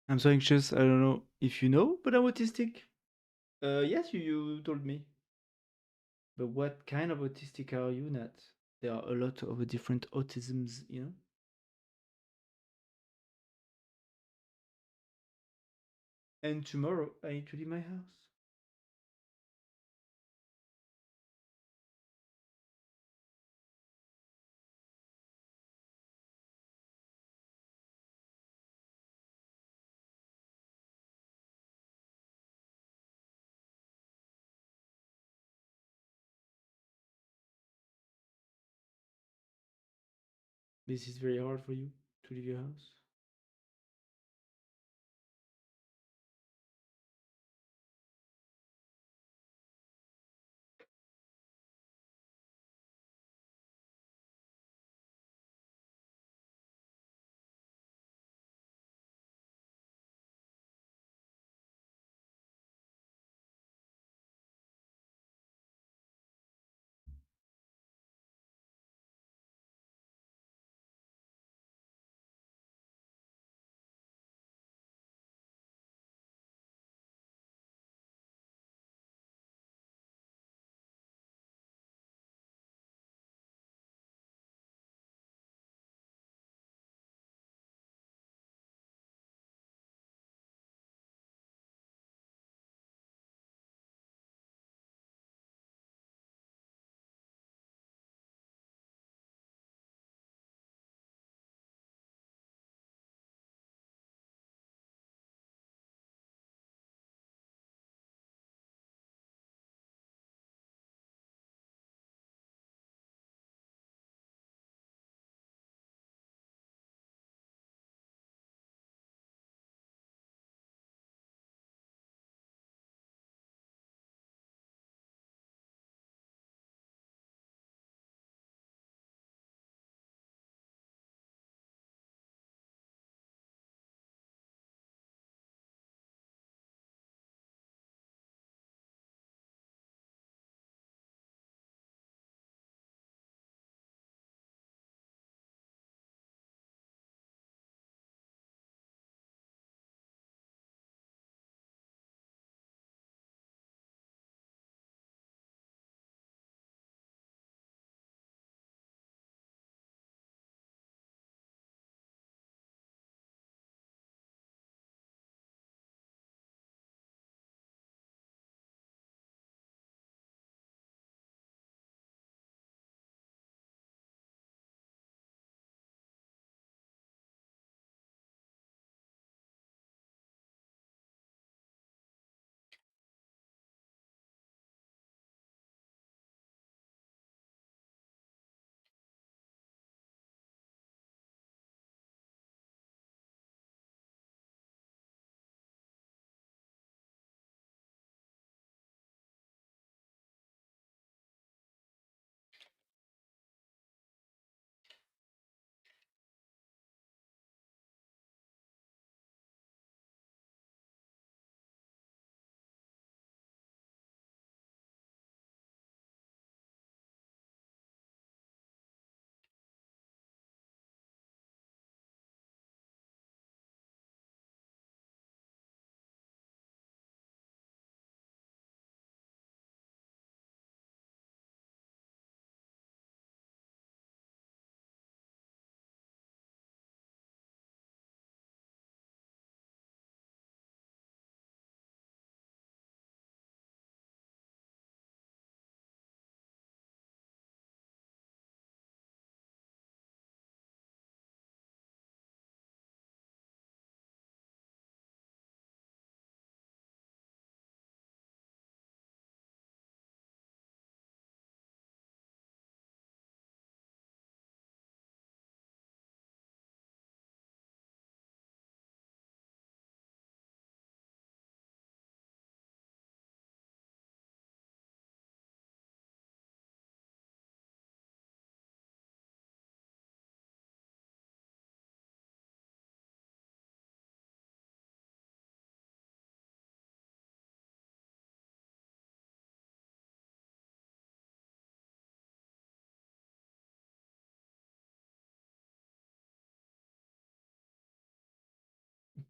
I'm so anxious. I don't know if you know, but I'm autistic. Yes, you told me. But what kind of autistic are you, Nat? There are a lot of different autisms, you know? And tomorrow I need to leave my house. This is very hard for you to leave your house.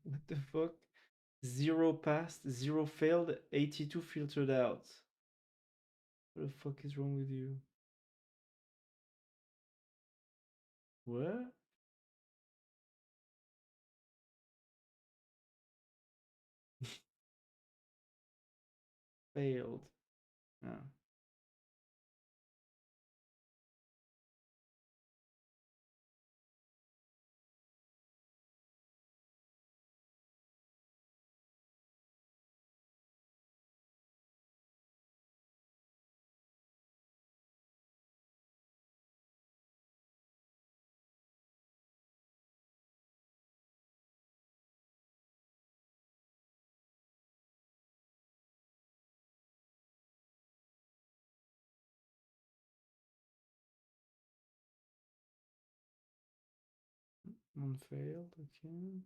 What the fuck? 0 passed, 0 failed, 82 filtered out. What the fuck is wrong with you? What? Failed. Ah. One failed, okay.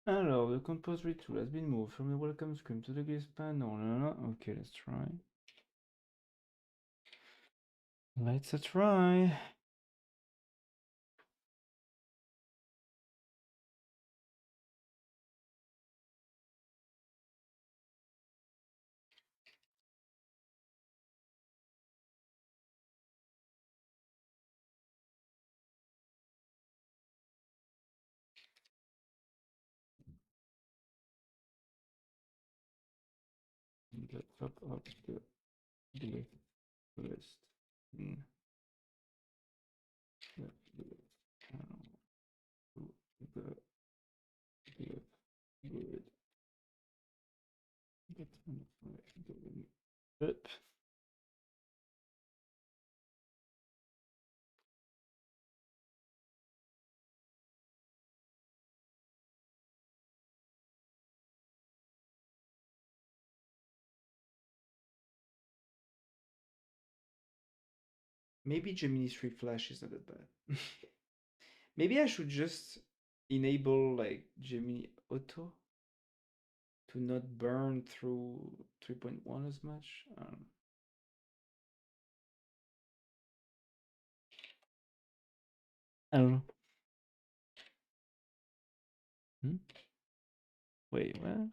Alors, the compository tool has been moved from the welcome screen to the glyphs panel. Okay, let's try. Let's try. The top of the glyph list in the glyph panel to the glyph grid. Get up. Maybe Gemini 3 Flash is not that bad. Maybe I should just enable like Gemini Auto to not burn through 3.1 as much. I don't know. Hmm? Wait, what?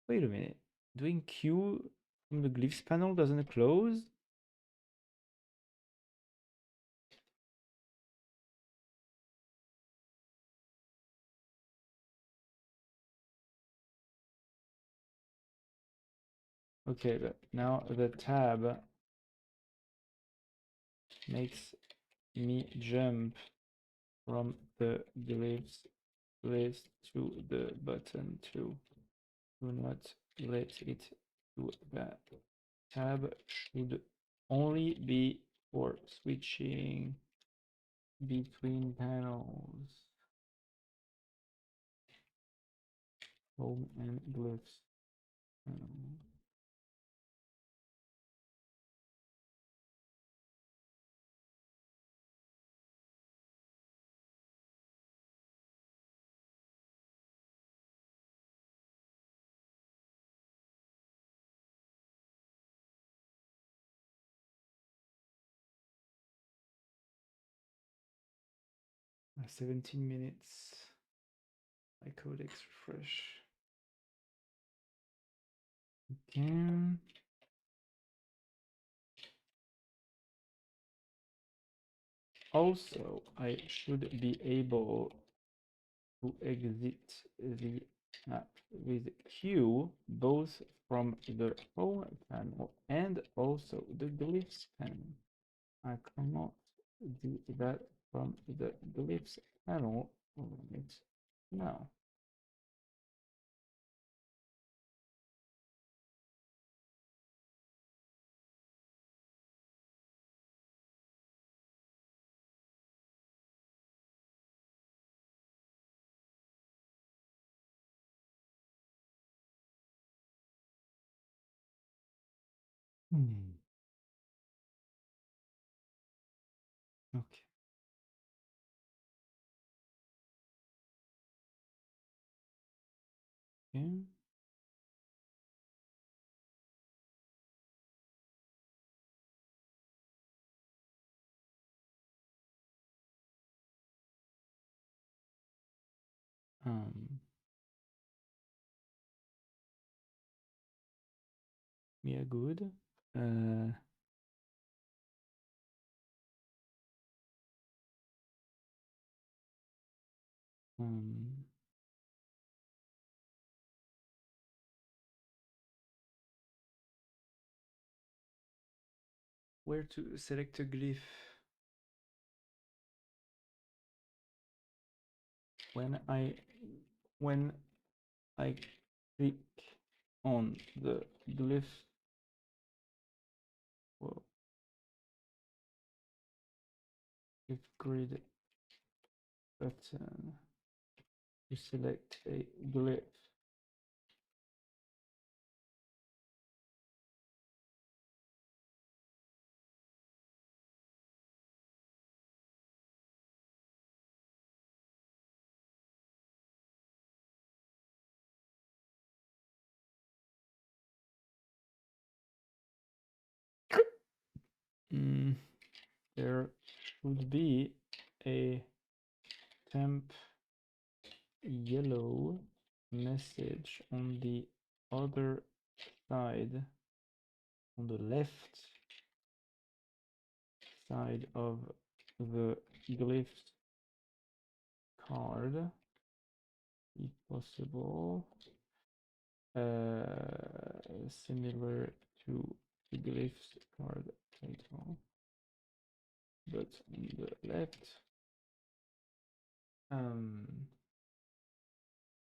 Wait a minute. Doing Q from the glyphs panel doesn't close? Okay, but now the tab makes me jump from the glyphs list to the button 2. Do not let it do that. Tab should only be for switching between panels. Home and glyphs. 17 minutes. My codex refresh. Again. Also, I should be able to exit the app with Q both from the home panel and also the glyphs panel. I cannot do that from the glyphs panel right now. Okay. Okay. Yeah, good. Where to select a glyph? When I click on the glyph, well, glyph grid button to select a glyph. There should be a temp yellow message on the other side, on the left side of the glyph card, if possible, similar to the glyphs card title, but on the left,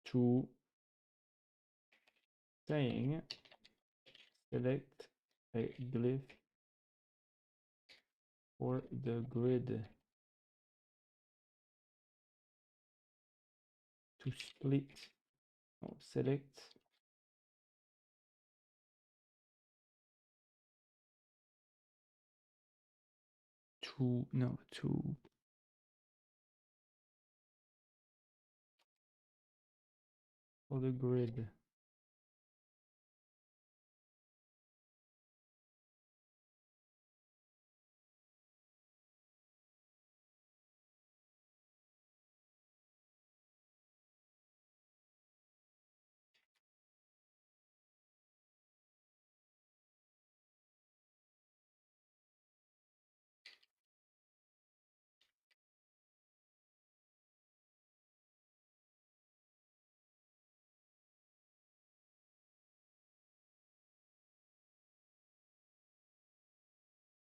to saying select a glyph for the grid to split or select to for the grid.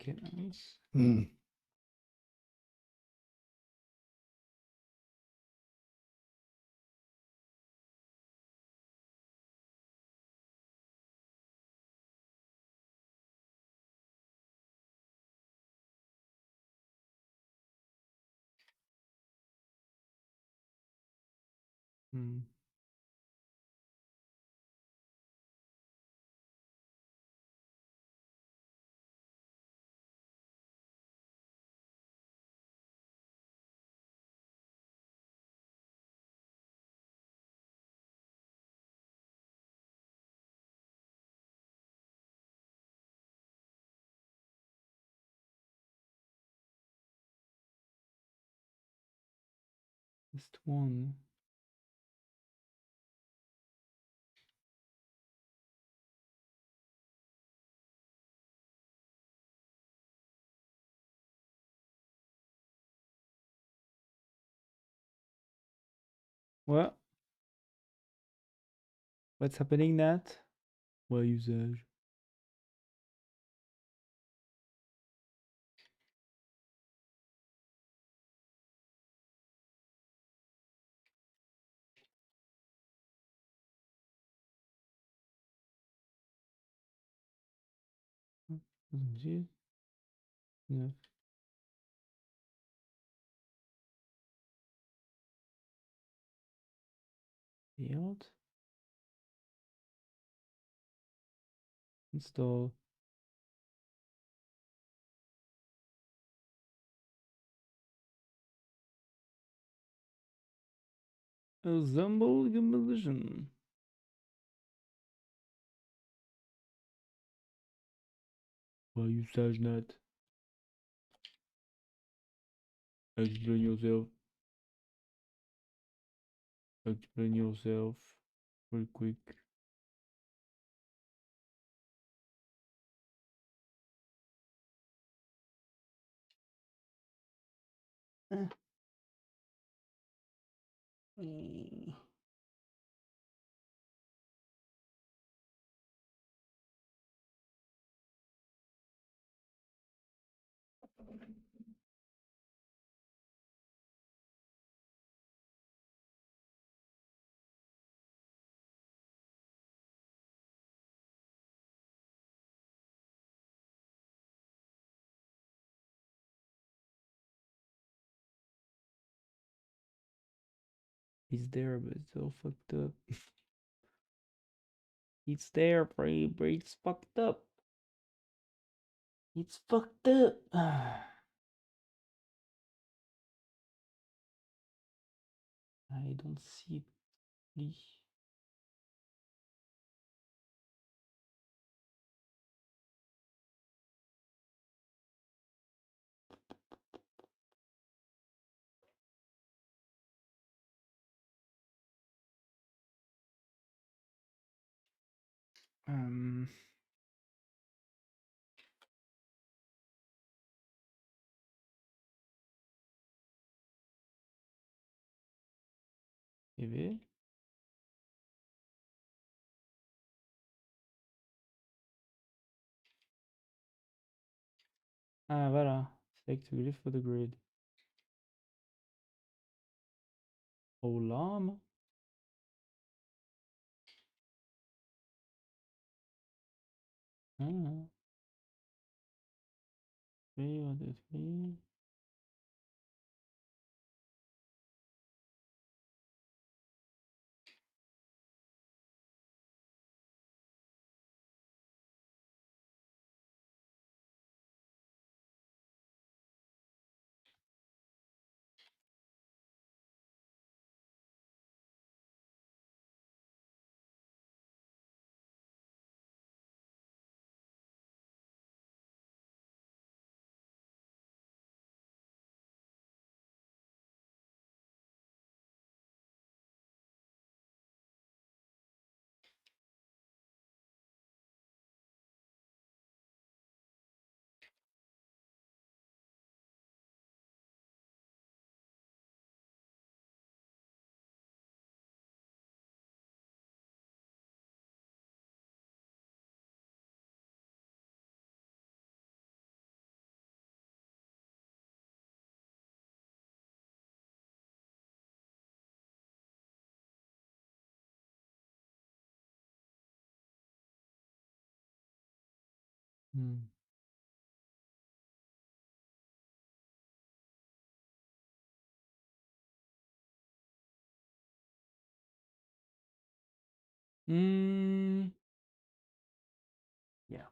Okay, nice. Hmm. Just one. What? What's happening, Nat? What usage? J'ai 9 field. Install. Assemble Demolition. What usage, Nat? Explain yourself. Explain yourself. Real quick. He's there, but it's all fucked up. It's there, but it's fucked up. It's fucked up. I don't see it. Please. PV. Ah, voilà. Select to glyph for the grid. Olam. Ah. 3, 1, 2, 3. Hmm. Hmm. Yeah.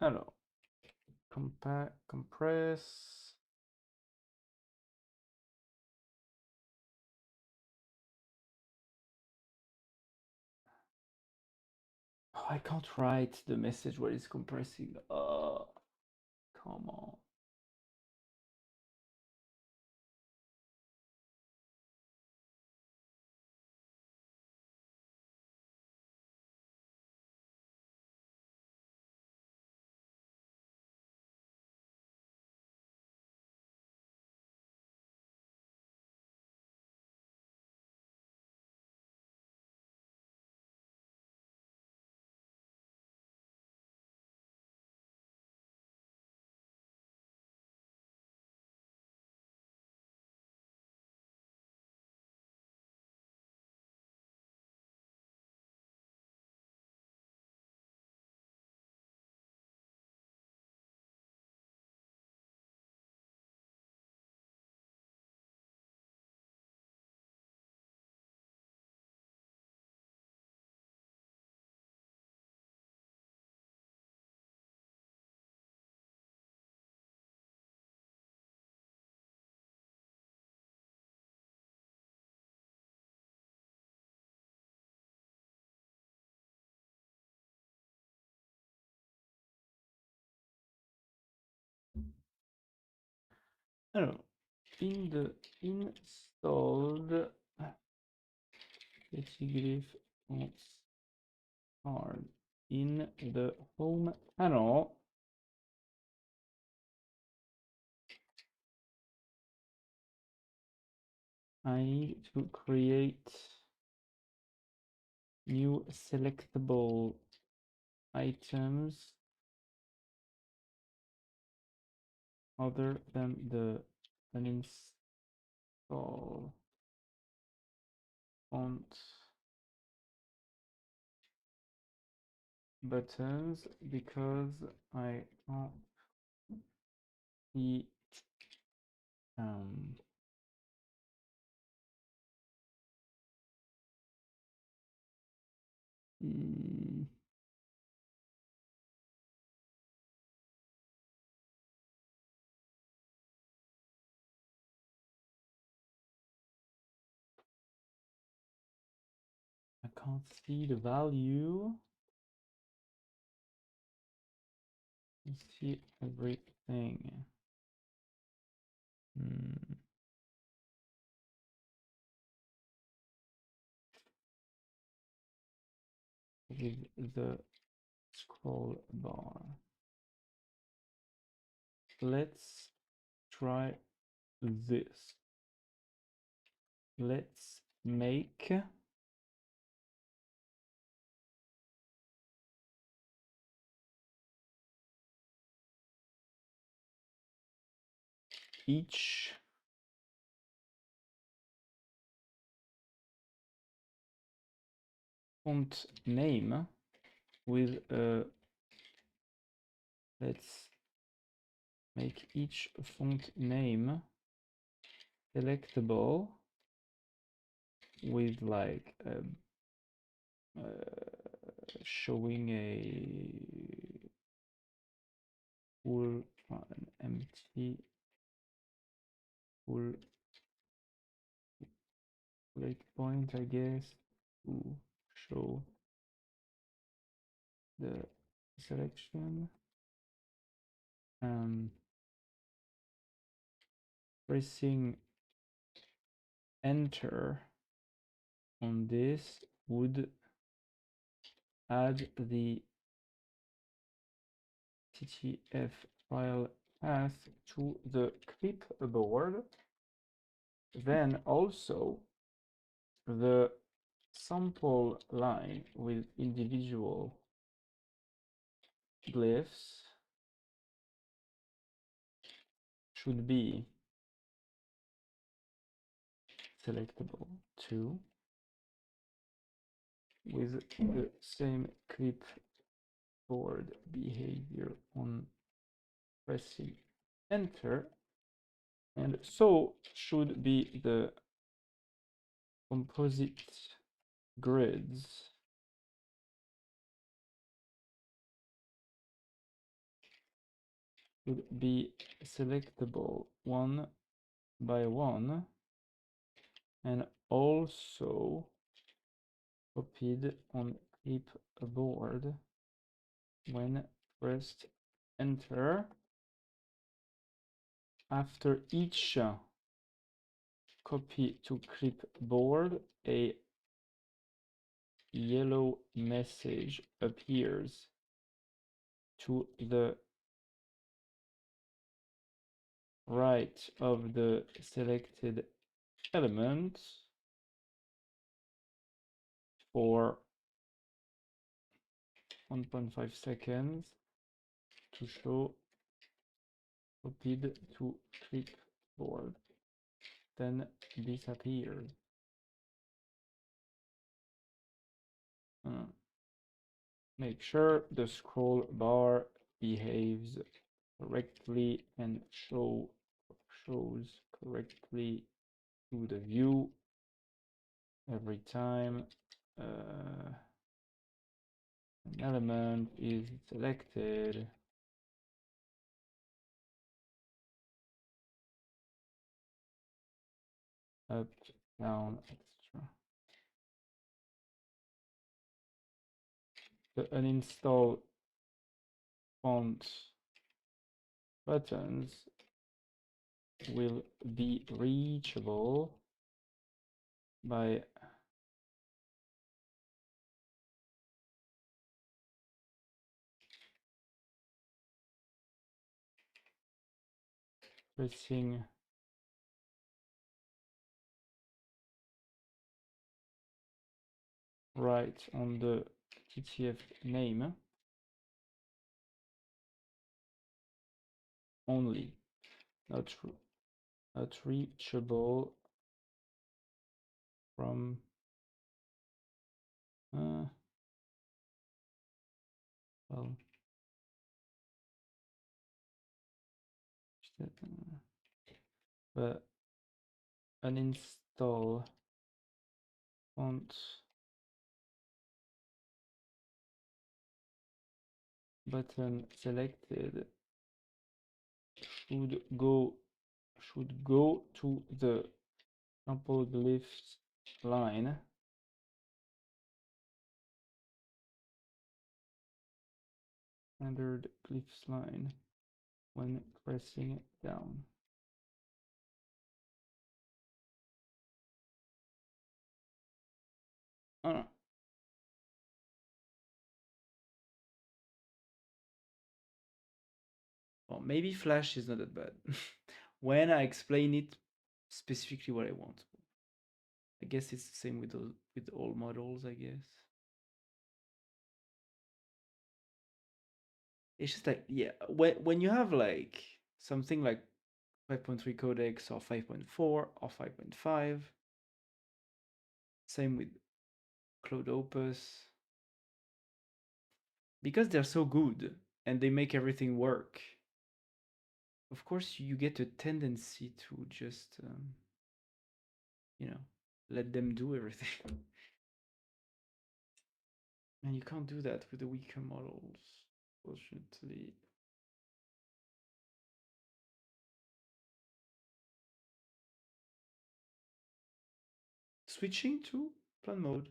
Alors, compress. Oh, I can't write the message while it's compressing. Oh, come on. Alors, in the installed Pettigrew fonts are in the home panel. I need to create new selectable items other than the uninstall font buttons because I can't see mm, I can't see the value. I see everything. With the scroll bar. Let's try this. Let's make each font name with a let's make each font name selectable with like showing a full an empty full breakpoint, I guess, to show the selection. Pressing enter on this would add the TTF file path to the clipboard. Then also the sample line with individual glyphs should be selectable too with the same clipboard board behavior on pressing enter, and so should be the composite grids should be selectable one by one and also copied on clipboard when pressed enter. After each copy to clipboard, a yellow message appears to the right of the selected element for 1.5 seconds to show copied to clipboard, then disappears. Make sure the scroll bar behaves correctly and shows correctly to the view every time an element is selected. Up, down, extra. The uninstall font buttons will be reachable by pressing right on the TTF name only, not reachable from well, but uninstall font button selected should go to the sample glyphs line standard glyphs line when pressing down. Oh no. Well, maybe Flash is not that bad when I explain it specifically what I want. I guess it's the same with all models, I guess. It's just like, yeah, when you have like something like 5.3 codecs or 5.4 or 5.5, same with Cloud Opus, because they're so good and they make everything work. Of course, you get a tendency to just, let them do everything. And you can't do that with the weaker models, fortunately. Switching to plan mode.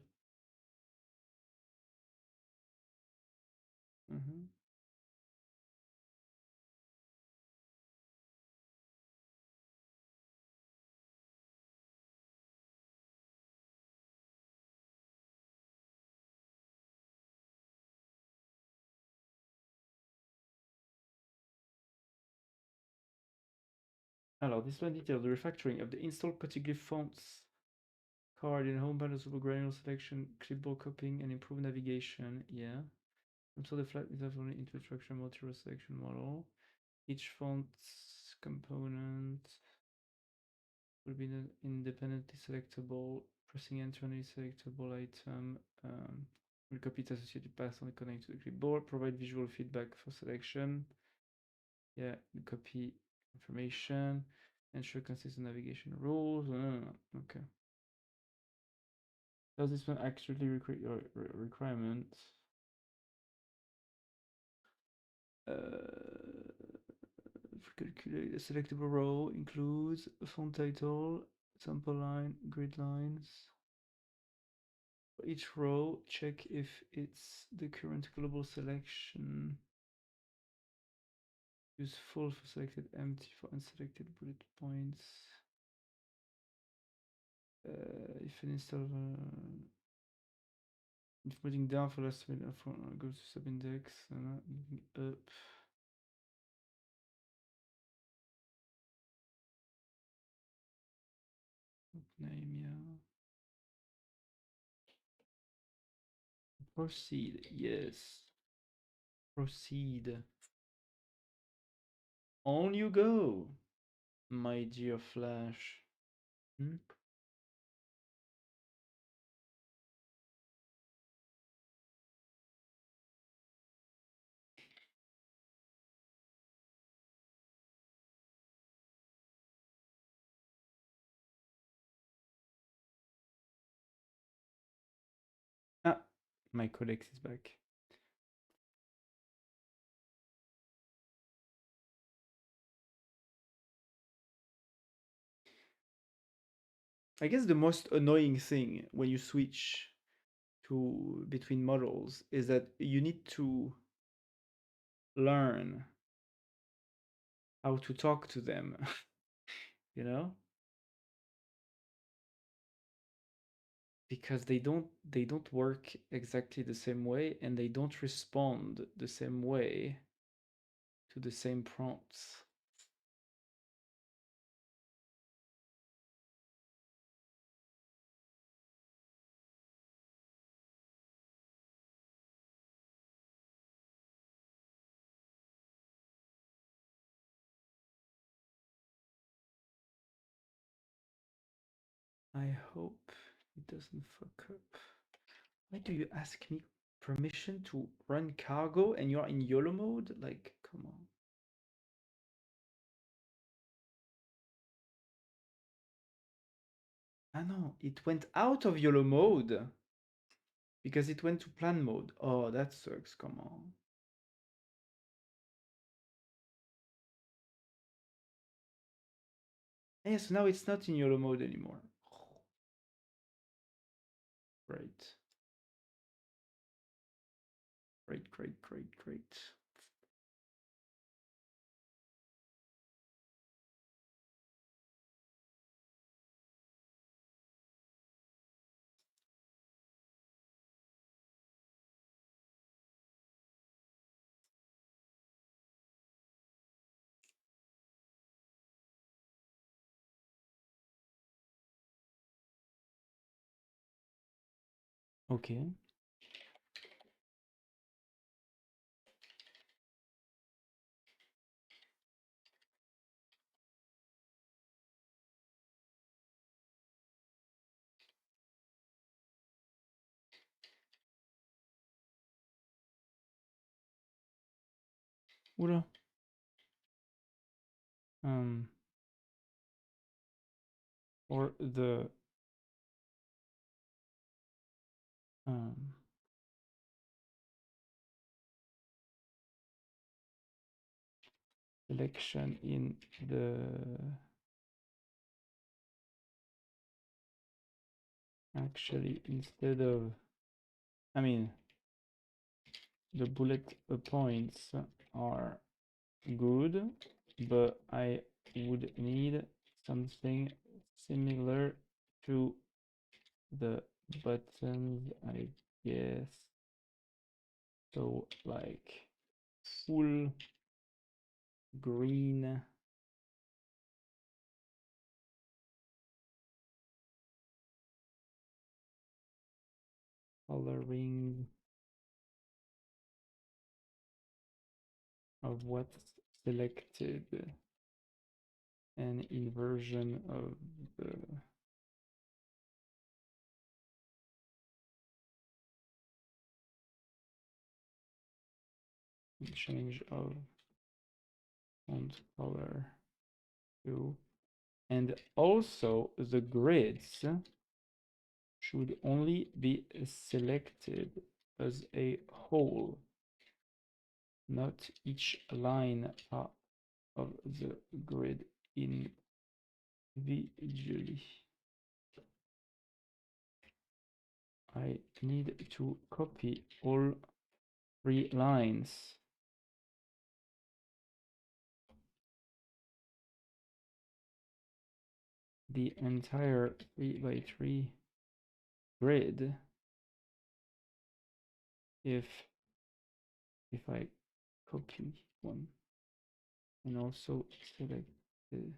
Alors, this one details the refactoring of the installed Cotiglyph fonts card in home panel, super granular selection, clipboard copying, and improved navigation. Yeah. So the flat is only infrastructure multi-row selection model. Each font's component will be independently selectable. Pressing enter on a selectable item. Will copy its associated path on the connect to the clipboard. Provide visual feedback for selection. Yeah, copy information. Ensure consistent navigation rules. Okay. Does this one actually recreate your requirements? Calculate a selectable row includes a font title, sample line, grid lines. For each row, check if it's the current global selection. Use full for selected, empty for unselected bullet points. If an install, if moving down for last minute, go to subindex, moving up. Name, yeah. Proceed, yes. Proceed. On you go, my dear Flash. Hmm? Ah, my codex is back. I guess the most annoying thing when you switch to between models is that you need to learn how to talk to them, you know? Because they don't work exactly the same way and they don't respond the same way to the same prompts. I hope it doesn't fuck up. Why do you ask me permission to run cargo and you're in YOLO mode? Like, come on. Ah no, it went out of YOLO mode because it went to plan mode. Oh, that sucks. Come on. Yes, now it's not in YOLO mode anymore. Great. Great, great, great, great. Okay. Oula. Or the selection in the actually instead of, I mean, the bullet points are good, but I would need something similar to the buttons, I guess. So like full green coloring of what's selected and inversion of the change of font color to, and also the grids should only be selected as a whole, not each line of the grid individually. I need to copy all 3 lines. The entire 3x3 grid if I copy one and also select the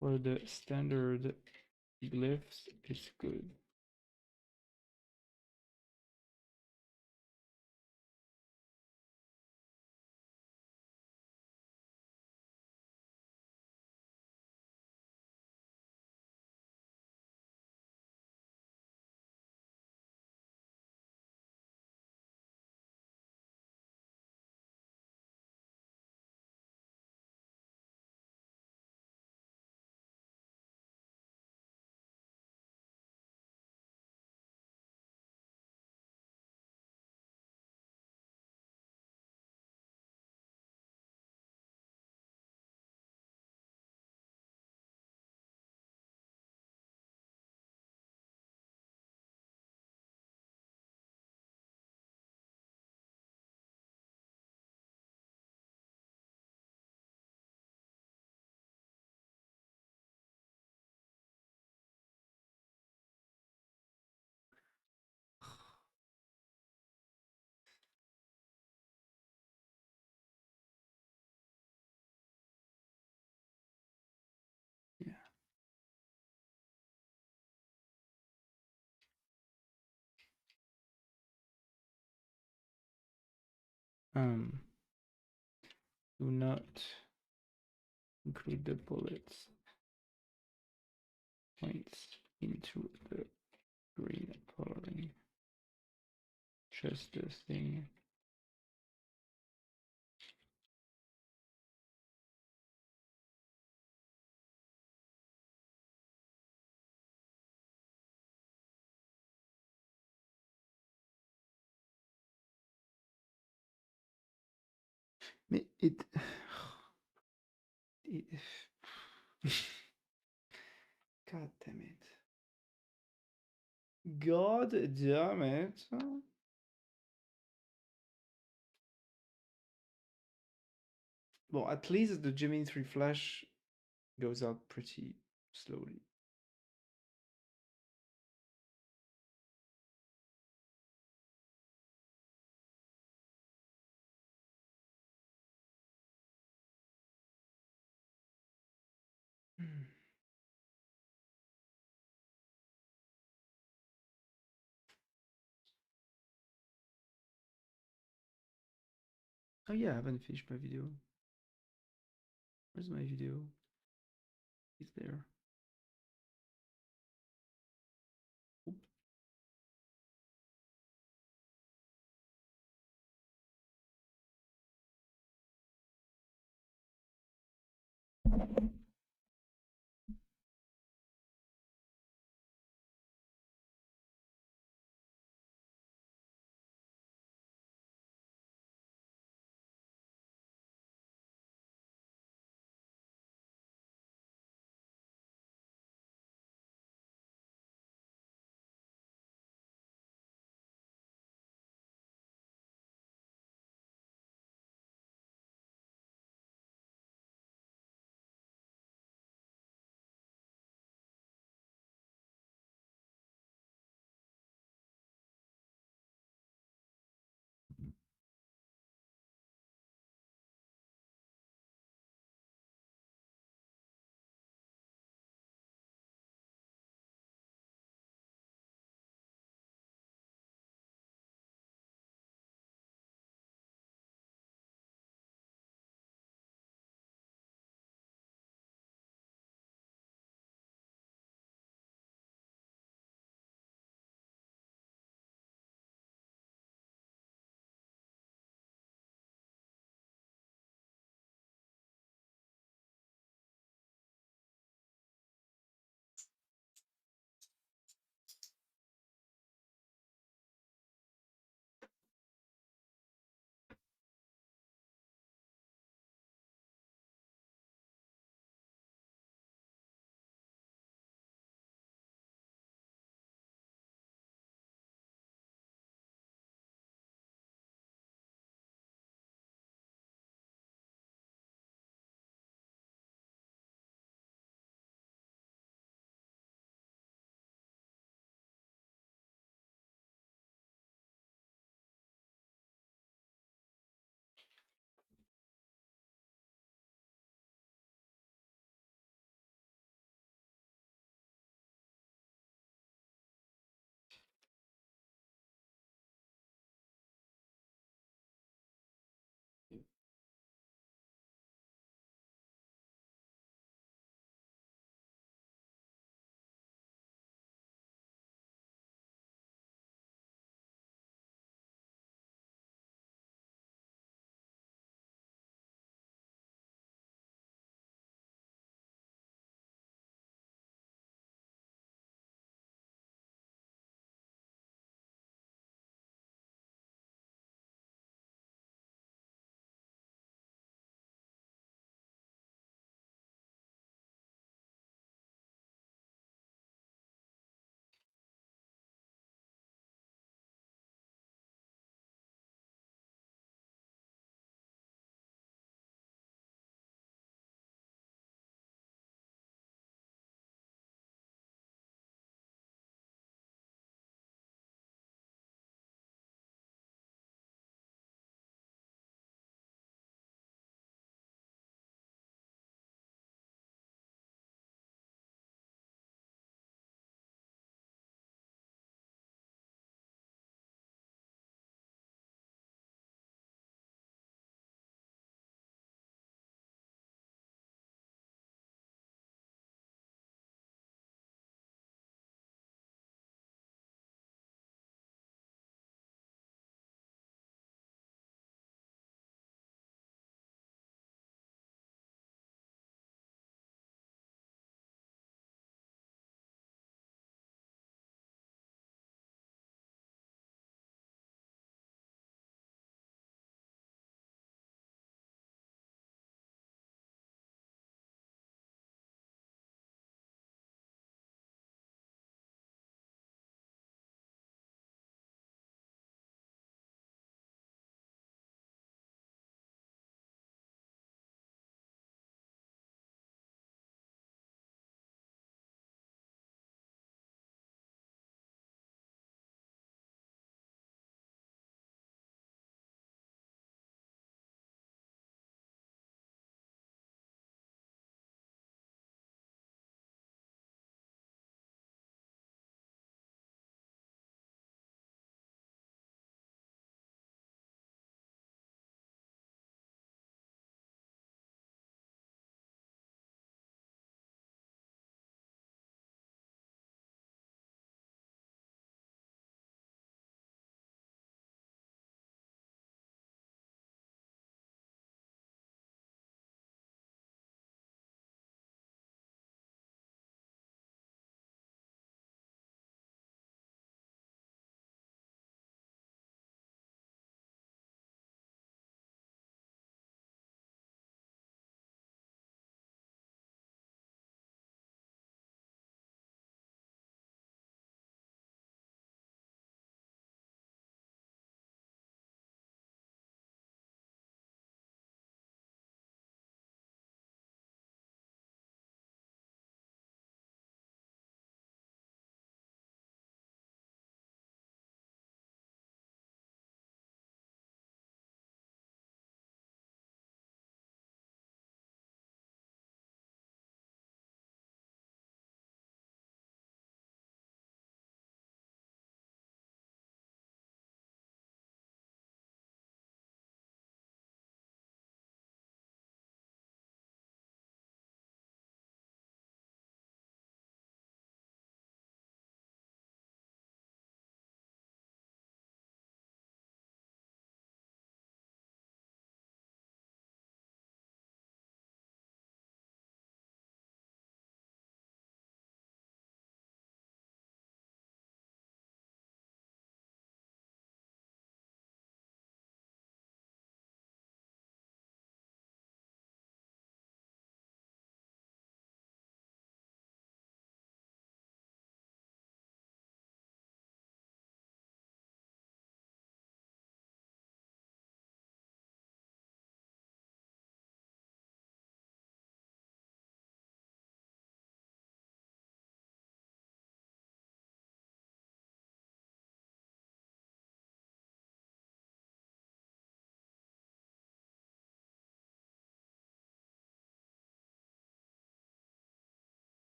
for the standard glyphs is good. Yeah. Do not include the bullets points into the green coloring. Just this thing. It God damn it. God damn it. Well, at least the Gemini 3 Flash goes out pretty slowly. Oh yeah, I haven't finished my video. Where's my video? It's there.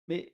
Mais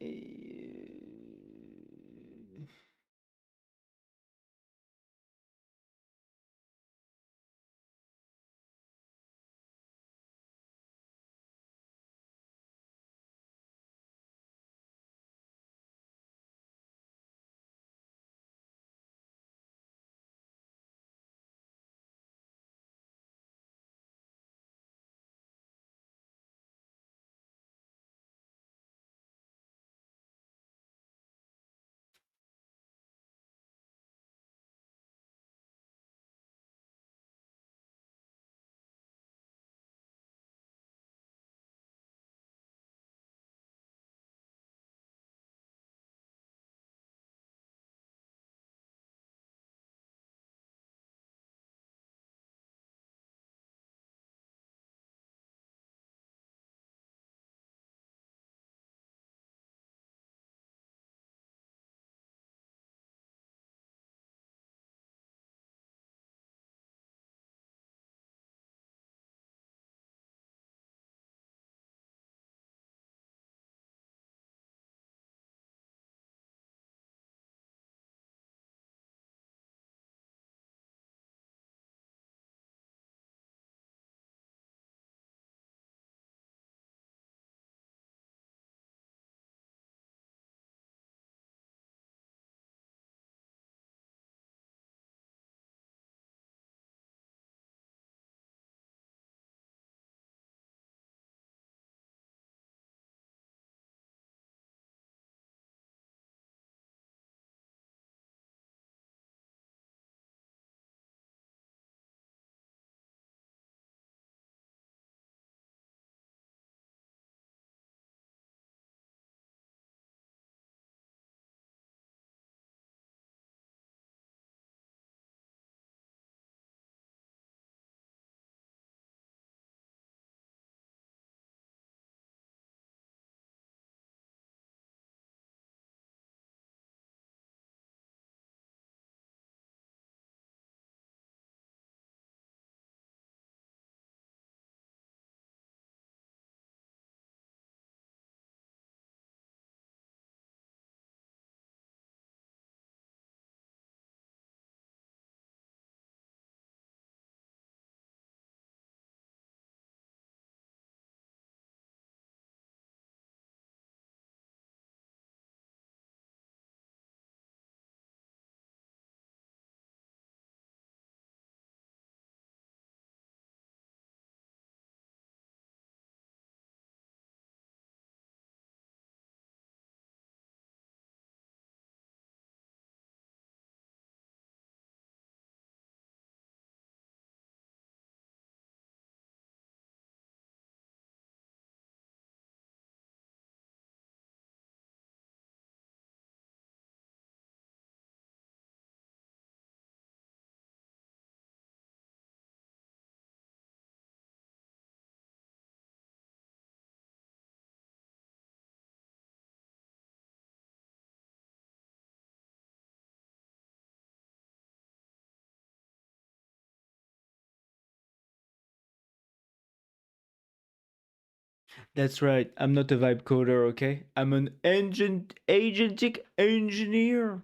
that's right. I'm not a vibe coder, okay? I'm an agentic engineer.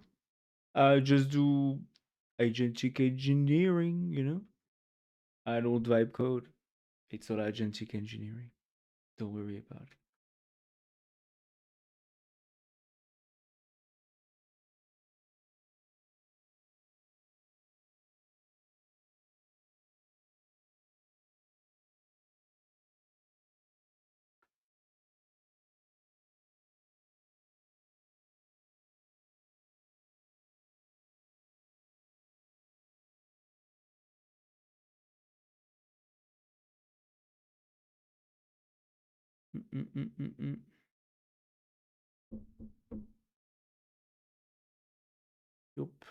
I just do agentic engineering, you know? I don't vibe code. It's all agentic engineering. Don't worry about it. Mm-mm-mm-mm-mm. Yup.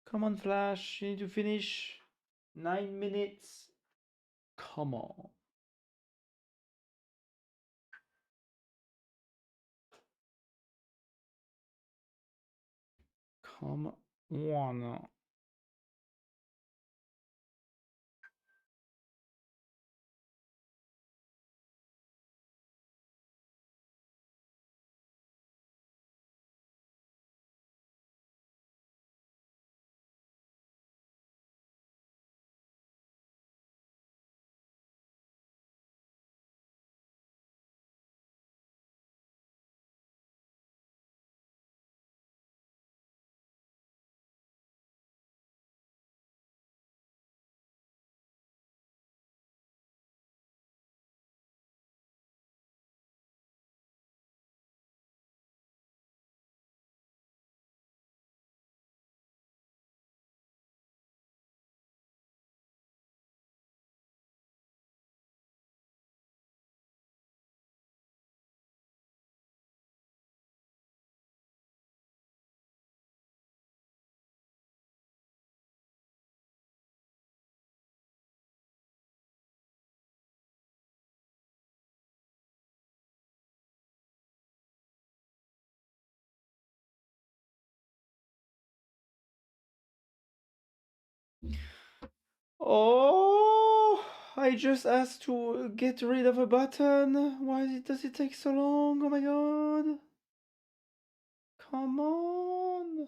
Come on, Flash. You need to finish. 9 minutes. Come on. Come on. Oh, I just asked to get rid of a button. Does it take so long? Oh my god. Come on.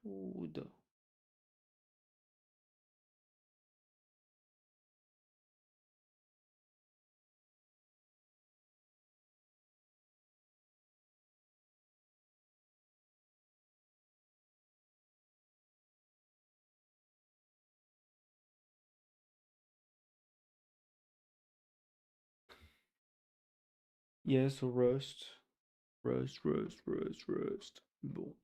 Dude. Yes, Rust. Rust. Bon.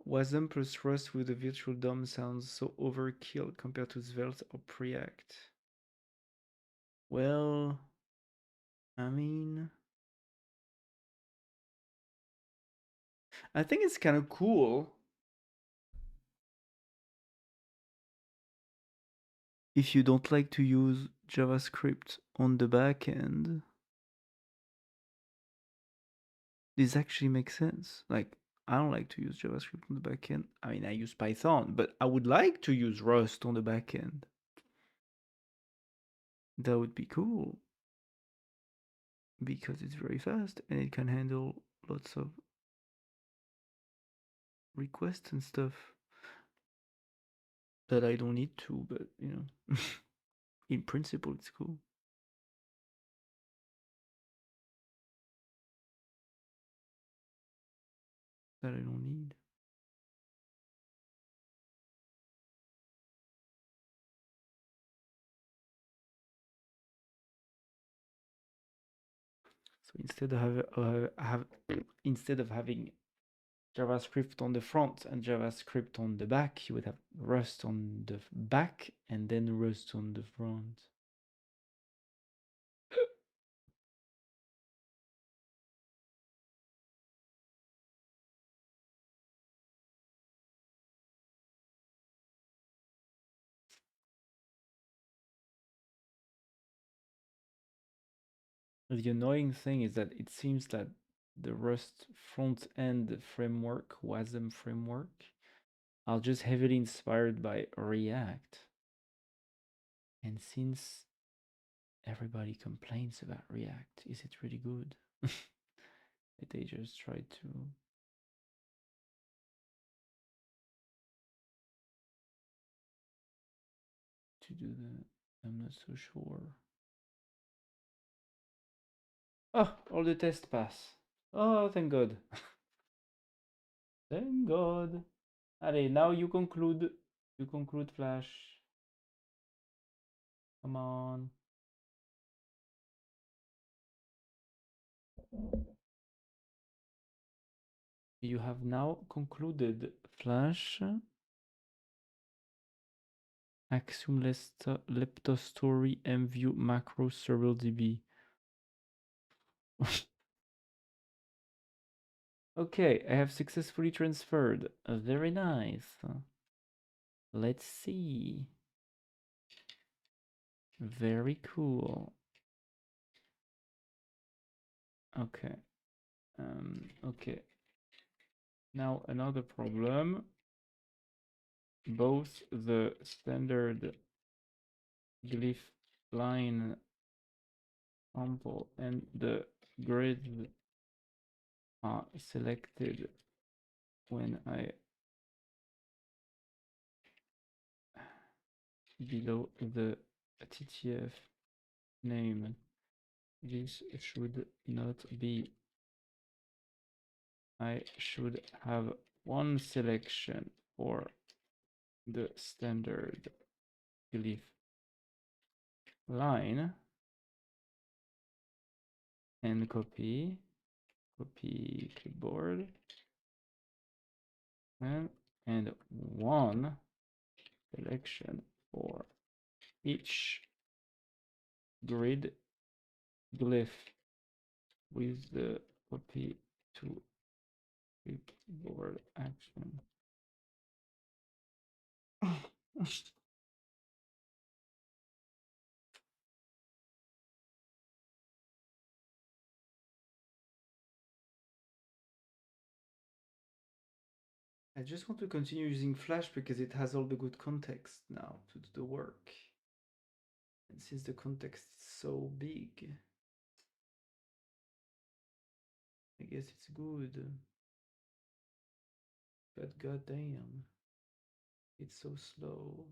Wasm plus Rust with a virtual DOM sounds so overkill compared to Svelte or Preact. Well, I mean, I think it's kind of cool if you don't like to use JavaScript on the back end. This actually makes sense. Like, I don't like to use JavaScript on the back end. I mean, I use Python, but I would like to use Rust on the back end. That would be cool because it's very fast and it can handle lots of requests and stuff that I don't need to, but you know, in principle, it's cool. That I don't need. So instead of having JavaScript on the front and JavaScript on the back, you would have Rust on the back and then Rust on the front. The annoying thing is that it seems that the Rust front end framework, WASM framework, are just heavily inspired by React. And since everybody complains about React, is it really good? They just try to do that. I'm not so sure. Oh, all the tests pass. Oh, thank God. Thank God. Allez, now you conclude. You conclude, Flash. Come on. You have now concluded, Flash. Axiom Leptostory MView macro serval DB. Okay, I have successfully transferred. Very nice. Let's see. Very cool. Okay. Okay. Now another problem. Both the standard glyph line sample and the grid are selected when I below the TTF name. This should not be. I should have one selection for the standard glyph line and copy clipboard and one selection for each grid glyph with the copy to clipboard action. I just want to continue using Flash because it has all the good context now to do the work. And since the context is so big, I guess it's good. But goddamn, it's so slow.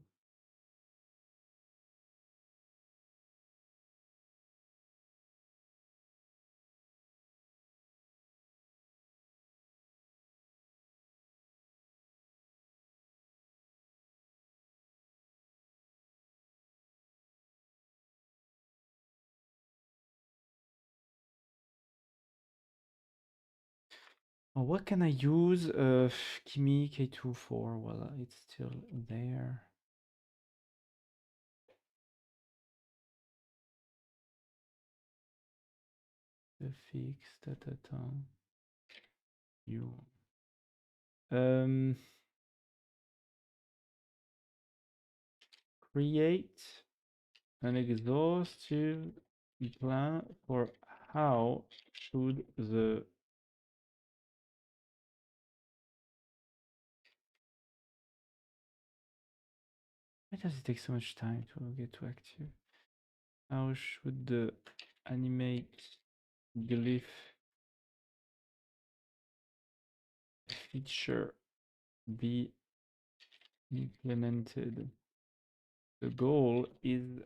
Oh, what can I use? Kimi K24. Well, it's still there. The fix, you. Create an exhaustive plan for how should the why does it take so much time to get to active? How should the animate glyph feature be implemented? The goal is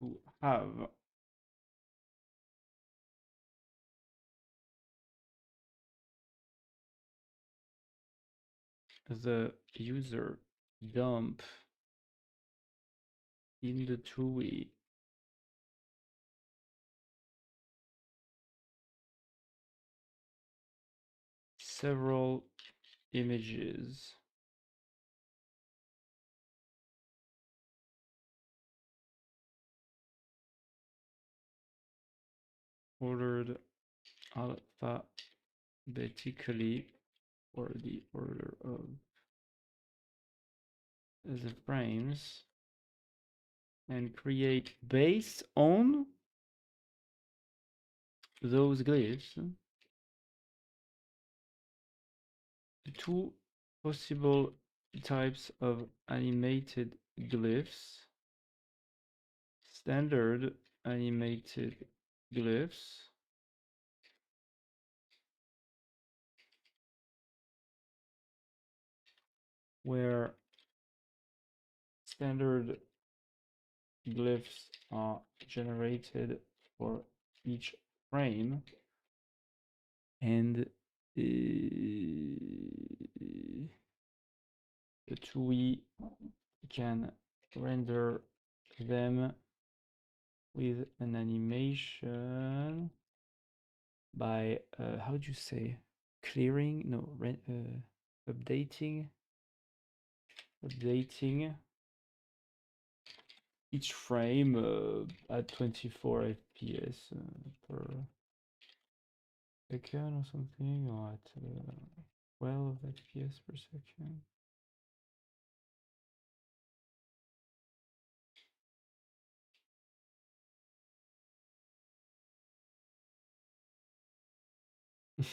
to have the user dump in the TUI several images ordered alphabetically for the order of the frames and create based on those glyphs two possible types of animated glyphs: standard animated glyphs where standard glyphs are generated for each frame, and the TUI can render them with an animation by how do you say, clearing, no, updating each frame at 24 fps per second or something, or at 12 fps per second. I'm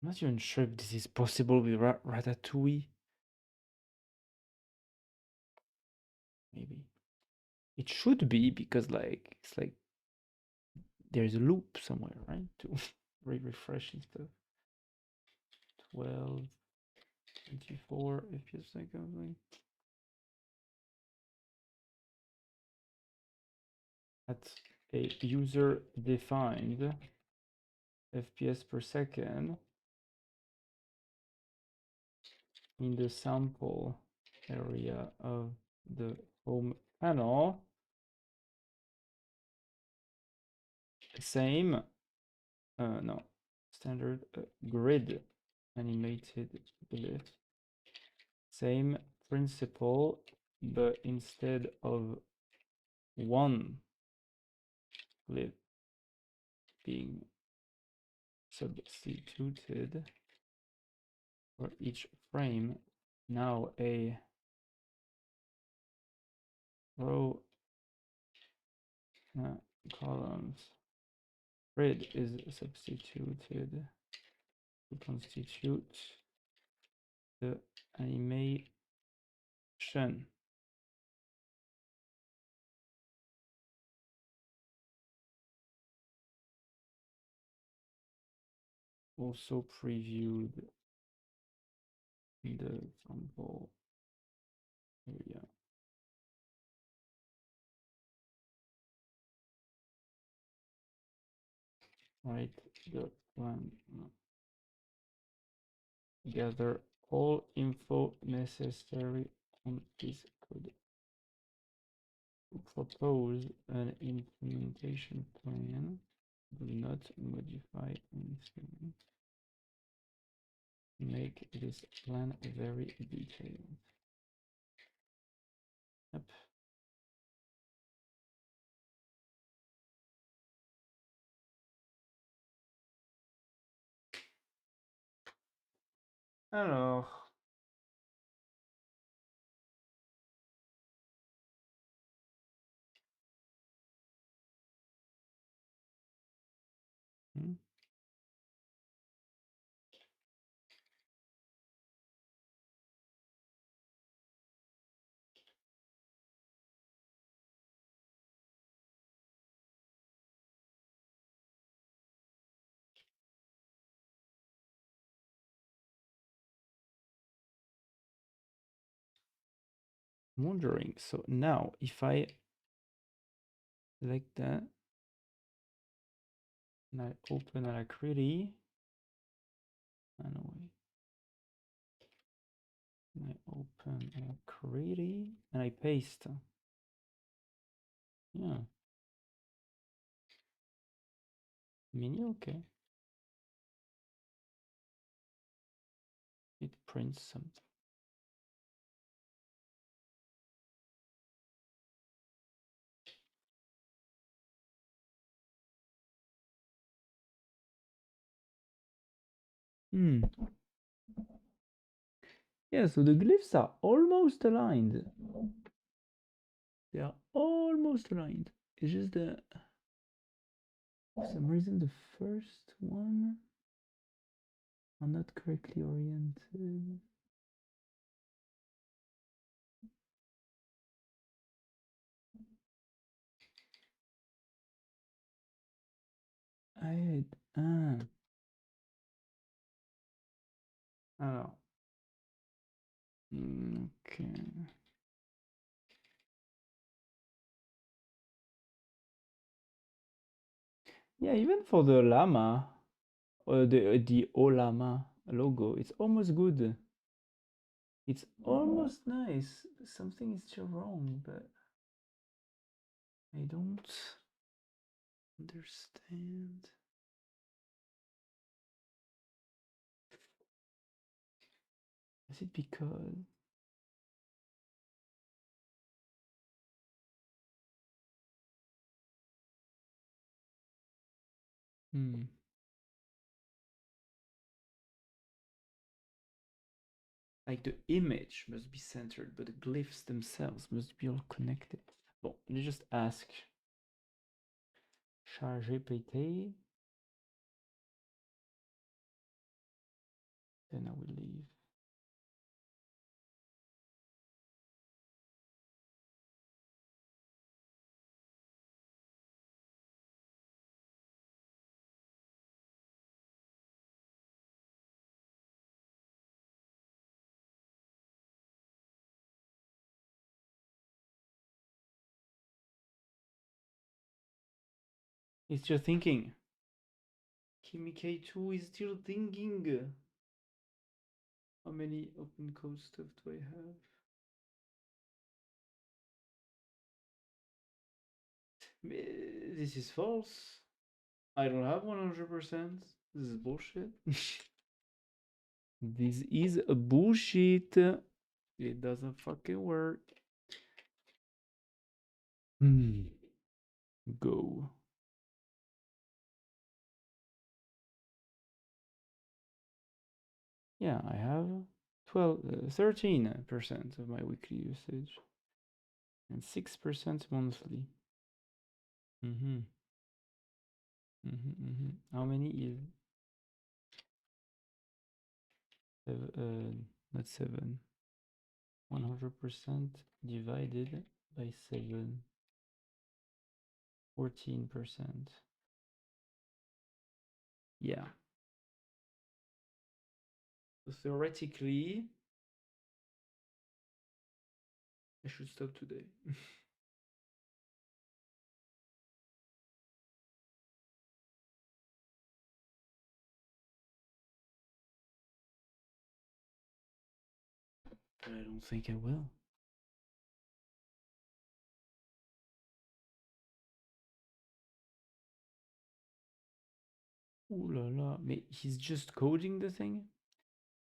not even sure if this is possible with Ratatouille. Maybe it should be, because like it's like there's a loop somewhere, right? To refresh and stuff. 12, 24 fps second. At a user defined fps per second in the sample area of the home panel. Same, no, standard grid animated glyph. Same principle, but instead of one glyph being substituted for each frame, now a row columns grid is substituted to constitute the animation. Also previewed in the example area. Write the plan. Gather all info necessary on this code. Propose an implementation plan. Do not modify anything. Make this plan very detailed. Yep. Alors. Wondering. So now if I select that and I open Alacrity, and I open Alacrity and I paste. Yeah. Mini, okay. It prints something. Yeah, so the glyphs are almost aligned. They are almost aligned. It's just that for some reason the first one are not correctly oriented. Alors. Okay. Yeah, even for the llama, or the Olama logo, it's almost good. It's almost nice. Something is still wrong, but I don't understand. Is it because like the image must be centered, but the glyphs themselves must be all connected. Bon, let's just ask ChatGPT. Then I will leave. It's just thinking. Kimi K2 is still thinking. How many open code stuff do I have? This is false. I don't have 100%. This is bullshit. This is a bullshit. It doesn't fucking work. Go. Yeah, I have 13% of my weekly usage and 6% monthly. How many is not 7? 100% divided by 7. 14%. Yeah. So theoretically, I should stop today. But I don't think I will. Ooh la la. But he's just coding the thing?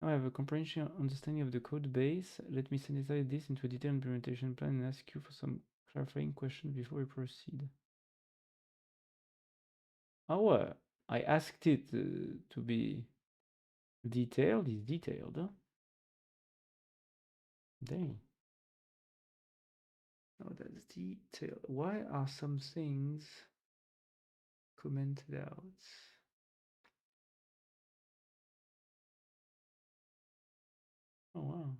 Now I have a comprehension understanding of the code base. Let me synthesize this into a detailed implementation plan and ask you for some clarifying questions before we proceed. Oh, I asked it to be detailed. It's detailed, huh? Dang. Oh, that's detailed. Why are some things commented out? Oh, wow.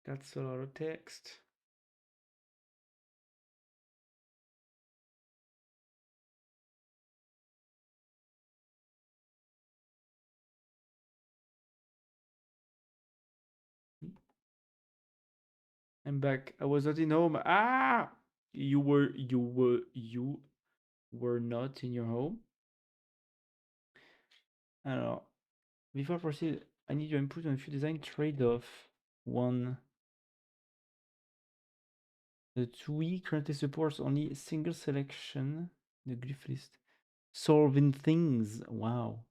That's a lot of text. I'm back. I was not in home. Ah! You were not in your home? Alors, before I proceed, I need your input on a few design trade-off. One, the TUI currently supports only a single selection, the glyph list. Solving things. Wow.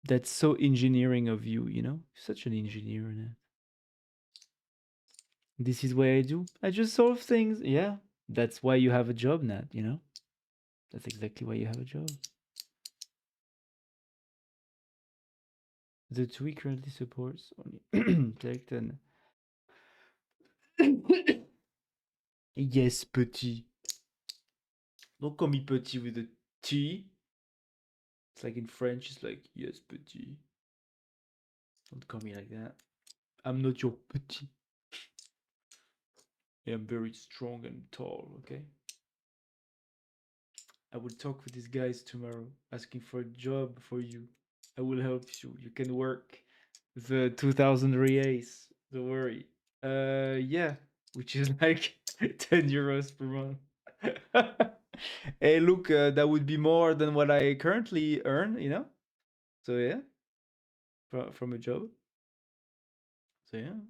That's so engineering of you, you know? Such an engineer, Nat. This is what I do. I just solve things. Yeah. That's why you have a job, Nat, you know? That's exactly why you have a job. The TUI currently supports only select an yes, petit. Don't call me petit with a T. It's like in French, it's like yes, petit. Don't call me like that. I'm not your petit. I am very strong and tall, okay? I will talk with these guys tomorrow, asking for a job for you. I will help you. You can work the 2000 reais. Don't worry. Yeah, which is like 10 euros per month. Hey, look, that would be more than what I currently earn, you know? So yeah, from a job. So yeah.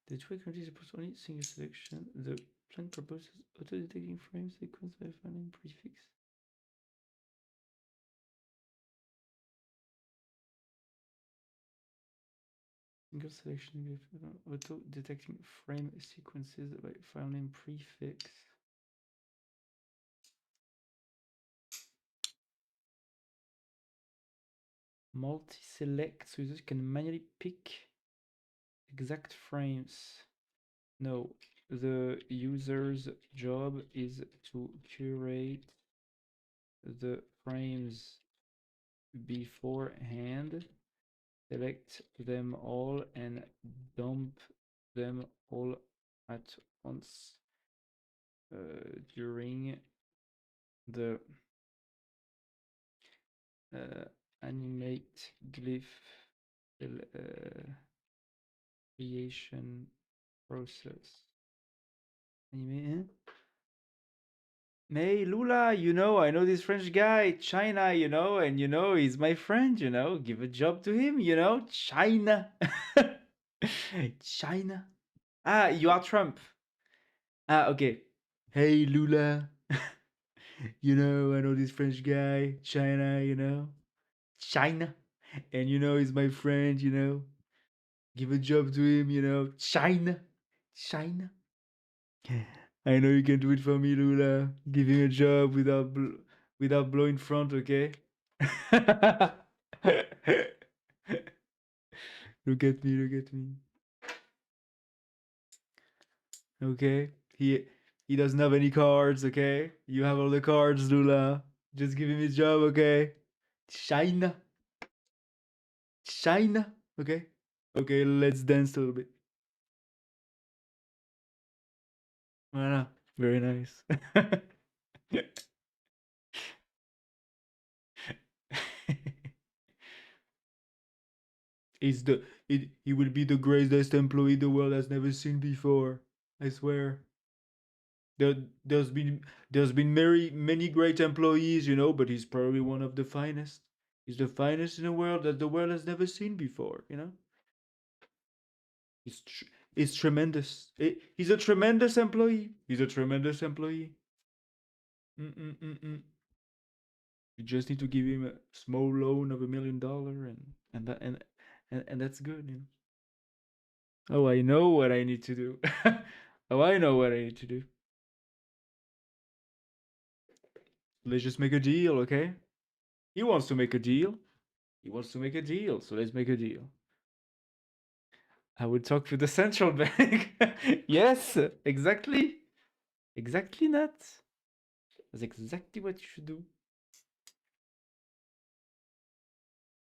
The tool currently supports only single selection. The plan proposes auto-detecting frame sequence by finding prefix. Single selection auto-detecting frame sequences by finding prefix. Multi-select, so users can manually pick exact frames. No, the user's job is to curate the frames beforehand, select them all, and dump them all at once during the animate glyph creation process. Anime. Hey Lula, you know, I know this French guy, China, you know, and you know, he's my friend, you know, give a job to him, you know, China. China. Ah, you are Trump. Ah, okay. Hey Lula, you know, I know this French guy, China, you know, China, and you know, he's my friend, you know, give a job to him, you know, China, China. I know you can do it for me, Lula. Give him a job without blowing front, okay? Look at me, look at me. Okay, he doesn't have any cards. Okay, you have all the cards, Lula. Just give him his job. Okay, shine, shine. Okay, okay. Let's dance a little bit. Voilà. Very nice. He will be the greatest employee the world has never seen before. I swear. There, there's been there's been many great employees, you know, but he's probably one of the finest. He's the finest in the world that the world has never seen before, you know. It's tr- it's tremendous. He's a tremendous employee. He's a tremendous employee. Mm-mm-mm-mm. You just need to give him a small loan of $1 million, and that's good, you know. Oh, I know what I need to do. Oh, I know what I need to do. Let's just make a deal, okay? He wants to make a deal. He wants to make a deal, so let's make a deal. I will talk to the central bank. Yes, exactly. Exactly that. That's exactly what you should do.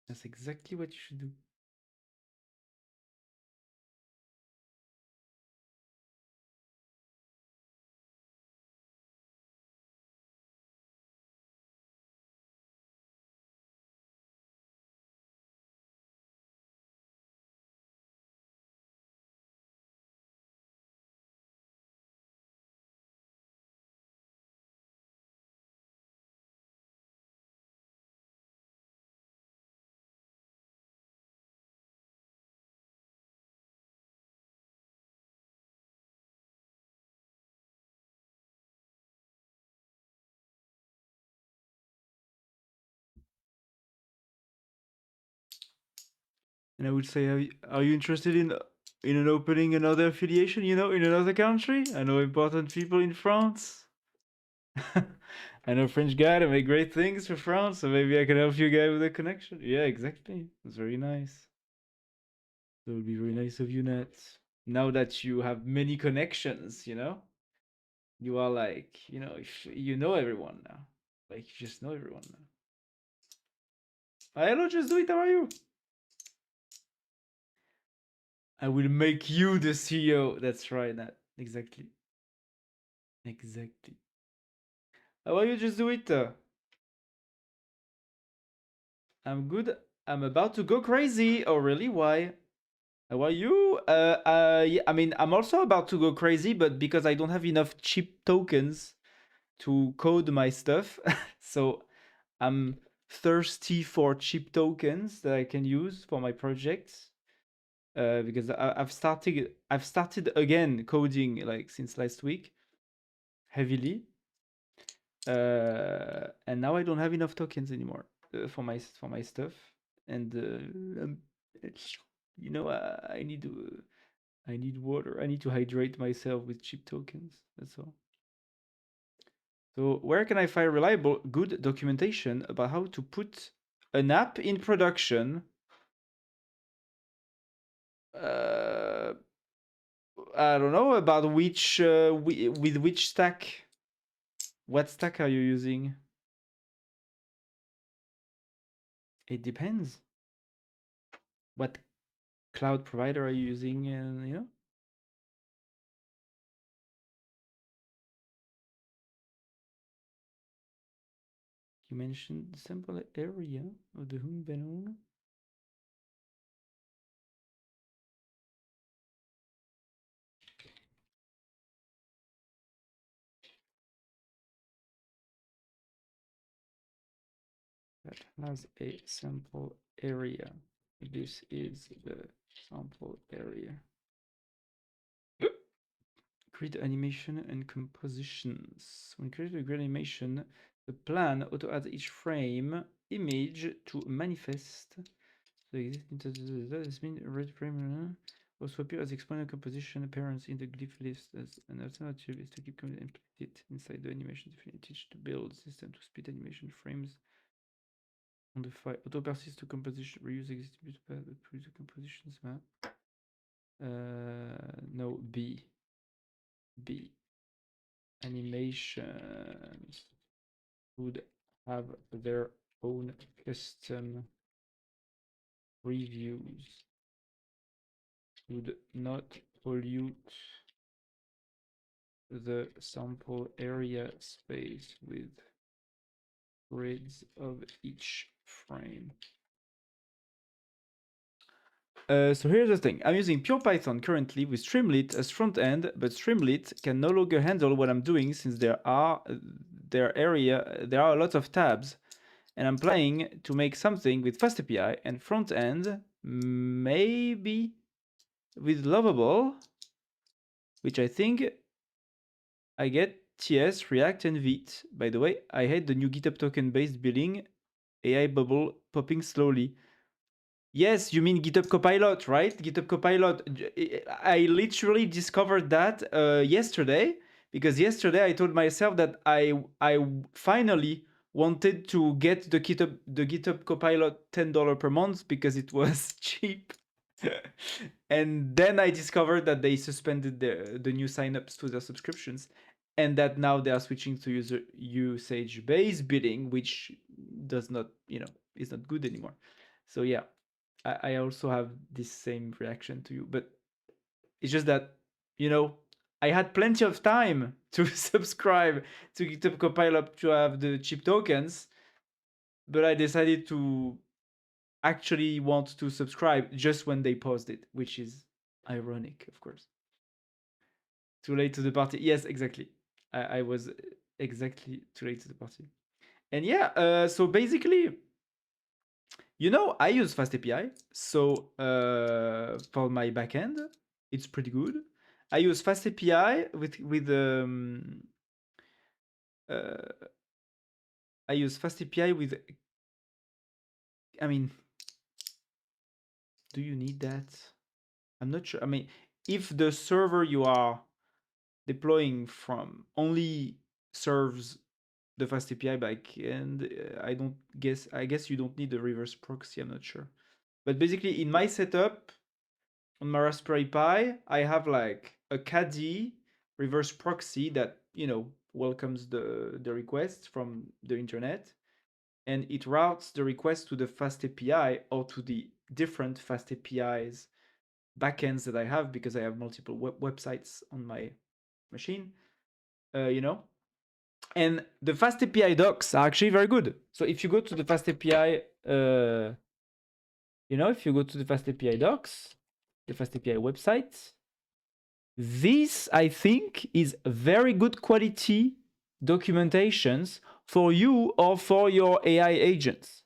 That's exactly what you should do. And I would say, are you interested in an opening another affiliation? You know, in another country? I know important people in France. I know a French guy to make great things for France, so maybe I can help you guy with a connection. Yeah, exactly. It's very nice. That would be very nice of you, Nat. Now that you have many connections, you know, you are like, you know, if you know everyone now. Like you just know everyone now. Hello, just do it. How are you? I will make you the CEO. That's right, Nat. Exactly. Exactly. How are you? Just do it. I'm good. I'm about to go crazy. Oh, really? Why? How are you? Yeah, I mean, I'm also about to go crazy, but because I don't have enough cheap tokens to code my stuff, so I'm thirsty for cheap tokens that I can use for my projects. Because I've started again coding like since last week, heavily, and now I don't have enough tokens anymore for my stuff, and you know, I need water. I need to hydrate myself with cheap tokens. That's all. So where can I find reliable, good documentation about how to put an app in production? Uh, I don't know about with which stack. What stack are you using? It depends. What cloud provider are you using? You know. You mentioned the sample area of the Humbenong. That has a sample area. This is the sample area. Grid animation and compositions. When creating a grid animation, the plan auto adds each frame image to manifest. The existing this means red frame also appear as exponent composition appearance in the glyph list. As an alternative is to keep implicit inside the animation teach the build system to split animation frames on the file. Auto persist to composition reuse existing path the compositions map. No B. be animations would have their own custom reviews, would not pollute the sample area space with grids of each frame. So here's the thing. I'm using pure Python currently with Streamlit as front end, but Streamlit can no longer handle what I'm doing since there are a lot of tabs. And I'm planning to make something with FastAPI and front end, maybe with Lovable, which I think I get TS, React, and Vite. By the way, I hate the new GitHub token-based billing, AI bubble popping slowly. Yes, you mean GitHub Copilot, right? GitHub Copilot. I literally discovered that yesterday, because yesterday I told myself that I finally wanted to get the GitHub Copilot $10 per month because it was cheap. And then I discovered that they suspended the new signups to their subscriptions, and that now they are switching to usage-based billing, which does not, is not good anymore. So yeah, I also have this same reaction to you, but it's just that, I had plenty of time to subscribe to GitHub Copilot to have the cheap tokens, but I decided to actually want to subscribe just when they paused it, which is ironic, of course. Too late to the party. Yes, exactly. I was exactly too late to the party. And yeah, so basically, I use FastAPI. So for my backend, it's pretty good. I use FastAPI I use FastAPI with. I mean, do you need that? I'm not sure. I mean, if the server you are deploying from only serves the FastAPI backend, I guess you don't need a reverse proxy. I'm not sure. But basically, in my setup, on my Raspberry Pi, I have like a Caddy reverse proxy that, welcomes the request from the internet, and it routes the request to the FastAPI or to the different FastAPIs backends that I have, because I have multiple websites on my machine, and the FastAPI docs are actually very good. So if you go to the FastAPI, if you go to the FastAPI docs, the FastAPI website, this, I think, is very good quality documentations for you or for your AI agents,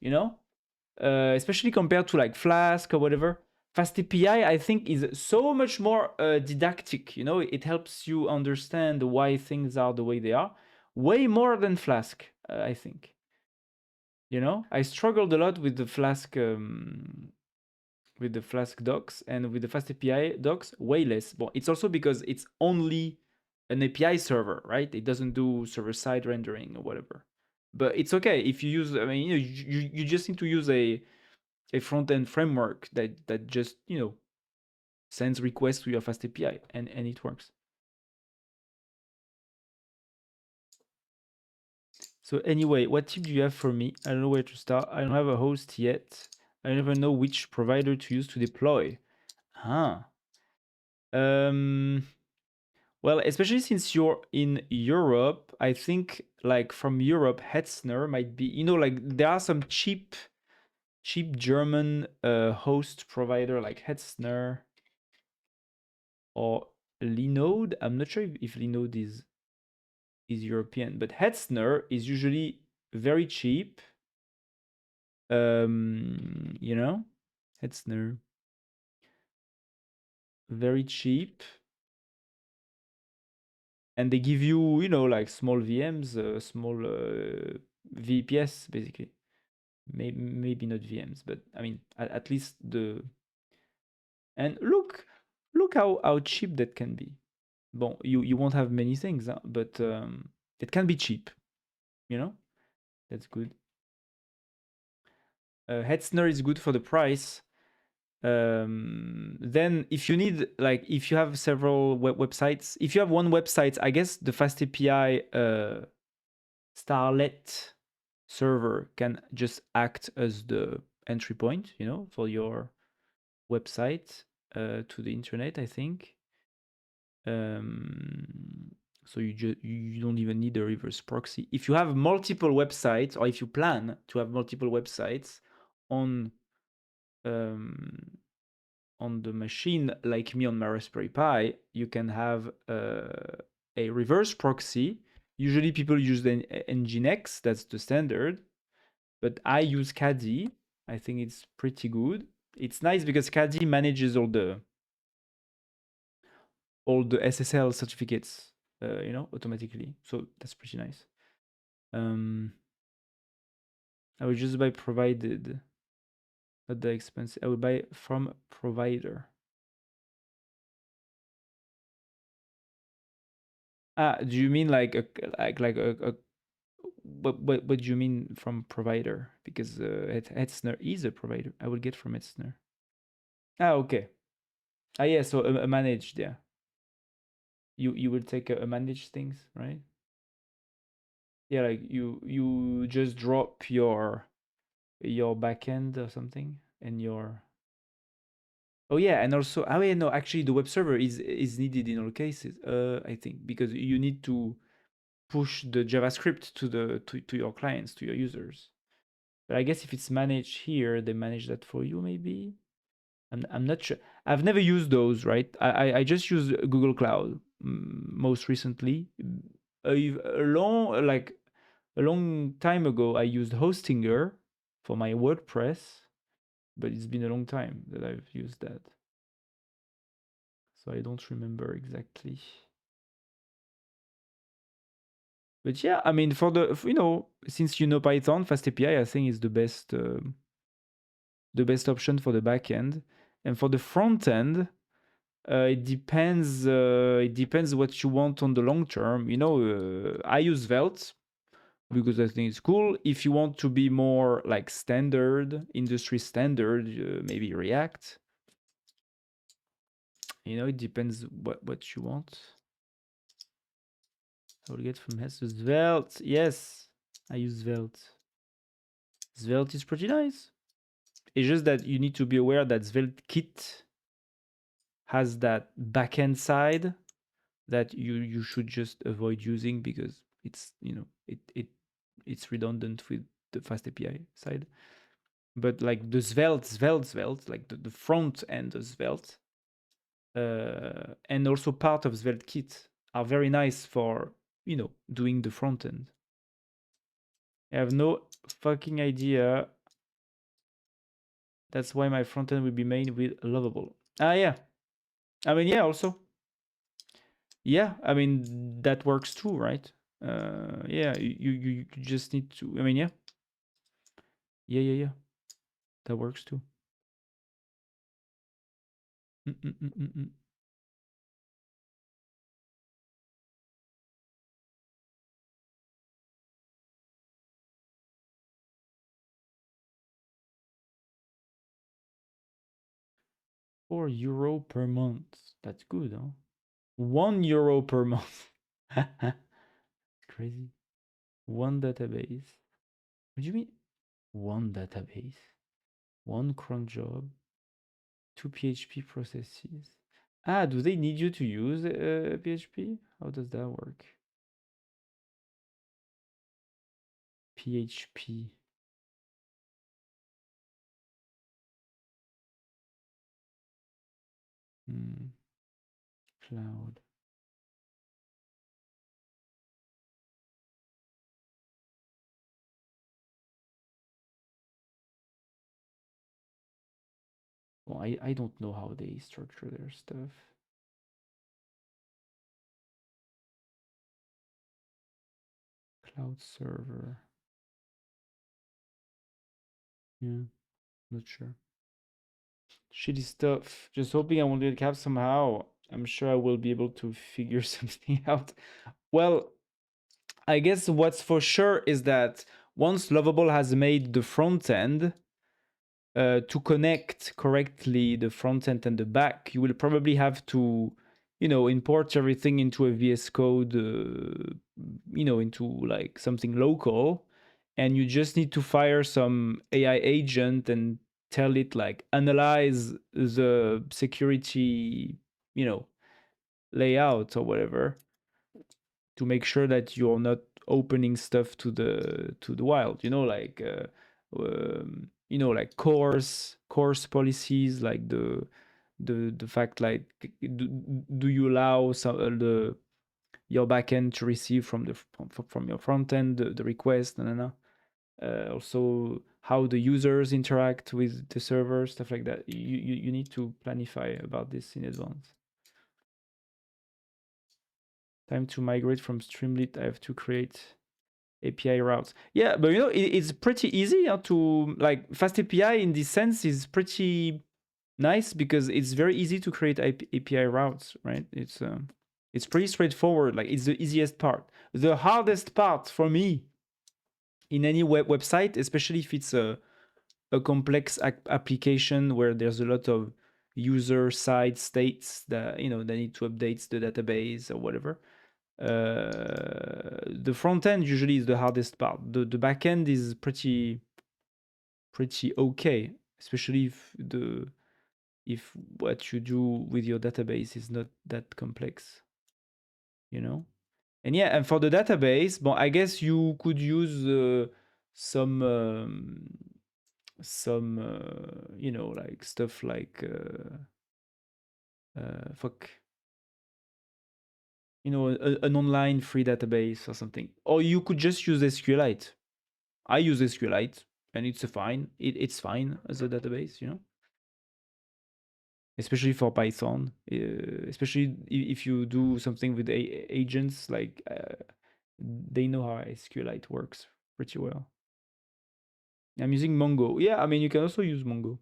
especially compared to like Flask or whatever. FastAPI, I think, is so much more didactic. It helps you understand why things are the way they are, way more than Flask, I think. I struggled a lot with the Flask docs, and with the FastAPI docs, way less. Well, it's also because it's only an API server, right? It doesn't do server-side rendering or whatever. But it's okay if you use. I mean, you just need to use a front-end framework that just sends requests to your FastAPI, and it works. So anyway, what tip do you have for me? I don't know where to start. I don't have a host yet. I never know which provider to use to deploy. Well, especially since you're in Europe, I think like from Europe, Hetzner might be, like there are some cheap German host provider like Hetzner or Linode. I'm not sure if Linode is European, but Hetzner is usually very cheap. Hetzner, very cheap, and they give you, like small VMs, small VPS basically. Maybe not VMs, but I mean at least the. And look how cheap that can be. Bon, you won't have many things, but it can be cheap. That's good. Hetzner is good for the price. Then if you need, like, if you have several websites, if you have one website, I guess the FastAPI Starlet server can just act as the entry point, you know, for your website to the internet, I think. So you don't even need a reverse proxy. If you have multiple websites, or if you plan to have multiple websites on the machine, like me on my Raspberry Pi, you can have a reverse proxy. Usually people use the Nginx, that's the standard, but I use Caddy. I think it's pretty good. It's nice because Caddy manages all the SSL certificates, you know, automatically. So that's pretty nice. I would just buy provided, not the expensive. I would buy from provider. Do you mean like a what do you mean from provider? Because Hetzner is a provider. I will get from Hetzner. Okay. Yeah. So a managed, yeah. You will take a managed things, right? Yeah, like you just drop your backend or something, and your. Oh yeah, and also, oh yeah, no, actually the web server is needed in all cases. I think because you need to push the JavaScript to your clients, to your users. But I guess if it's managed here, they manage that for you, maybe. I'm not sure. I've never used those, right? I just use Google Cloud most recently. A long time ago, I used Hostinger for my WordPress, but it's been a long time that I've used that, so I don't remember exactly. But yeah, I mean, since you know Python, FastAPI, I think is the best option for the backend, and for the front end, it depends. It depends what you want on the long term. You know, I use Svelte because I think it's cool. If you want to be more like standard, industry standard, maybe React. You know, it depends what you want. I will get from Hess Svelte. Yes, I use Svelte. Svelte is pretty nice. It's just that you need to be aware that SvelteKit has that backend side that you should just avoid using because it's, you know, it's redundant with the FastAPI side. But like the Svelte, like the front end of Svelte, and also part of SvelteKit are very nice for, you know, doing the front end. I have no fucking idea. That's why my front end will be made with Lovable. Yeah. I mean, yeah, also. Yeah, I mean, that works too, right? Yeah, you just need to, I mean, yeah. Yeah. That works too. Mm-mm-mm-mm-mm. €4 per month. That's good, huh? €1 per month. Crazy. One database. What do you mean? One database. One cron job. 2 PHP processes. Do they need you to use PHP? How does that work? PHP. Cloud. Well, I don't know how they structure their stuff. Cloud server. Yeah, not sure. Shitty stuff. Just hoping I won't get capped somehow. I'm sure I will be able to figure something out. Well, I guess what's for sure is that once Lovable has made the front end, to connect correctly the front end and the back, you will probably have to, import everything into a VS Code, into like something local, and you just need to fire some AI agent and tell it like analyze the security, layout or whatever, to make sure that you're not opening stuff to the wild, like course policies, like the fact like do you allow your backend to receive from your front end the request, also how the users interact with the server, stuff like that. You need to planify about this in advance. Time to migrate from Streamlit. I have to create API routes. Yeah, but it's pretty easy to like Fast API in this sense is pretty nice because it's very easy to create API routes, right? It's pretty straightforward. Like it's the easiest part. The hardest part for me in any website, especially if it's a complex application where there's a lot of user side states that they need to update the database or whatever. The front end usually is the hardest part. The back end is pretty okay, especially if what you do with your database is not that complex, And yeah, and for the database, I guess you could use some like stuff like fuck, an online free database or something, or you could just use SQLite. I use SQLite, and it's fine. It's fine as a database, especially for Python. Especially if you do something with agents, like they know how SQLite works pretty well. I'm using Mongo. Yeah, I mean you can also use Mongo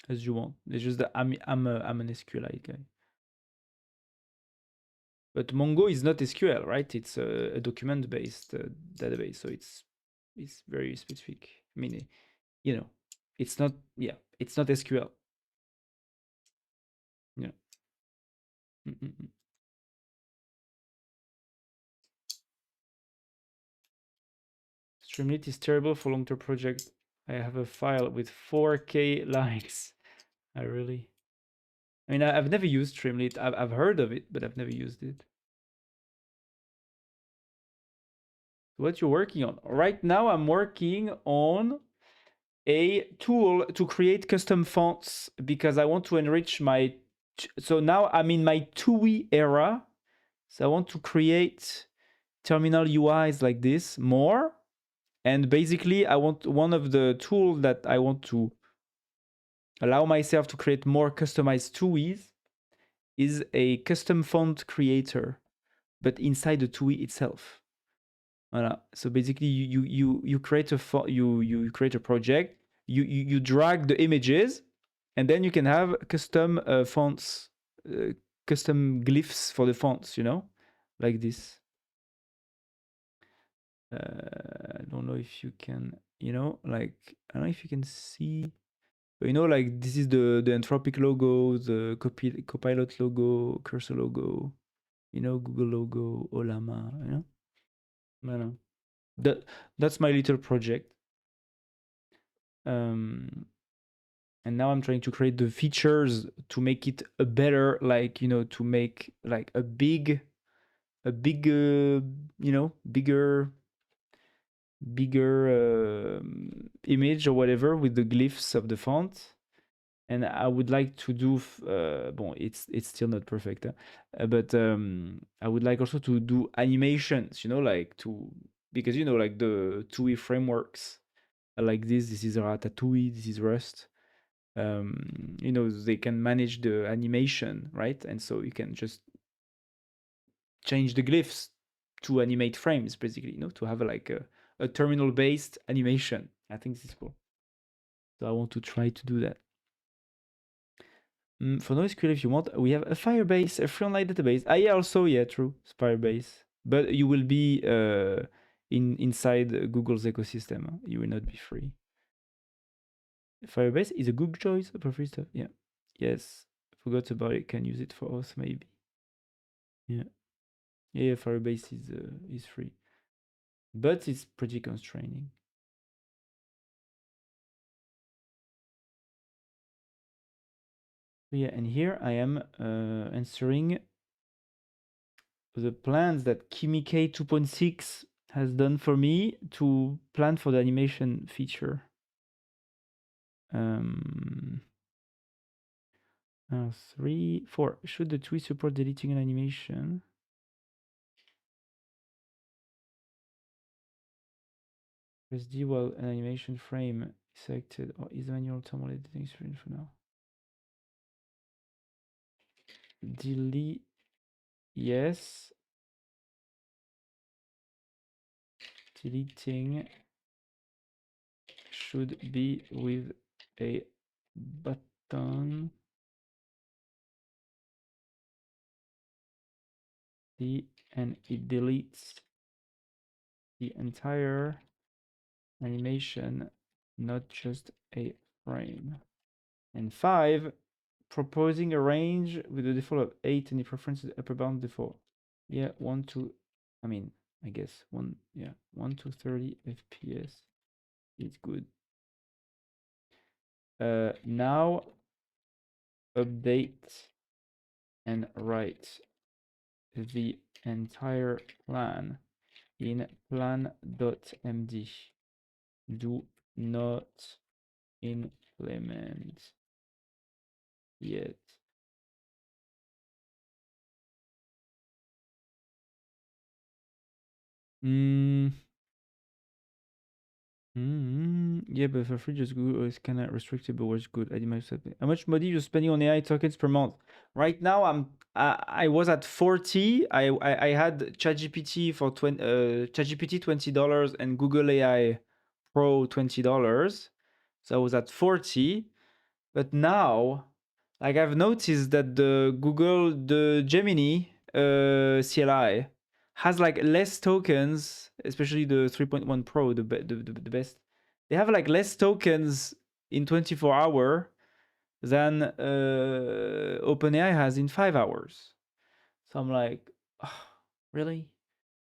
as you want. It's just that I'm an SQLite guy. But Mongo is not SQL, right? It's a document-based database, so it's very specific. I mean, it's not SQL. Yeah. Streamlit is terrible for long-term project. I have a file with 4K lines. I mean, I've never used Streamlit. I've heard of it, but I've never used it. What you're working on? Right now, I'm working on a tool to create custom fonts because I want to enrich my. So now I'm in my TUI era. So I want to create terminal UIs like this more. And basically, I want one of the tools that I want to allow myself to create more customized TUIs is a custom font creator, but inside the TUI itself. Voilà. So basically, you create you create a project. You drag the images, and then you can have custom fonts, custom glyphs for the fonts. Like this. I don't know if you can, like I don't know if you can see. But like this is the Anthropic logo, the Copilot logo, Cursor logo, Google logo, Olama, Voilà. That's my little project. And now I'm trying to create the features to make it a better, like, to make like a bigger, bigger image or whatever with the glyphs of the font. And I would like to do, it's still not perfect, but I would like also to do animations, like because like the TUI frameworks are like this. This is Ratatouille, this is Rust. They can manage the animation, right? And so you can just change the glyphs to animate frames, basically, to have like a terminal-based animation. I think this is cool. So I want to try to do that. For NoSQL, if you want, we have a Firebase, a free online database. Yeah, also, yeah, true, Firebase. But you will be inside Google's ecosystem. You will not be free. Firebase is a good choice for free stuff. Yeah. Yes. Forgot about it. Can use it for us maybe. Yeah. Yeah. Firebase is free, but it's pretty constraining. Yeah, and here I am answering the plans that KimiK 2.6 has done for me to plan for the animation feature. 3, 4. Should the tweet support deleting an animation? Press D while an animation frame is selected, or is manual thermal editing screen for now? Delete, yes. Deleting should be with a button. And it deletes the entire animation, not just a frame. And 5, proposing a range with a default of 8 and the preferences upper bound default. Yeah, 1 to, I mean, I guess 1, yeah, 1 to 30 FPS is good. Now update and write the entire plan in plan.md. Do not implement yet. Yeah, but for free, just Google is kind of restricted, but what's good? I did my setting. How much money you spending on AI tokens per month? Right now, I was at 40. I had ChatGPT for ChatGPT $20 and Google AI Pro $20. So I was at 40. But now, like I've noticed that the Gemini CLI has like less tokens, especially the 3.1 Pro, the best. They have like less tokens in 24 hours than OpenAI has in 5 hours. So I'm like, oh, really?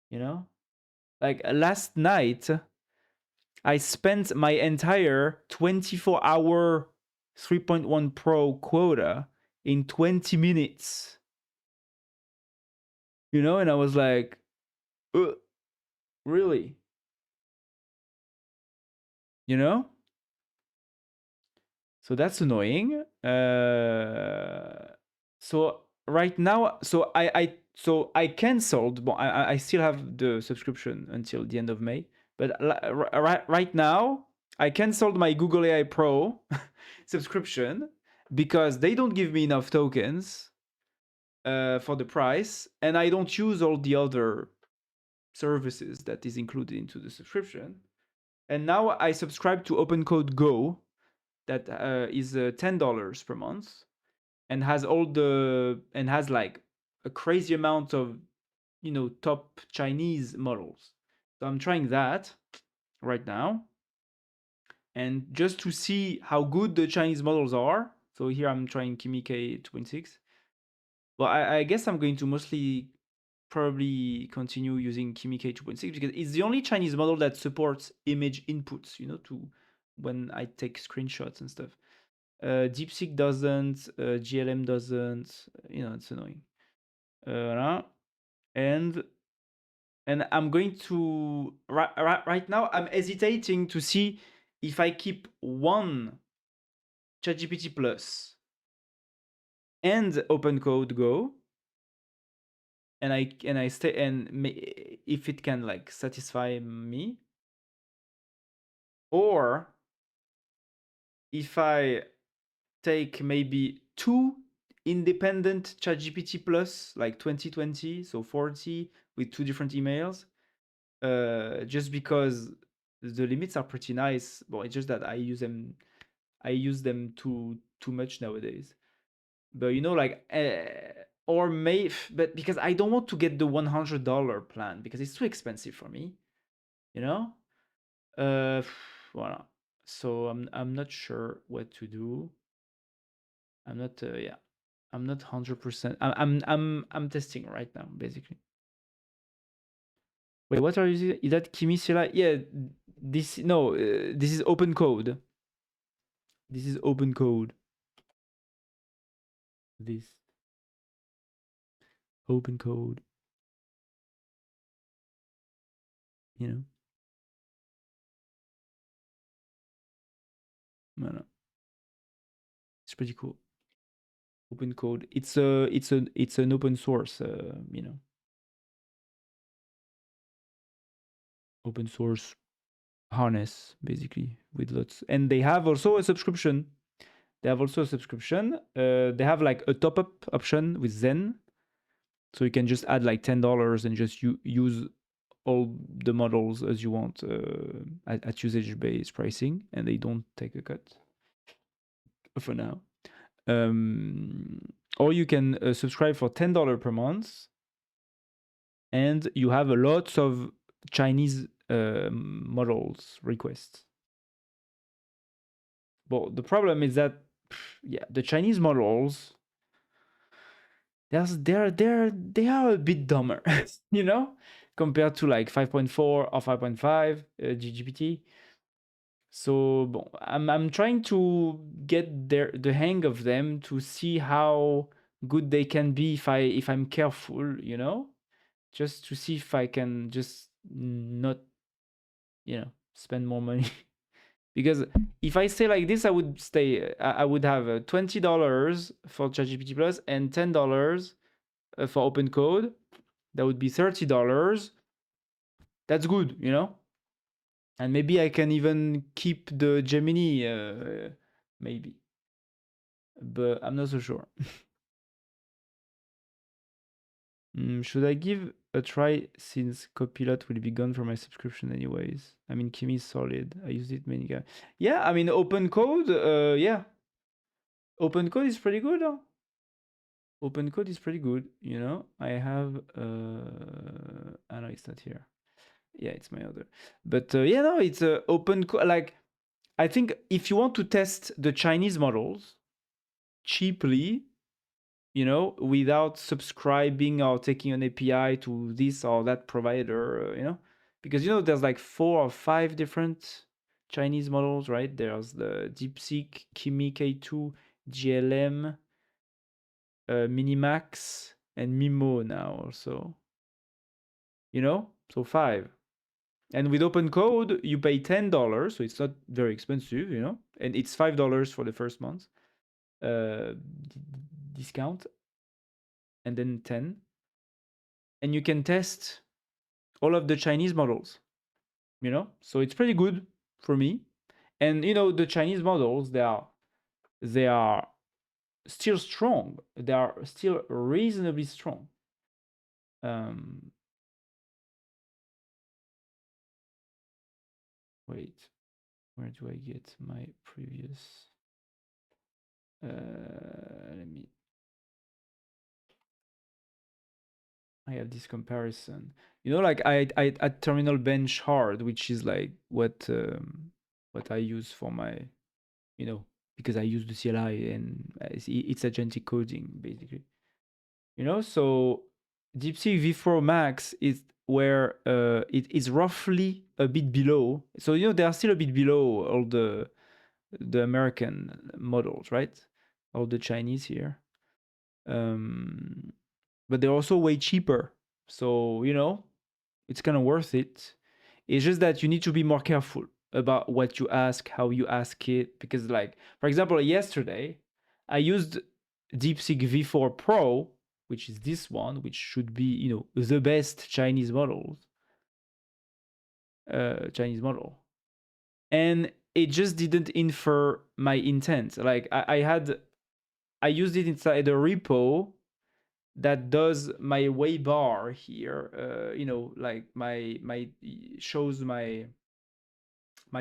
You know? Like last night, I spent my entire 24-hour 3.1 Pro quota in 20 minutes. You know, and I was like, really? You know? So that's annoying. So right now, so I canceled. Well, I still have the subscription until the end of May, but right now I canceled my Google AI Pro subscription because they don't give me enough tokens for the price, and I don't use all the other services that is included into the subscription. And now I subscribe to OpenCode Go, that is $10 per month, and has like a crazy amount of top Chinese models. So I'm trying that right now, and just to see how good the Chinese models are. So here I'm trying KimiK 2.6. Well, I guess I'm going to mostly probably continue using KimiK 2.6 because it's the only Chinese model that supports image inputs, to when I take screenshots and stuff. DeepSeek doesn't, GLM doesn't, it's annoying. And I'm going to right now I'm hesitating to see if I keep one ChatGPT Plus and OpenCode Go, and I stay if it can like satisfy me, or if I take maybe 2 independent ChatGPT Plus, like 2020, so 40 with 2 different emails, just because the limits are pretty nice. Well, it's just that I use them too much nowadays. But like, or but because I don't want to get the $100 plan because it's too expensive for me, you know. Voilà. So I'm not sure what to do. I'm not yeah. I'm not 100%. I'm testing right now basically. Wait, what are you using? Is that Kimi CLI? Yeah, this no, this is open code. This is open code. This open code. You know. Voilà. It's pretty cool. Open code. It's an open source. You know. Open source harness basically with lots, and they have also a subscription. They have also a subscription. They have like a top up option with Zen, so you can just add like $10 and just use all the models as you want at usage-based pricing, and they don't take a cut for now. Or you can subscribe for $10 per month, and you have a lot of Chinese models requests. But the problem is that, yeah, the Chinese models, they are a bit dumber, you know, compared to like 5.4 or 5.5 GGPT. So bon, I'm trying to get the hang of them to see how good they can be if I'm careful, you know, just to see if I can just not, you know, spend more money. Because if I stay like this, I would stay. I would have $20 for ChatGPT Plus and $10 for open code. That would be $30. That's good, you know. And maybe I can even keep the Gemini, maybe. But I'm not so sure. Should I give a try since Copilot will be gone from my subscription anyways? I mean, Kimi is solid. I use it many guys. Yeah, I mean, open code, yeah. Open code is pretty good, huh? Open code is pretty good, you know. I have, I know it's not here. Yeah, it's my other. But yeah, no, it's open code. Like, I think if you want to test the Chinese models cheaply, you know, without subscribing or taking an API to this or that provider, you know, because, you know, there's like 4 or 5 different Chinese models, right? There's the DeepSeek, Kimi K2, GLM, Minimax, and Mimo now also, you know, so 5. And with open code, you pay $10, so it's not very expensive, you know, and it's $5 for the first month discount, and then 10, and you can test all of the Chinese models, you know, so it's pretty good for me. And you know, the Chinese models, they are still strong. They are still reasonably strong. Wait, where do I get my previous? Let me. I have this comparison. You know, like I at Terminal Bench Hard, which is like what I use for my, you know, because I use the CLI and it's agentic coding basically. You know, so DeepSeek V4 Max is where it is roughly a bit below. So you know, they are still a bit below all the American models, right? All the Chinese here. But they're also way cheaper. So, you know, it's kind of worth it. It's just that you need to be more careful about what you ask, how you ask it. Because, like, for example, yesterday, I used DeepSeek V4 Pro, which is this one, which should be, you know, the best Chinese model. And it just didn't infer my intent. Like, I used it inside a repo that does my way bar here, you know, like my shows my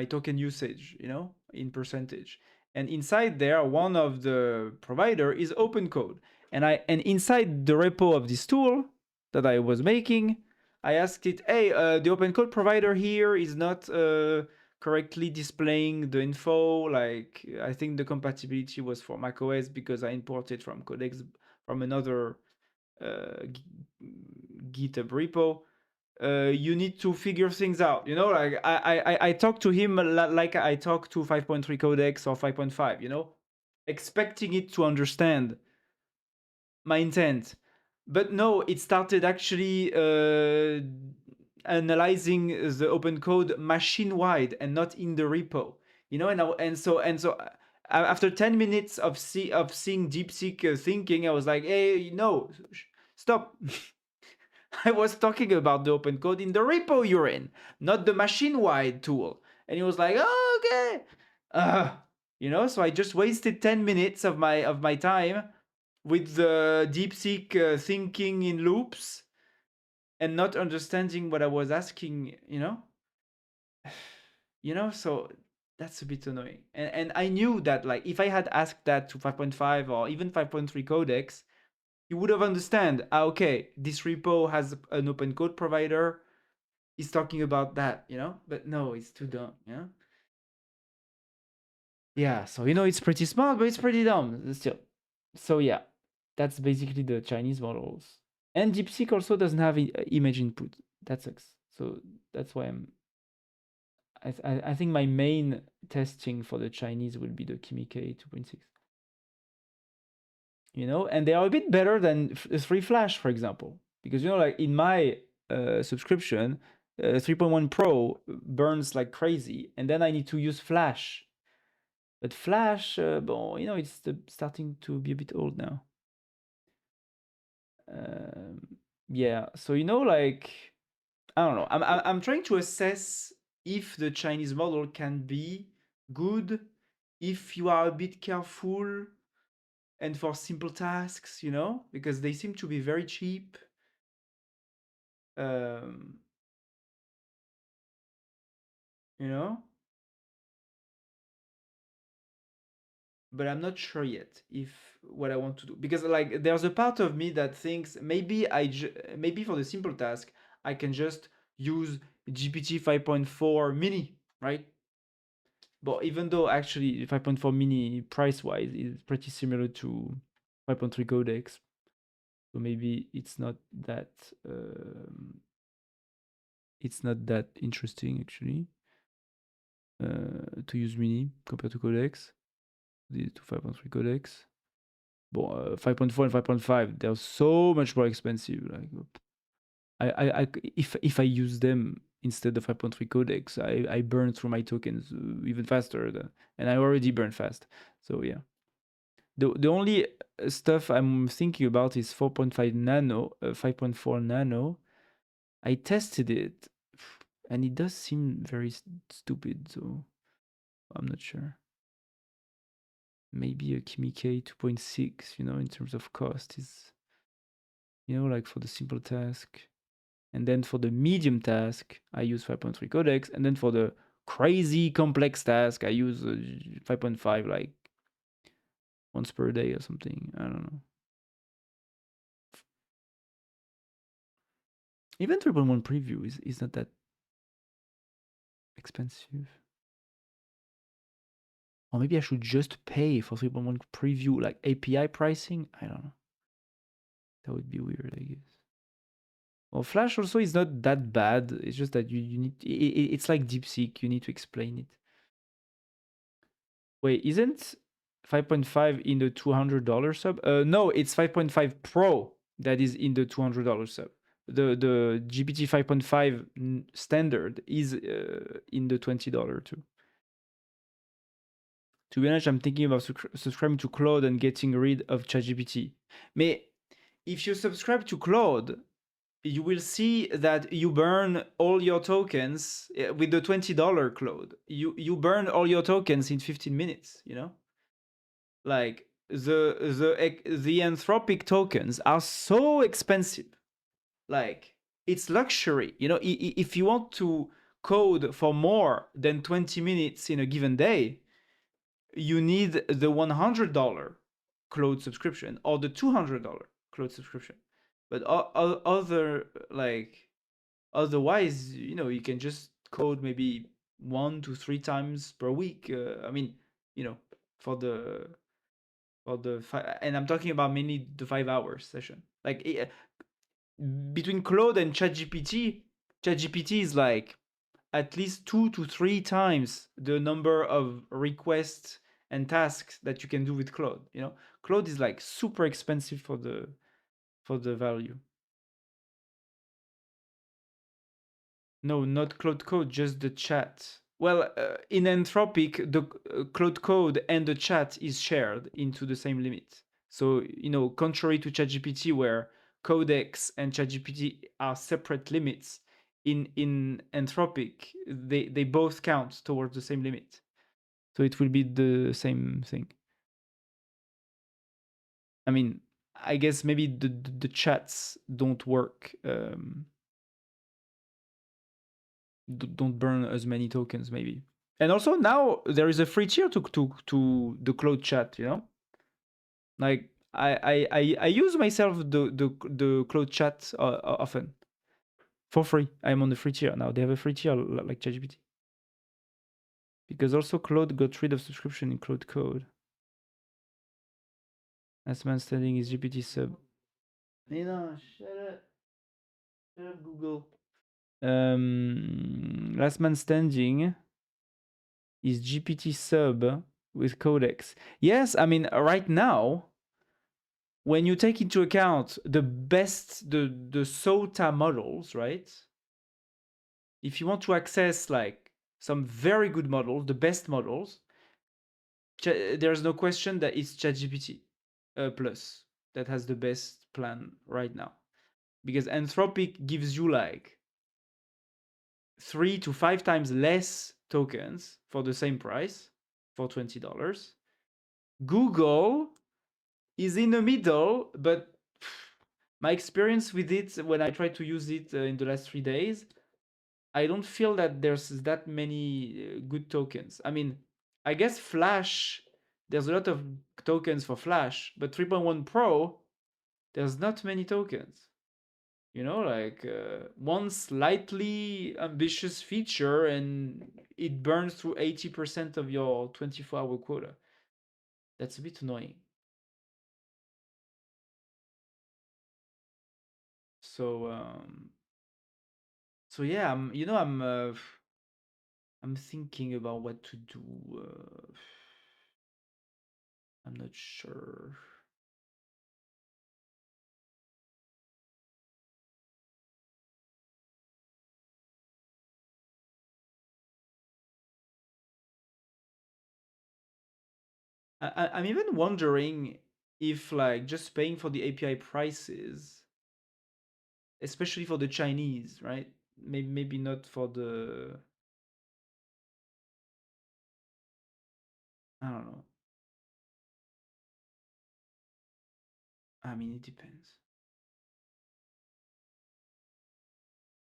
token usage, you know, in percentage. And inside there, one of the provider is open code. And inside the repo of this tool that I was making, I asked it, hey, the open code provider here is not correctly displaying the info. Like I think the compatibility was for macOS because I imported from Codex from another GitHub repo. You need to figure things out. You know, like I talk to him like I talk to 5.3 Codex or 5.5. You know, expecting it to understand my intent. But no, it started actually analyzing the open code machine wide and not in the repo. You know, and so after 10 minutes of seeing DeepSeek thinking, I was like, hey, no, stop. I was talking about the open code in the repo you're in, not the machine wide tool. And he was like, oh, okay. You know, so I just wasted 10 minutes of my time with the DeepSeek thinking in loops and not understanding what I was asking, you know? You know, so that's a bit annoying. And I knew that, like, if I had asked that to 5.5 or even 5.3 Codex, you would have understand, okay, this repo has an open code provider. He's talking about that, you know? But no, it's too dumb, you know? Yeah, so, you know, it's pretty smart, but it's pretty dumb still. So, yeah, that's basically the Chinese models. And DeepSeek also doesn't have image input. That sucks. So that's why I think my main testing for the Chinese will be the Kimi K 2.6. You know, and they are a bit better than 3 Flash, for example, because you know, like in my subscription, 3.1 Pro burns like crazy, and then I need to use Flash. But Flash, bon, you know, it's starting to be a bit old now. Yeah, so you know, like I don't know. I'm trying to assess if the Chinese model can be good if you are a bit careful and for simple tasks, you know, because they seem to be very cheap. You know, but I'm not sure yet if what I want to do, because like there's a part of me that thinks maybe maybe for the simple task I can just use GPT 5.4 mini, right? But even though actually 5.4 mini price wise is pretty similar to 5.3 codex, so maybe it's not that interesting actually to use mini compared to codex, to 5.3 codex. But 5.4 and 5.5, they're so much more expensive. Like if I use them instead of 5.3 codex, I burn through my tokens even faster, and I already burn fast. So yeah, the only stuff I'm thinking about is 4.5 nano, 5.4 nano. I tested it, and it does seem very stupid. So I'm not sure. Maybe a Kimi K 2.6, you know, in terms of cost is, you know, like for the simple task. And then for the medium task, I use 5.3 codex. And then for the crazy complex task, I use 5.5 like once per day or something. I don't know. Even 3.1 preview is not that expensive. Or maybe I should just pay for 3.1 preview, like API pricing. I don't know. That would be weird, I guess. Well, Flash also is not that bad. It's just that you need... It's like DeepSeek. You need to explain it. Wait, isn't 5.5 in the $200 sub? No, it's 5.5 Pro that is in the $200 sub. The GPT 5.5 standard is in the $20 too. To be honest, I'm thinking about subscribing to Claude and getting rid of ChatGPT. Mais if you subscribe to Claude, you will see that you burn all your tokens with the $20 Claude. You burn all your tokens in 15 minutes, you know? Like the Anthropic tokens are so expensive. Like it's luxury, you know. If you want to code for more than 20 minutes in a given day, you need the $100 Claude subscription or the $200 Claude subscription. But otherwise, you know, you can just code maybe 1 to 3 times per week. I mean, for the and I'm talking about mainly the 5 hours session. Like between Claude and ChatGPT is like at least 2 to 3 times the number of requests and tasks that you can do with Claude. Claude is like super expensive for the value. No, not Claude Code, just the chat. Well, in Anthropic, the Claude Code and the chat is shared into the same limit. So, contrary to ChatGPT, where Codex and ChatGPT are separate limits, in Anthropic, they both count towards the same limit. So it will be the same thing. I mean, I guess maybe the chats don't work. Don't burn as many tokens, maybe. And also now there is a free tier to the Claude chat. Like I use myself the Claude chat often for free. I'm on the free tier now. They have a free tier like ChatGPT. Because also Claude got rid of subscription in Claude Code. Last man standing is GPT sub. No, shut up. Shut up, Google. Last man standing is GPT sub with Codex. Yes, I mean right now, when you take into account the SOTA models, right? If you want to access like some very good models, the best models, there's no question that it's ChatGPT Plus that has the best plan right now, because Anthropic gives you like 3 to 5 times less tokens for the same price, for $20. Google is in the middle, but my experience with it when I tried to use it in the last 3 days, I don't feel that there's that many good tokens. I mean, I guess Flash, there's a lot of tokens for Flash, but 3.1 Pro, there's not many tokens. Like one slightly ambitious feature and it burns through 80% of your 24-hour quota. That's a bit annoying. So yeah, I'm thinking about what to do. I'm not sure. I'm even wondering if like just paying for the API prices, especially for the Chinese, right? Maybe not for the. I don't know. I mean, it depends.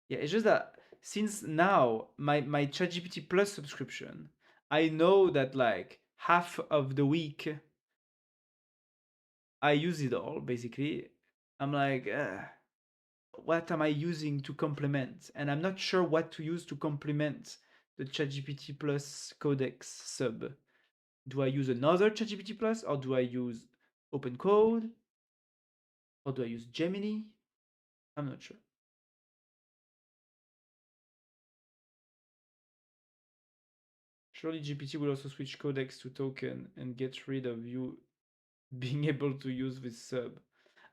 Yeah, it's just that since now my ChatGPT Plus subscription, I know that like half of the week I use it all basically. I'm like, what am I using to complement? And I'm not sure what to use to complement the ChatGPT Plus Codex sub. Do I use another ChatGPT Plus, or do I use OpenCode, or do I use Gemini? I'm not sure. Surely GPT will also switch codex to token and get rid of you being able to use this sub.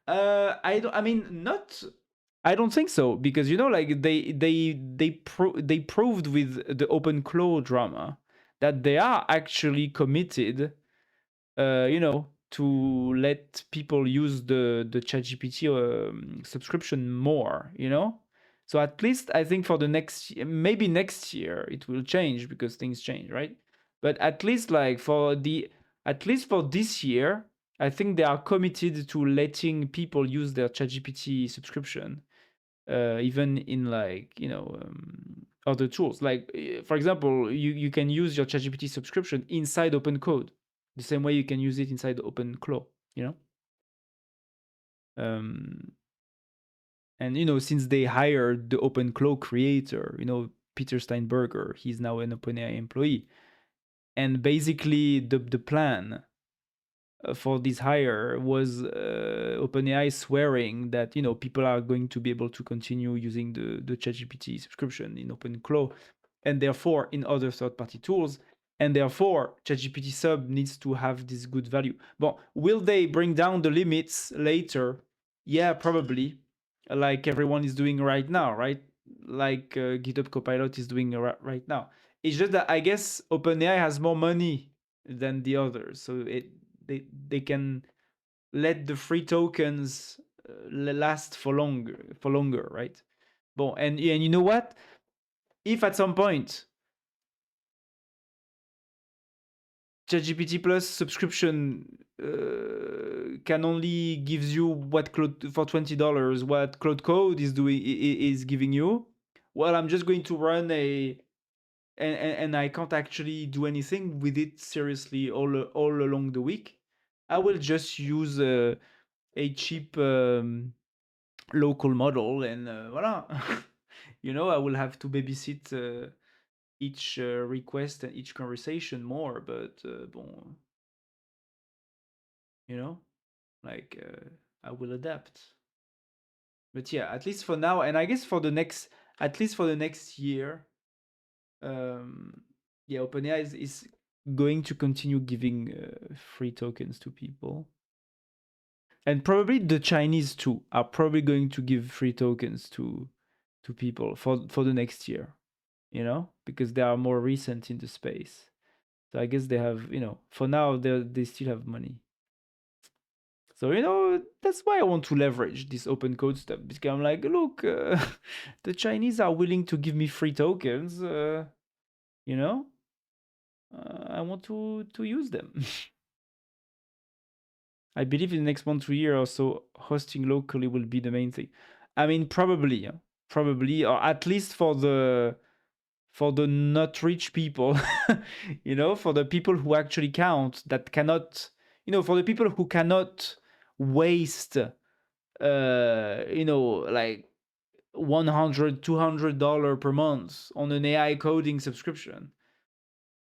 I don't. I mean, not. I don't think so, because like they proved with the OpenClaw drama that they are actually committed, to let people use the ChatGPT subscription more. So at least I think for the maybe next year it will change because things change, right? But at least like at least for this year, I think they are committed to letting people use their ChatGPT subscription, even in like other tools. Like for example, you can use your ChatGPT subscription inside OpenCode, the same way you can use it inside OpenClaw. And since they hired the OpenClaw creator, Peter Steinberger. He's now an OpenAI employee. And basically, the plan for this hire was OpenAI swearing that people are going to be able to continue using the ChatGPT subscription in OpenClaw, and therefore in other third-party tools, and therefore ChatGPT sub needs to have this good value. But will they bring down the limits later? Yeah, probably, like everyone is doing right now, right? Like GitHub Copilot is doing right now. It's just that I guess OpenAI has more money than the others, so they can let the free tokens last for longer, right? Bon, and you know what? If at some point ChatGPT Plus subscription can only gives you what Claude for $20, what Claude Code is giving you, well, I'm just going to run and I can't actually do anything with it seriously all along the week. I will just use a cheap local model and voila. I will have to babysit each request and each conversation more, but bon, like I will adapt. But yeah, at least for now, and I guess at least for the next year, yeah, OpenAI is going to continue giving free tokens to people. And probably the Chinese too are probably going to give free tokens to people for the next year, because they are more recent in the space. So I guess they have, for now they still have money. So that's why I want to leverage this open code stuff, because I'm like, look, the Chinese are willing to give me free tokens. I want to use them. I believe in the next 1 to 2 years or so, hosting locally will be the main thing. I mean, probably, or at least for the not rich people, for the people who actually count, that cannot, for the people who cannot waste, like $100, $200 per month on an AI coding subscription.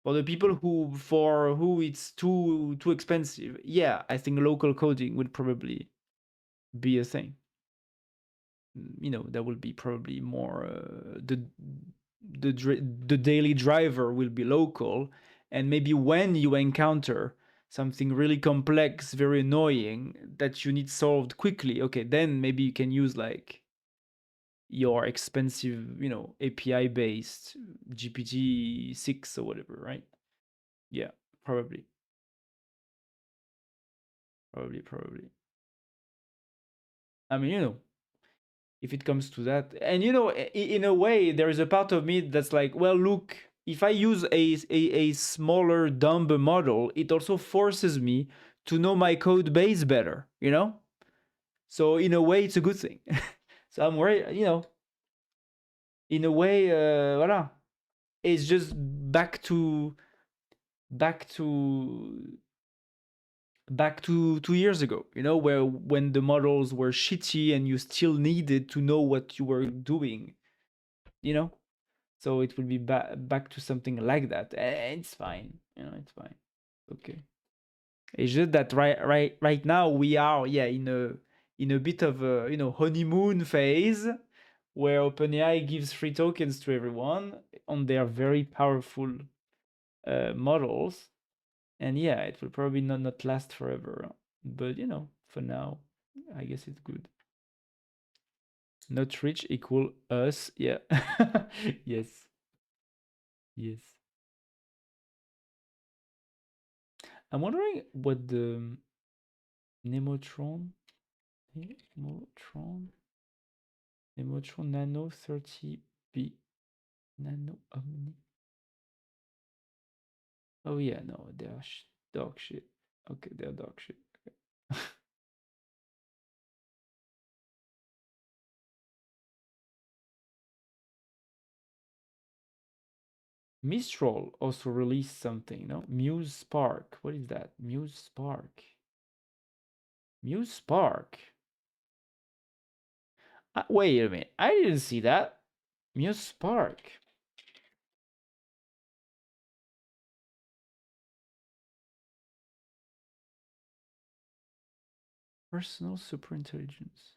For the people for who it's too expensive, yeah, I think local coding will probably be a thing. That will be probably more the daily driver will be local, and maybe when you encounter something really complex, very annoying, that you need solved quickly, okay, then maybe you can use like your expensive, API based GPT-6 or whatever, right? Yeah, probably. I mean, if it comes to that, and in a way, there is a part of me that's like, well, look, if I use a smaller, dumber model, it also forces me to know my code base better, So in a way, it's a good thing. So I'm worried, in a way, voila, it's just back to 2 years ago, where when the models were shitty and you still needed to know what you were doing, so it will be back to something like that. It's fine, it's fine. Okay, it's just that right now we are, yeah, in a bit of a honeymoon phase, where OpenAI gives free tokens to everyone on their very powerful models. And yeah, it will probably not last forever, but for now, I guess it's good. Not rich equal us, yeah. Yes. I'm wondering what the Nemotron Nano 30B Nano Omni. Oh yeah, no, they are dog shit. Okay, they're dog shit. Okay. Mistral also released something, no? Muse Spark. What is that? Muse Spark. Muse Spark. Wait a minute. I didn't see that. Muse Spark. Personal superintelligence.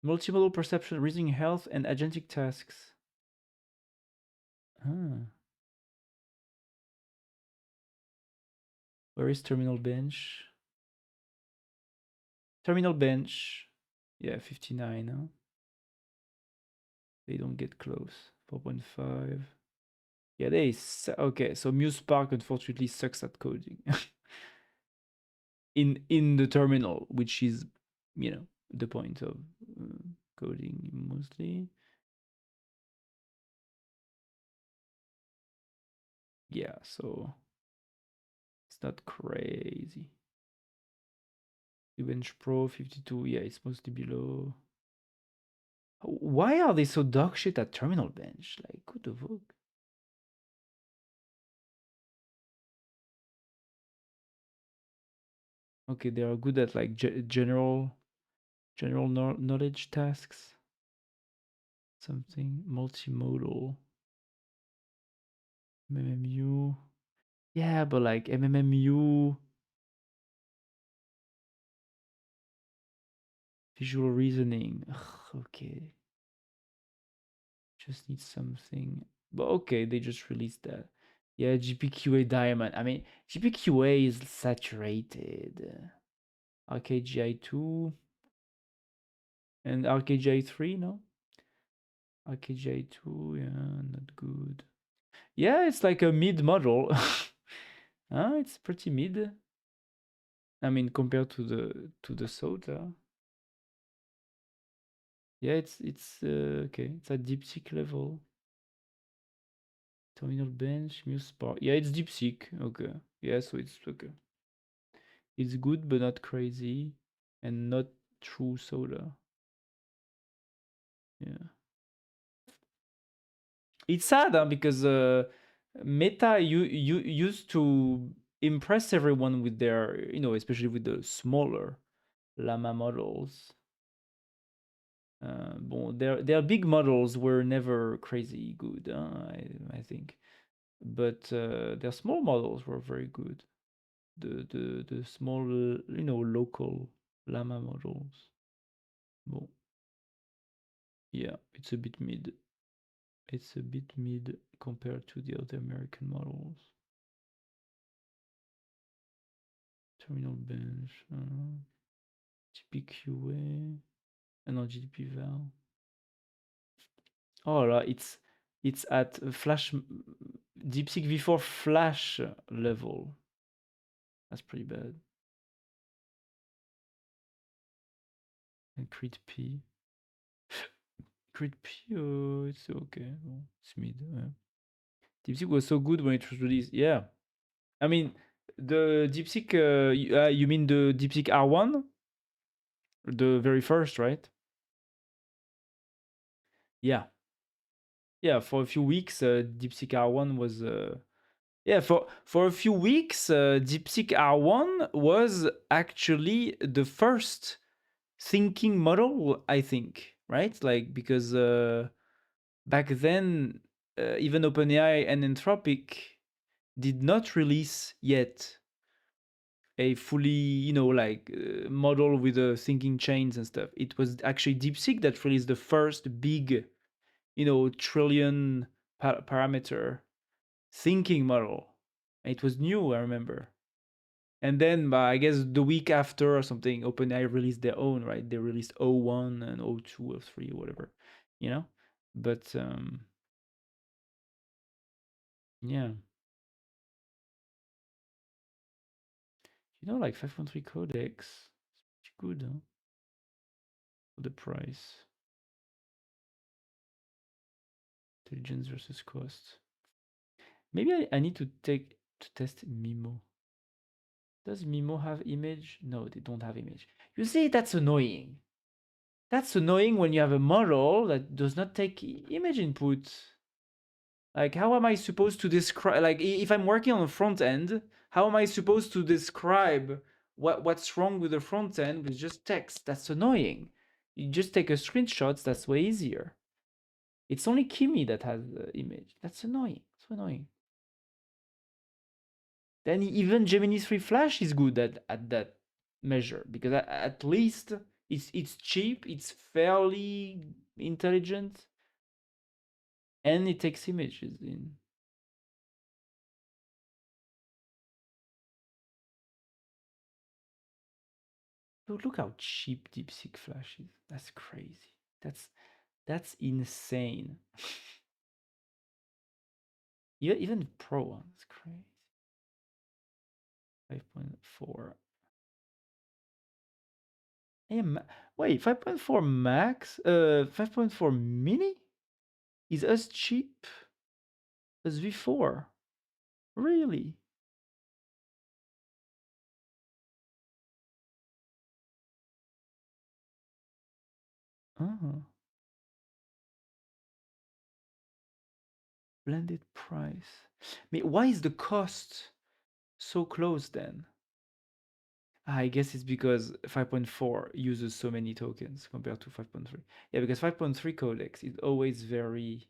Multimodal perception, reasoning, health, and agentic tasks. Ah. Where is terminal bench? Terminal bench. Yeah, 59. Huh? They don't get close. 4.5. Yeah, they okay. So MuseSpark unfortunately sucks at coding in the terminal, which is, you know, the point of coding mostly. Yeah, so it's not crazy. Bench Pro 52. Yeah, it's mostly below. Why are they so dog shit at terminal bench? Like, what the fuck? Okay, they are good at like general knowledge tasks. Something multimodal. MMMU. Yeah, but like MMMU, visual reasoning. Ugh, okay. Just need something. But okay, they just released that. Yeah, GPQA Diamond. I mean, GPQA is saturated. RKGI2 and RKGI3, no? RKGI2, yeah, not good. Yeah, it's like a mid model. It's pretty mid. I mean, compared to the SOTA. Yeah, it's okay. It's at DeepSeek level. Terminal bench, MuseSpark. Yeah, it's DeepSeek. Okay. Yeah, so it's okay. It's good, but not crazy, and not true soda. Yeah. It's sad, huh? Because Meta you used to impress everyone with their, you know, especially with the smaller Llama models. Bon, their big models were never crazy good, I think, but their small models were very good. The small, you know, local Llama models. Bon, yeah, it's a bit mid. It's a bit mid compared to the other American models. Terminal bench, GPQA, no GDP val. Oh là, it's at Flash DeepSeek V4 Flash level. That's pretty bad. And Crit P. Crit P, it's okay. Well, it's mid. Yeah. DeepSeek was so good when it was released. Yeah. I mean, the DeepSeek, you mean the DeepSeek R1? The very first, right? Yeah. Yeah, for a few weeks, DeepSeek R1 was... yeah, for a few weeks, DeepSeek R1 was actually the first thinking model, I think, right? Like, because back then, even OpenAI and Anthropic did not release yet a fully, you know, like model with thinking chains and stuff. It was actually DeepSeek that released the first big, you know, trillion parameter thinking model. It was new, I remember. And then, I guess the week after or something, OpenAI released their own, right? They released O1 and O2 or 3 or whatever, you know? But yeah. You know, like 5.3 codecs, it's pretty good, huh? For the price. Intelligence versus cost. Maybe I need to test Mimo. Does Mimo have image? No, they don't have image. You see, that's annoying. That's annoying when you have a model that does not take image input. Like, how am I supposed to describe, like, if I'm working on the front end, how am I supposed to describe what's wrong with the front end with just text? That's annoying. You just take a screenshot, that's way easier. It's only Kimi that has the image. That's annoying. So annoying. then even Gemini 3 Flash is good at that measure, because at least it's cheap, it's fairly intelligent, and it takes images in. Look how cheap DeepSeek Flash is. That's crazy. That's insane. Yeah, even Pro one is crazy. 5.4. Yeah, wait, 5.4 max? 5.4 mini is as cheap as V4. Really? Oh. Blended price. I mean, why is the cost so close then? I guess it's because 5.4 uses so many tokens compared to 5.3. Yeah, because 5.3 codecs is always very,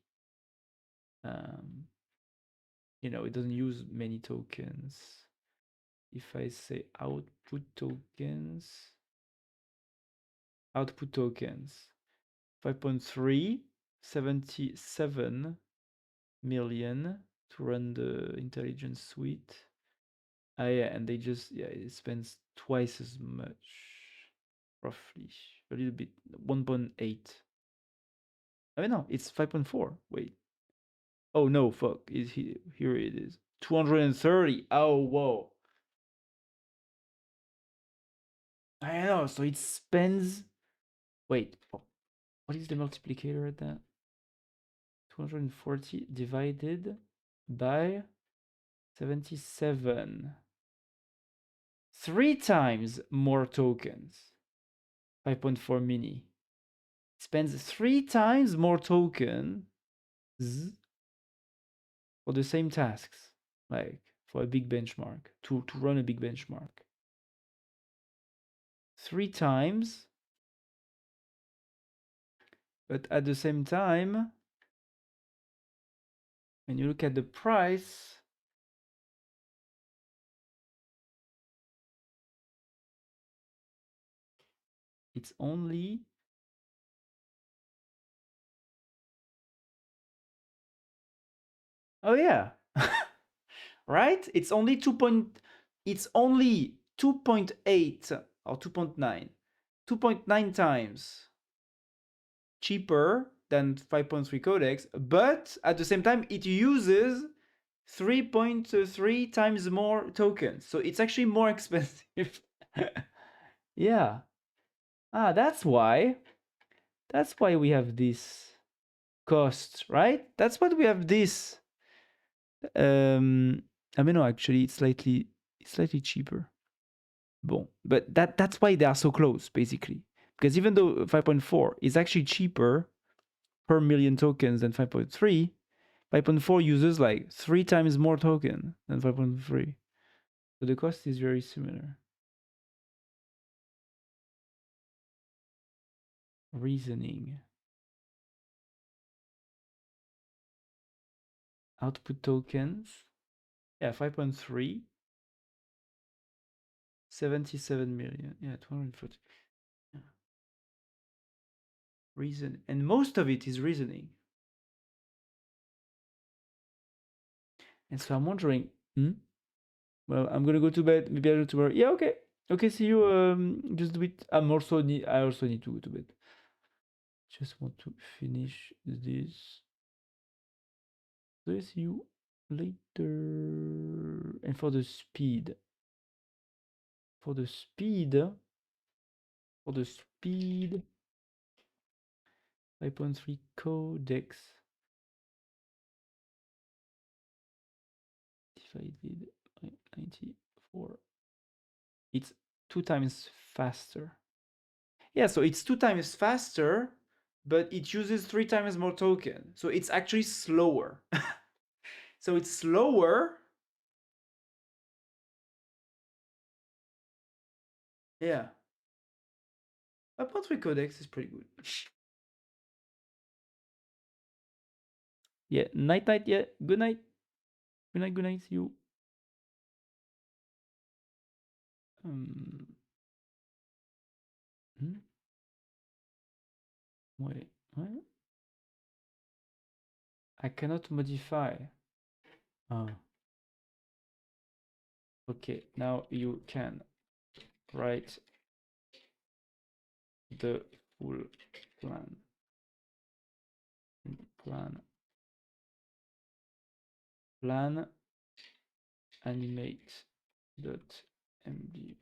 you know, it doesn't use many tokens. If I say output tokens, 5.3, 77 million to run the intelligence suite. Yeah, and they just, yeah, it spends twice as much, roughly, a little bit, 1.8. I mean, no, it's 5.4. Wait. Oh no, fuck. Here it is. 230. Oh, whoa. I know. So it spends. Wait. What is the multiplicator at that? 240 divided by 77. 3 times more tokens. 5.4 mini. It spends 3 times more tokens for the same tasks, like for a big benchmark, to run a big benchmark. 3 times, but at the same time, when you look at the price, it's only oh yeah, right? It's only 2.8 or 2.9, 2.9 times cheaper than 5.3 codecs, but at the same time it uses 3.3 times more tokens, so it's actually more expensive. Yeah. That's why we have this cost, right? That's what we have this. I mean, no, actually, it's slightly cheaper. Bon, but that's why they are so close, basically. Because even though 5.4 is actually cheaper per million tokens than 5.3, 5.4 uses like 3 times more token than 5.3. So the cost is very similar. Reasoning. Output tokens. Yeah, 5.3. 77 million. Yeah, 240. Yeah. Reason. And most of it is reasoning. And so I'm wondering, well, I'm gonna go to bed. Maybe I'll do tomorrow. Yeah, okay. Okay, see you. Just do it. I also need to go to bed. Just want to finish this. So I see you later. And for the speed. For the speed. 5.3 codecs. Divided by 94. It's 2 times faster. Yeah, so it's 2 times faster, but it uses 3 times more token. So it's actually slower. So it's slower. Yeah. 5.3 codecs is pretty good. Yeah, night, yeah. Good night. Good night, see you. Wait, what? I cannot modify. Ah. Okay, now you can write the full plan. Plan animate dot mb.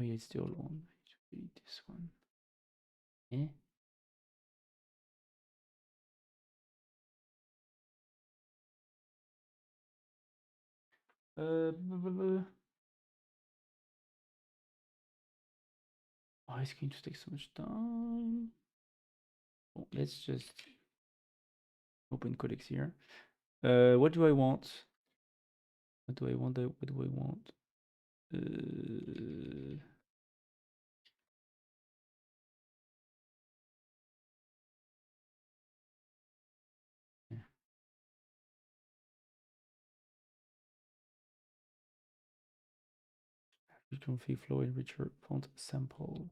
Oh yeah, it's the old one. It should be this one. Eh? Oh, it's going to take so much time. Oh, let's just open codecs here. What do I want? What do I want? What do I want? Yeah. Config flow enricher font sample.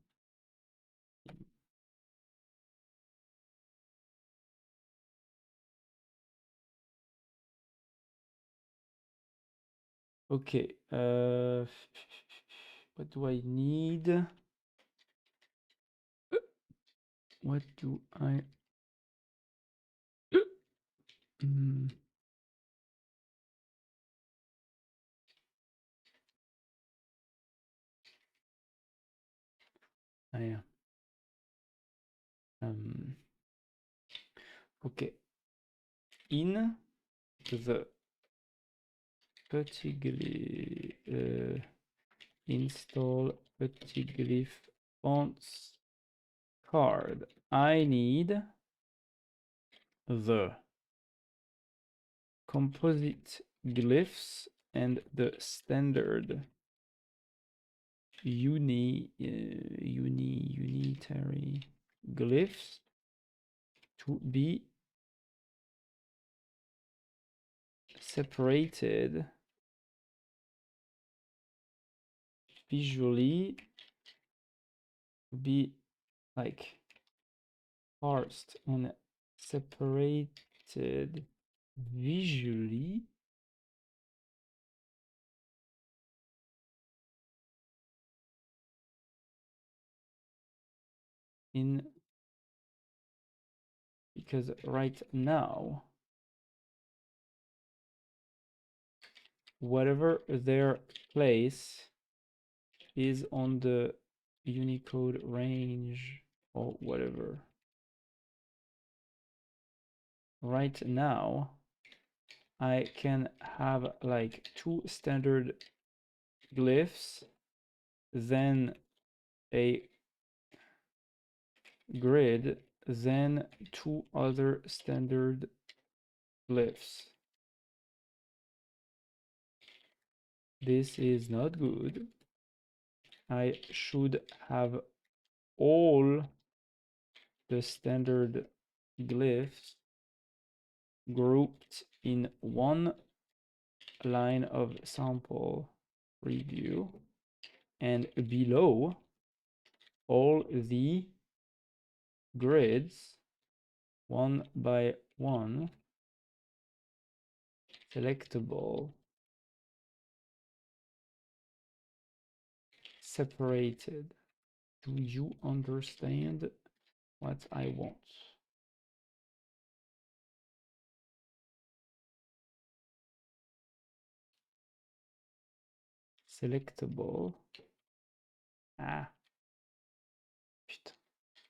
Okay. What do I need? What do I? Ah, yeah. Okay. In the Puttiglyph install Puttiglyph fonts card. I need the composite glyphs and the standard unitary glyphs to be separated visually, to be like parsed and separated visually in, because right now whatever their place is on the Unicode range or whatever. Right now I can have like 2 standard glyphs, then a grid, then 2 other standard glyphs. This is not good. I should have all the standard glyphs grouped in one line of sample preview, and below all the grids, one by one, selectable, separated. Do you understand what I want? Selectable. Ah. Putain.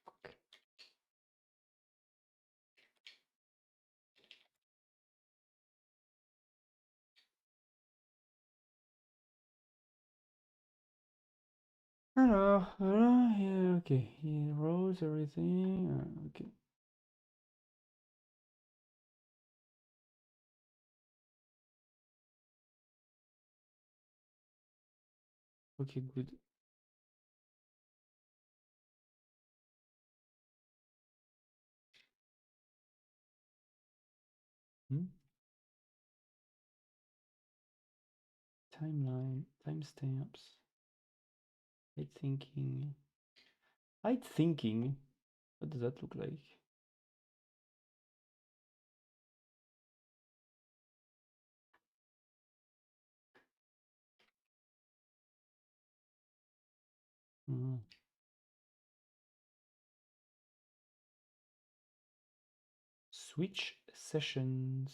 Okay. Alors, voilà, yeah, okay, he rows everything, okay. Okay, good. Timeline, timestamps. Height thinking. Height thinking. What does that look like? Switch sessions.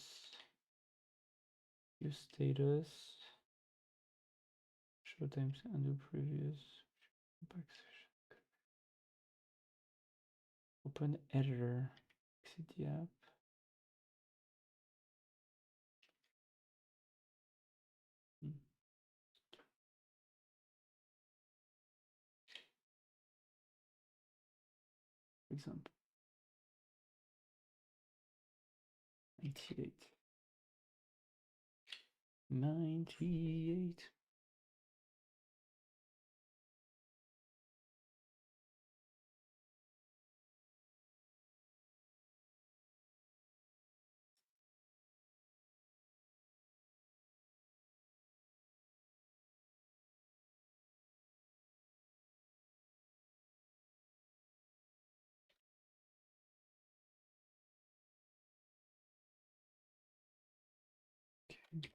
Use status. Show times undo previous. Back session. Open editor. Exit the app. For example. 98. 98. Okay.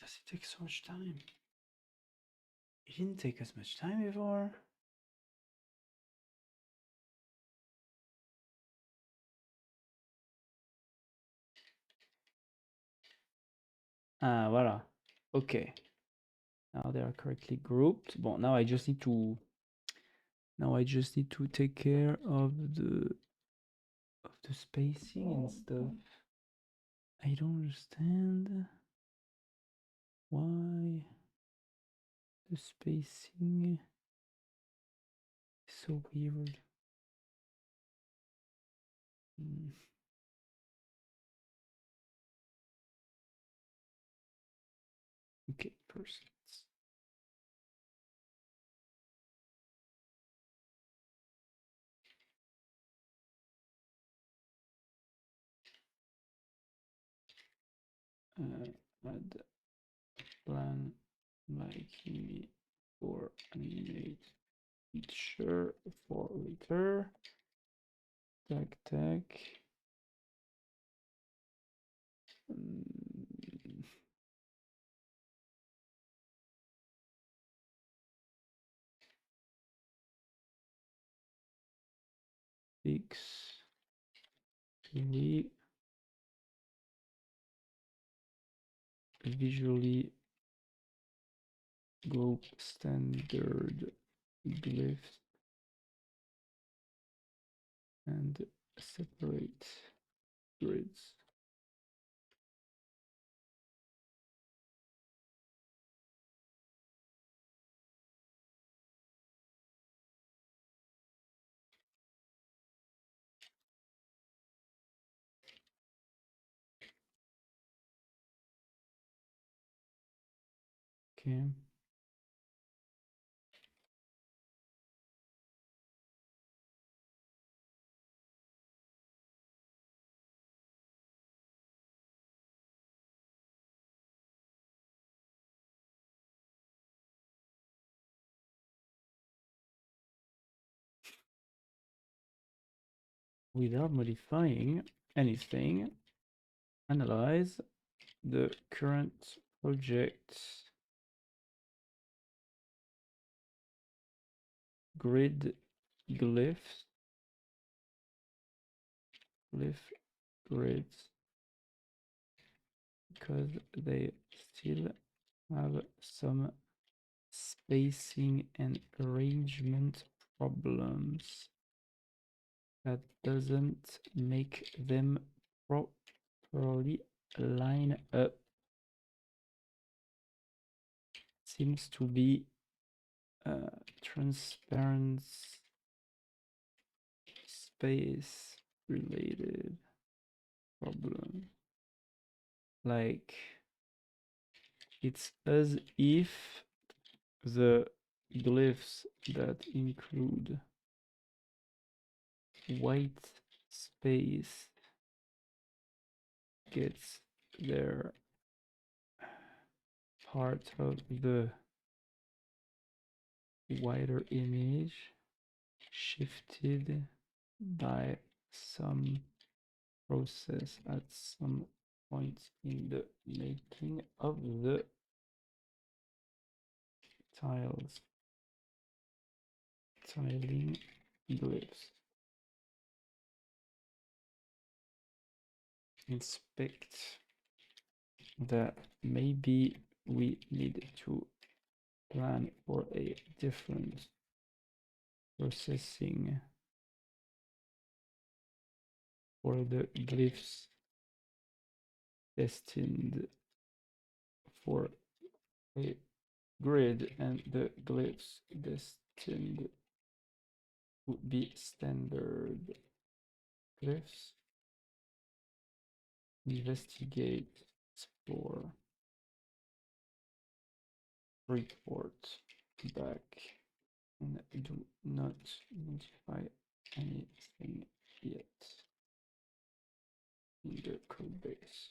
Does it take so much time? It didn't take as much time before. Ah, voilà. Okay. Now they are correctly grouped. Bon, now I just need to take care of the spacing and stuff. I don't understand why the spacing is so weird. Okay, first add plan making me for animate feature for later. Tag. Fix visually group standard glyphs and separate grids. Okay. Without modifying anything, analyze the current project grid grids because they still have some spacing and arrangement problems that doesn't make them properly line up seems to be transparent space related problem. Like it's as if the glyphs that include white space gets their part of the wider image shifted by some process at some point in the making of the tiling glyphs. Inspect that maybe we need to plan for a different processing for the glyphs destined for a grid and the glyphs destined to be standard glyphs. Investigate, explore, report back, and do not modify anything yet in the code base.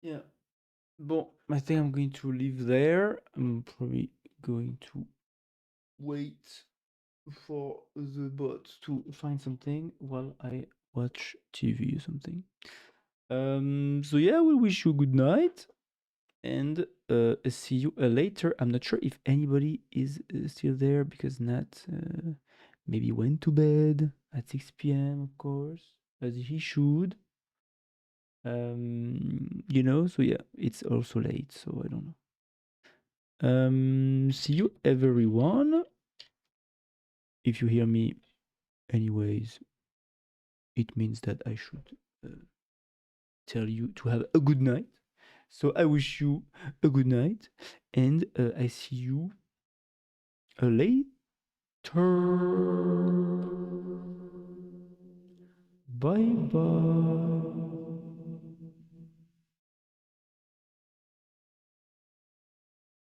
Yeah. Bon, I think I'm going to leave there. I'm probably going to wait for the bot to find something while I watch TV or something. So yeah, we wish you a good night and see you later. I'm not sure if anybody is still there because Nat maybe went to bed at 6 p.m. of course, as he should. So yeah, it's also late, so I don't know. See you everyone. If you hear me anyways, it means that I should tell you to have a good night. So I wish you a good night and I see you later. Bye bye.